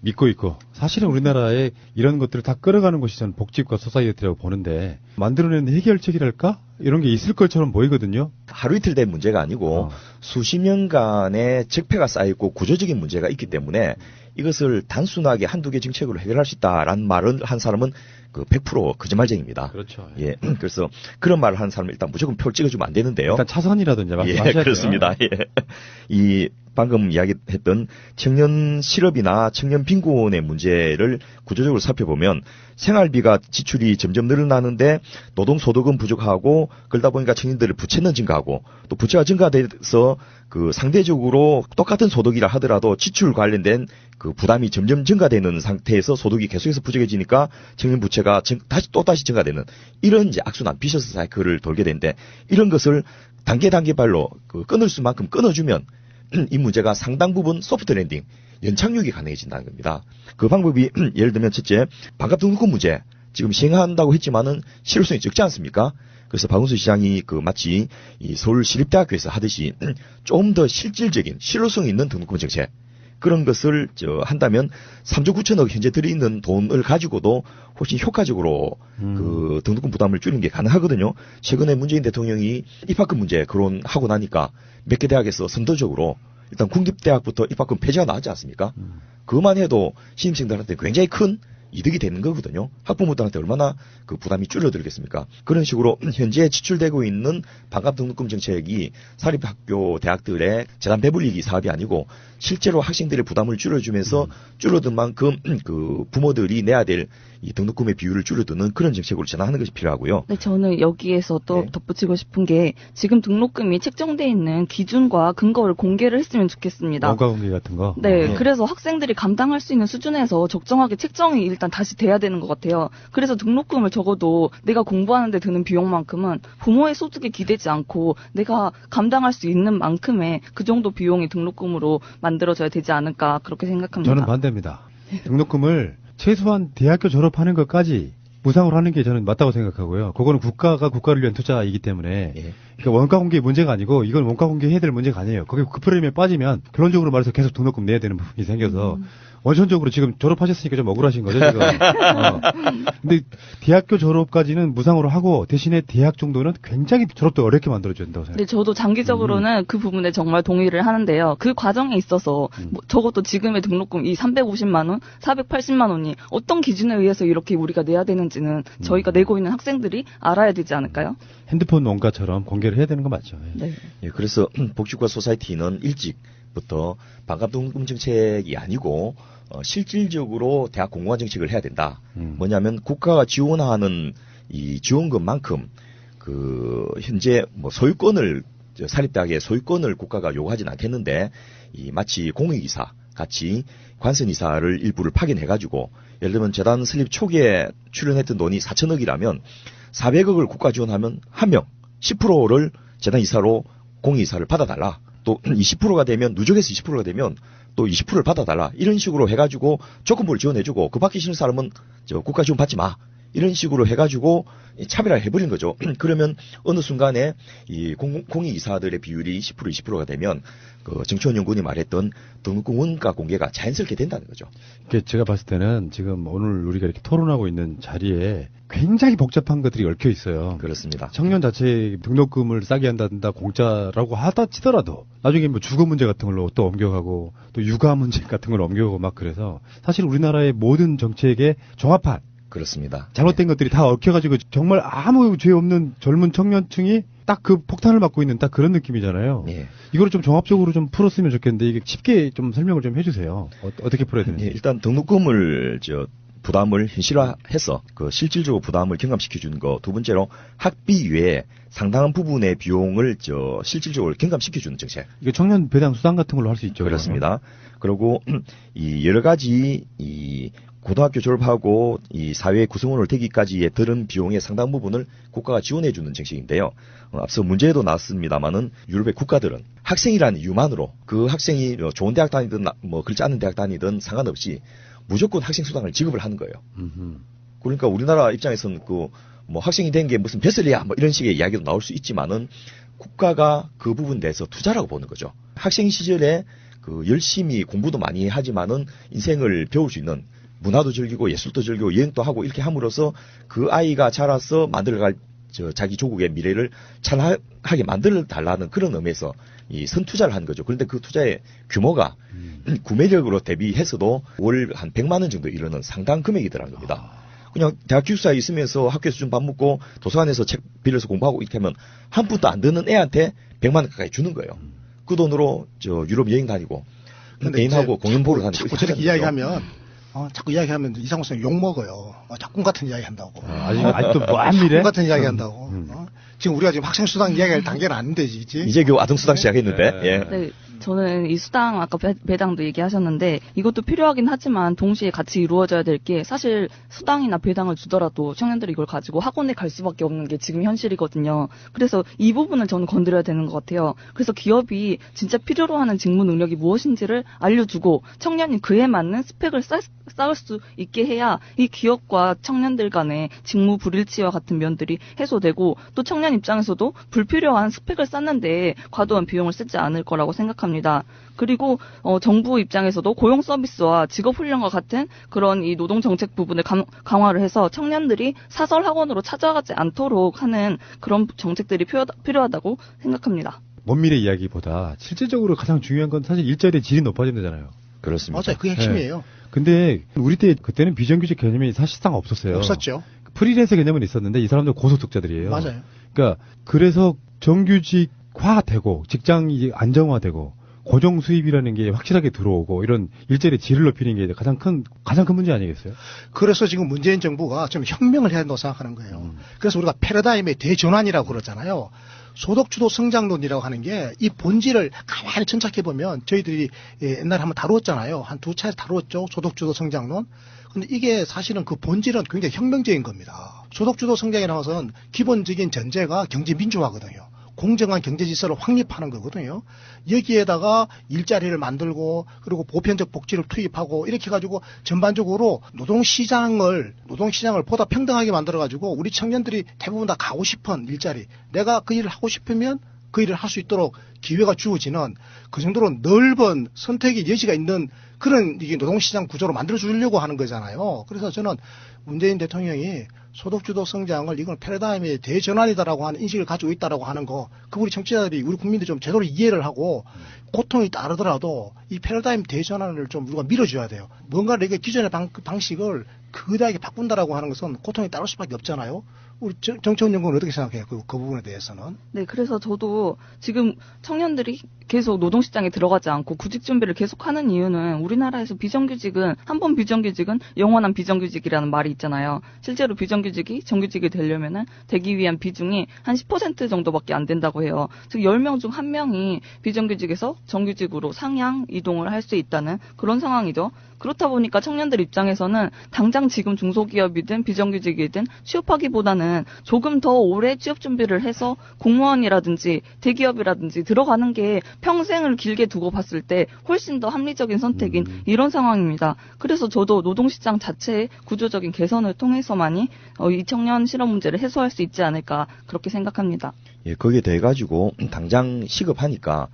믿고 있고 사실은 우리나라에 이런 것들을 다 끌어가는 곳이 저는 복지국가 소사이어티라고 보는데 만들어내는 해결책이랄까? 이런 게 있을 것처럼 보이거든요. 하루 이틀 된 문제가 아니고 수십 년간의 적폐가 쌓여있고 구조적인 문제가 있기 때문에 이것을 단순하게 한두 개 정책으로 해결할 수 있다라는 말을 한 사람은 그 100% 거짓말쟁입니다. 그렇죠. 예. 그래서 그런 말을 한 사람은 일단 무조건 표를 찍어주면 안 되는데요. 일단 차선이라든지 말씀하셔야 돼요. 예, 그렇습니다. 예. 이 방금 이야기했던 청년 실업이나 청년 빈곤의 문제를 구조적으로 살펴보면 생활비가 지출이 점점 늘어나는데 노동소득은 부족하고 그러다 보니까 청년들의 부채는 증가하고 또 부채가 증가돼서 그 상대적으로 똑같은 소득이라 하더라도 지출 관련된 그 부담이 점점 증가되는 상태에서 소득이 계속해서 부족해지니까 청년 부채가 다시 증가되는 이런 이제 악순환 비셔스 사이클을 돌게 되는데 이런 것을 단계발로 그 끊을 수만큼 끊어주면 이 문제가 상당 부분 소프트 랜딩, 연착륙이 가능해진다는 겁니다. 그 방법이 예를 들면 첫째, 반값 등록금 문제. 지금 시행한다고 했지만은 실효성이 적지 않습니까? 그래서 박원순 시장이 그 마치 이 서울시립대학교에서 하듯이 좀 더 실질적인 실효성 있는 등록금 정책. 그런 것을 한다면 3조 9천억 현재 들어있는 돈을 가지고도 훨씬 효과적으로 그 등록금 부담을 줄이는 게 가능하거든요. 최근에 문재인 대통령이 입학금 문제 거론하고 나니까 몇 개 대학에서 선도적으로 일단 국립대학부터 입학금 폐지가 나왔지 않습니까? 그것만 해도 신입생들한테 굉장히 큰 이득이 되는 거거든요. 학부모들한테 얼마나 그 부담이 줄어들겠습니까? 그런 식으로 현재 지출되고 있는 반값 등록금 정책이 사립학교 대학들의 재단 배불리기 사업이 아니고 실제로 학생들의 부담을 줄여주면서 줄어든 만큼 그 부모들이 내야 될 이 등록금의 비율을 줄여두는 그런 정책으로 전환하는 것이 필요하고요. 네, 저는 여기에서 또 덧붙이고 싶은 게 지금 등록금이 책정돼 있는 기준과 근거를 공개를 했으면 좋겠습니다. 원가 공개 같은 거. 네, 그래서 학생들이 감당할 수 있는 수준에서 적정하게 책정이 일단 다시 돼야 되는 것 같아요. 그래서 등록금을 적어도 내가 공부하는 데 드는 비용만큼은 부모의 소득에 기대지 않고 내가 감당할 수 있는 만큼의 그 정도 비용이 등록금으로 만들어져야 되지 않을까 그렇게 생각합니다. 저는 반대입니다. 등록금을 최소한 대학교 졸업하는 것까지 무상으로 하는 게 저는 맞다고 생각하고요. 그거는 국가가 국가를 위한 투자이기 때문에 그러니까 원가 공개 문제가 아니고 이건 원가 공개해야 될 문제가 아니에요. 거기 그 프레임에 빠지면 결론적으로 말해서 계속 등록금 내야 되는 부분이 생겨서 원천적으로 지금 졸업하셨으니까 좀 억울하신 거죠, 지금. 근데 대학교 졸업까지는 무상으로 하고 대신에 대학 정도는 굉장히 졸업도 어렵게 만들어줘야 된다고 생각해요. 네, 저도 장기적으로는 그 부분에 정말 동의를 하는데요. 그 과정에 있어서 적어도 지금의 등록금 이 350만 원, 480만 원이 어떤 기준에 의해서 이렇게 우리가 내야 되는지는 저희가 내고 있는 학생들이 알아야 되지 않을까요? 핸드폰 원가처럼 공개를 해야 되는 거 맞죠? 네. 예, 그래서 복지국가 소사이티는 일찍부터 반값 등록금 정책이 아니고 실질적으로 대학 공공화 정책을 해야 된다. 뭐냐면 국가가 지원하는 이 지원금만큼 그 현재 뭐 소유권을 사립대학의 소유권을 국가가 요구하진 않겠는데 이 마치 공익이사 같이 관선이사를 일부를 파견해가지고 예를 들면 재단 설립 초기에 출연했던 돈이 4천억이라면 400억을 국가 지원하면 한 명 10%를 재단 이사로 공익이사를 받아달라. 또 20%가 되면 누적해서 20%가 되면 또 20%를 받아달라 이런 식으로 해가지고 조건부를 지원해주고 그 받기 싫은 사람은 국가 지원 받지 마 이런 식으로 해가지고 차별화를 해버린 거죠. 그러면 어느 순간에 이 공익이사들의 비율이 10% 20%가 되면 그 정치원 연구원이 말했던 등록금 원가 공개가 자연스럽게 된다는 거죠. 제가 봤을 때는 지금 오늘 우리가 이렇게 토론하고 있는 자리에 굉장히 복잡한 것들이 얽혀 있어요. 그렇습니다. 청년 자체 등록금을 싸게 한다든가 공짜라고 하다 치더라도 나중에 뭐 주거 문제 같은 걸로 또 옮겨가고 또 육아 문제 같은 걸 옮겨가고 막 그래서 사실 우리나라의 모든 정책의 종합판 그렇습니다. 잘못된 것들이 다 얽혀가지고 정말 아무 죄 없는 젊은 청년층이 딱 그 폭탄을 맞고 있는 딱 그런 느낌이잖아요. 예. 이거를 좀 종합적으로 좀 풀었으면 좋겠는데 이게 쉽게 좀 설명을 좀 해주세요. 어떻게 풀어야 되는지. 예, 일단 등록금을 부담을 현실화해서 그 실질적으로 부담을 경감시켜주는 거. 두 번째로 학비 외에 상당한 부분의 비용을 실질적으로 경감시켜주는 정책. 이게 청년 배당 수당 같은 걸로 할 수 있죠. 그렇습니다. 그리고 이 여러 가지 이 고등학교 졸업하고 이 사회 구성원으로 되기까지의 들은 비용의 상당 부분을 국가가 지원해주는 정책인데요. 앞서 문제에도 나왔습니다만은 유럽의 국가들은 학생이라는 이유만으로 그 학생이 좋은 대학 다니든 뭐 그렇지 않은 대학 다니든 상관없이 무조건 학생 수당을 지급을 하는 거예요. 그러니까 우리나라 입장에서는 뭐 학생이 된 게 무슨 벼슬이야 뭐 이런 식의 이야기도 나올 수 있지만은 국가가 그 부분에 대해서 투자라고 보는 거죠. 학생 시절에 열심히 공부도 많이 하지만은 인생을 배울 수 있는 문화도 즐기고 예술도 즐기고 여행도 하고 이렇게 함으로써 그 아이가 자라서 만들어갈 자기 조국의 미래를 찬란하게 만들어 달라는 그런 의미에서 이 선투자를 한 거죠. 그런데 그 투자의 규모가 구매력으로 대비해서도 월 한 100만 원 정도 이르는 상당 금액이 들어간 겁니다. 그냥 대학 기숙사에 있으면서 학교에서 좀 밥 먹고 도서관에서 책 빌려서 공부하고 이렇게 하면 한 푼도 안 드는 애한테 100만 원 가까이 주는 거예요. 그 돈으로 유럽 여행 다니고 애인하고 공연 보러 다니고 자꾸 저렇게 이야기하면 자꾸 이야기하면 이상호 선생 욕 먹어요. 자꾸 같은 이야기 한다고. 아직도 뭐한 미래? 꿈 같은 이야기 한다고. 지금 우리가 지금 학생 수당 이야기할 단계는 아닌데 이제 겨우 아동 수당 시작했는데. 예. 네. 저는 이 수당 아까 배당도 얘기하셨는데 이것도 필요하긴 하지만 동시에 같이 이루어져야 될 게 사실 수당이나 배당을 주더라도 청년들이 이걸 가지고 학원에 갈 수밖에 없는 게 지금 현실이거든요. 그래서 이 부분을 저는 건드려야 되는 것 같아요. 그래서 기업이 진짜 필요로 하는 직무 능력이 무엇인지를 알려주고 청년이 그에 맞는 스펙을 쌓을 수 있게 해야 이 기업과 청년들 간의 직무 불일치와 같은 면들이 해소되고 또 청년 입장에서도 불필요한 스펙을 쌓는데 과도한 비용을 쓰지 않을 거라고 생각합니다. 그리고 정부 입장에서도 고용 서비스와 직업 훈련과 같은 그런 이 노동 정책 부분을 강화를 해서 청년들이 사설 학원으로 찾아가지 않도록 하는 그런 정책들이 필요하다고 생각합니다. 먼 미래 이야기보다 실질적으로 가장 중요한 건 사실 일자리의 질이 높아진다잖아요. 그렇습니다. 맞아요. 그게 핵심이에요. 네. 근데 우리 때 그때는 비정규직 개념이 사실상 없었어요. 없었죠. 프리랜서 개념은 있었는데 이 사람들 고소득자들이에요. 맞아요. 그러니까 그래서 정규직화되고 직장이 안정화되고 고정 수입이라는 게 확실하게 들어오고 이런 일자리 질을 높이는 게 가장 큰 문제 아니겠어요? 그래서 지금 문재인 정부가 좀 혁명을 해야 한다고 생각하는 거예요. 그래서 우리가 패러다임의 대전환이라고 그러잖아요. 소득주도 성장론이라고 하는 게 이 본질을 가만히 천착해 보면 저희들이 옛날에 한번 다루었잖아요. 한 두 차례 다루었죠. 소득주도 성장론. 근데 이게 사실은 그 본질은 굉장히 혁명적인 겁니다. 소득주도 성장이라는 것은 기본적인 전제가 경제 민주화거든요. 공정한 경제 질서를 확립하는 거거든요. 여기에다가 일자리를 만들고 그리고 보편적 복지를 투입하고 이렇게 해가지고 전반적으로 노동시장을 보다 평등하게 만들어가지고 우리 청년들이 대부분 다 가고 싶은 일자리, 내가 그 일을 하고 싶으면 그 일을 할 수 있도록 기회가 주어지는 그 정도로 넓은 선택의 여지가 있는 그런 이게 노동시장 구조로 만들어주려고 하는 거잖아요. 그래서 저는 문재인 대통령이 소득주도 성장을 이건 패러다임의 대전환이다라고 하는 인식을 가지고 있다라고 하는 거, 그 우리 정치자들이 우리 국민들이 좀 제대로 이해를 하고 고통이 따르더라도 이 패러다임 대전환을 좀 우리가 밀어줘야 돼요. 뭔가를 이게 기존의 방식을 거대하게 바꾼다라고 하는 것은 고통이 따를 수밖에 없잖아요. 우리 정치원 연구는 어떻게 생각해요? 그 부분에 대해서는? 네, 그래서 저도 지금 청년들이 계속 노동시장에 들어가지 않고 구직 준비를 계속하는 이유는 우리나라에서 비정규직은 한 번 비정규직은 영원한 비정규직이라는 말이 있잖아요. 실제로 비정규직이 정규직이 되려면은 되기 위한 비중이 한 10% 정도밖에 안 된다고 해요. 즉 10명 중 1명이 비정규직에서 정규직으로 상향 이동을 할 수 있다는 그런 상황이죠. 그렇다 보니까 청년들 입장에서는 당장 당장 지금 중소기업이든 비정규직이든 취업하기보다는 조금 더 오래 취업 준비를 해서 공무원이라든지 대기업이라든지 들어가는 게 평생을 길게 두고 봤을 때 훨씬 더 합리적인 선택인 이런 상황입니다. 그래서 저도 노동시장 자체의 구조적인 개선을 통해서만이 이 청년 실업 문제를 해소할 수 있지 않을까 그렇게 생각합니다. 예, 거기에 대해 가지고 당장 시급하니까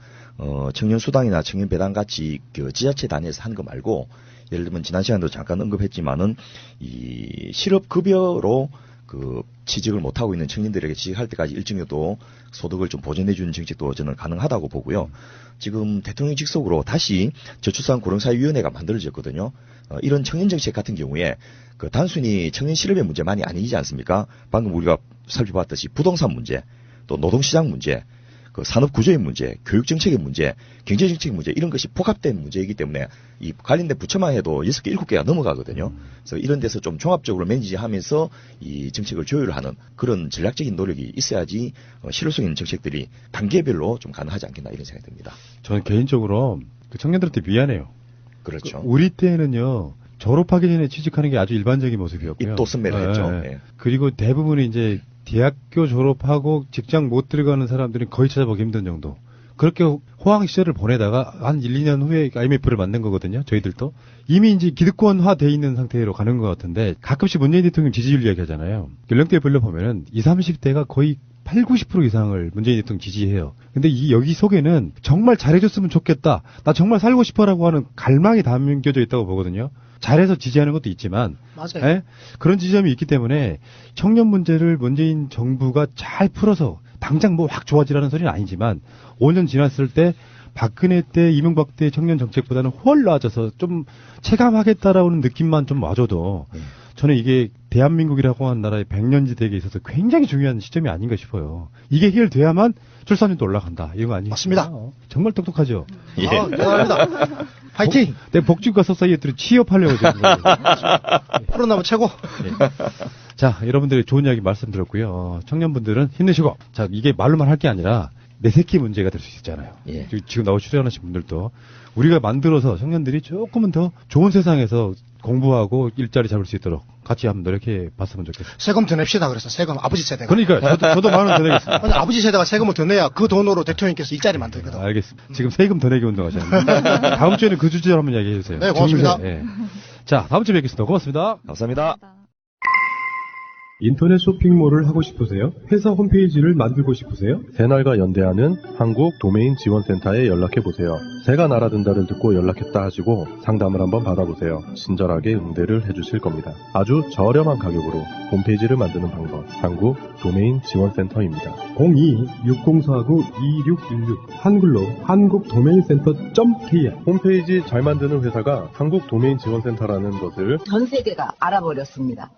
청년 수당이나 청년 배당 같이 그 지자체 단위에서 하는 거 말고 예를 들면 지난 시간도 잠깐 언급했지만은 이 실업급여로 그 취직을 못하고 있는 청년들에게 취직할 때까지 일정 정도 소득을 좀 보전해주는 정책도 저는 가능하다고 보고요. 지금 대통령 직속으로 다시 저출산 고령사회위원회가 만들어졌거든요. 이런 청년 정책 같은 경우에 그 단순히 청년 실업의 문제만이 아니지 않습니까? 방금 우리가 살펴봤듯이 부동산 문제, 또 노동시장 문제, 그 산업 구조의 문제, 교육 정책의 문제, 경제 정책의 문제 이런 것이 복합된 문제이기 때문에 이 관련된 부처만 해도 6개, 7개가 넘어가거든요. 그래서 이런 데서 좀 종합적으로 매니지하면서 이 정책을 조율하는 그런 전략적인 노력이 있어야지 실효성 있는 정책들이 단계별로 좀 가능하지 않겠나 이런 생각이 듭니다. 저는 개인적으로 그 청년들한테 미안해요. 그렇죠. 우리 때는요. 졸업하기 전에 취직하는 게 아주 일반적인 모습이었고요. 입도 선매를 했죠. 네. 그리고 대부분이 이제 대학교 졸업하고 직장 못 들어가는 사람들은 거의 찾아보기 힘든 정도. 그렇게 호황 시절을 보내다가 한 1, 2년 후에 IMF를 만든 거거든요. 저희들도. 이미 이제 기득권화 돼 있는 상태로 가는 것 같은데 가끔씩 문재인 대통령 지지율 이야기 하잖아요. 연령대별로 보면은 20, 30대가 거의 8, 90% 이상을 문재인 대통령 지지해요. 근데 여기 속에는 정말 잘해줬으면 좋겠다. 나 정말 살고 싶어라고 하는 갈망이 담겨져 있다고 보거든요. 잘해서 지지하는 것도 있지만 맞아요. 예? 그런 지점이 있기 때문에 청년 문제를 문재인 정부가 잘 풀어서 당장 뭐 확 좋아지라는 소리는 아니지만 5년 지났을 때 박근혜 때 이명박 때 청년 정책보다는 훨 나아져서 좀 체감하겠다라는 느낌만 좀 와줘도 저는 이게 대한민국이라고 하는 나라의 100년지대에 있어서 굉장히 중요한 시점이 아닌가 싶어요. 이게 해결돼야만 출산율도 올라간다. 이런 거 아니에요? 맞습니다. 정말 똑똑하죠? 예. 대단합니다. 파이팅! 내 복지국가 소사이어티로 취업하려고 지금. 프로나무 최고! 예. 자, 여러분들의 좋은 이야기 말씀드렸고요. 청년분들은 힘내시고, 자, 이게 말로만 할 게 아니라 내 새끼 문제가 될 수 있잖아요. 예. 지금 나와 출연하신 분들도 우리가 만들어서 청년들이 조금은 더 좋은 세상에서 공부하고 일자리 잡을 수 있도록 같이 한번 노력해 봤으면 좋겠어요. 세금 더 냅시다 그래서 세금 아버지 세대가. 그러니까요. 저도 10,000원 더 내겠습니다. 아니, 아버지 세대가 세금을 더 내야 그 돈으로 대통령께서 일자리 만들거든. 알겠습니다. 지금 세금 더 내기 운동하셨는데 다음 주에는 그 주제로 한번 이야기해 주세요. 네, 고맙습니다. 예. 자, 다음 주에 뵙겠습니다. 고맙습니다. 감사합니다. 인터넷 쇼핑몰을 하고 싶으세요? 회사 홈페이지를 만들고 싶으세요? 새날과 연대하는 한국 도메인 지원센터에 연락해보세요. 새가 날아든다를 듣고 연락했다 하시고 상담을 한번 받아보세요. 친절하게 응대를 해주실 겁니다. 아주 저렴한 가격으로 홈페이지를 만드는 방법. 한국 도메인 지원센터입니다. 02-6049-2616 한글로 한국도메인센터.kr 홈페이지 잘 만드는 회사가 한국도메인 지원센터라는 것을 전 세계가 알아버렸습니다.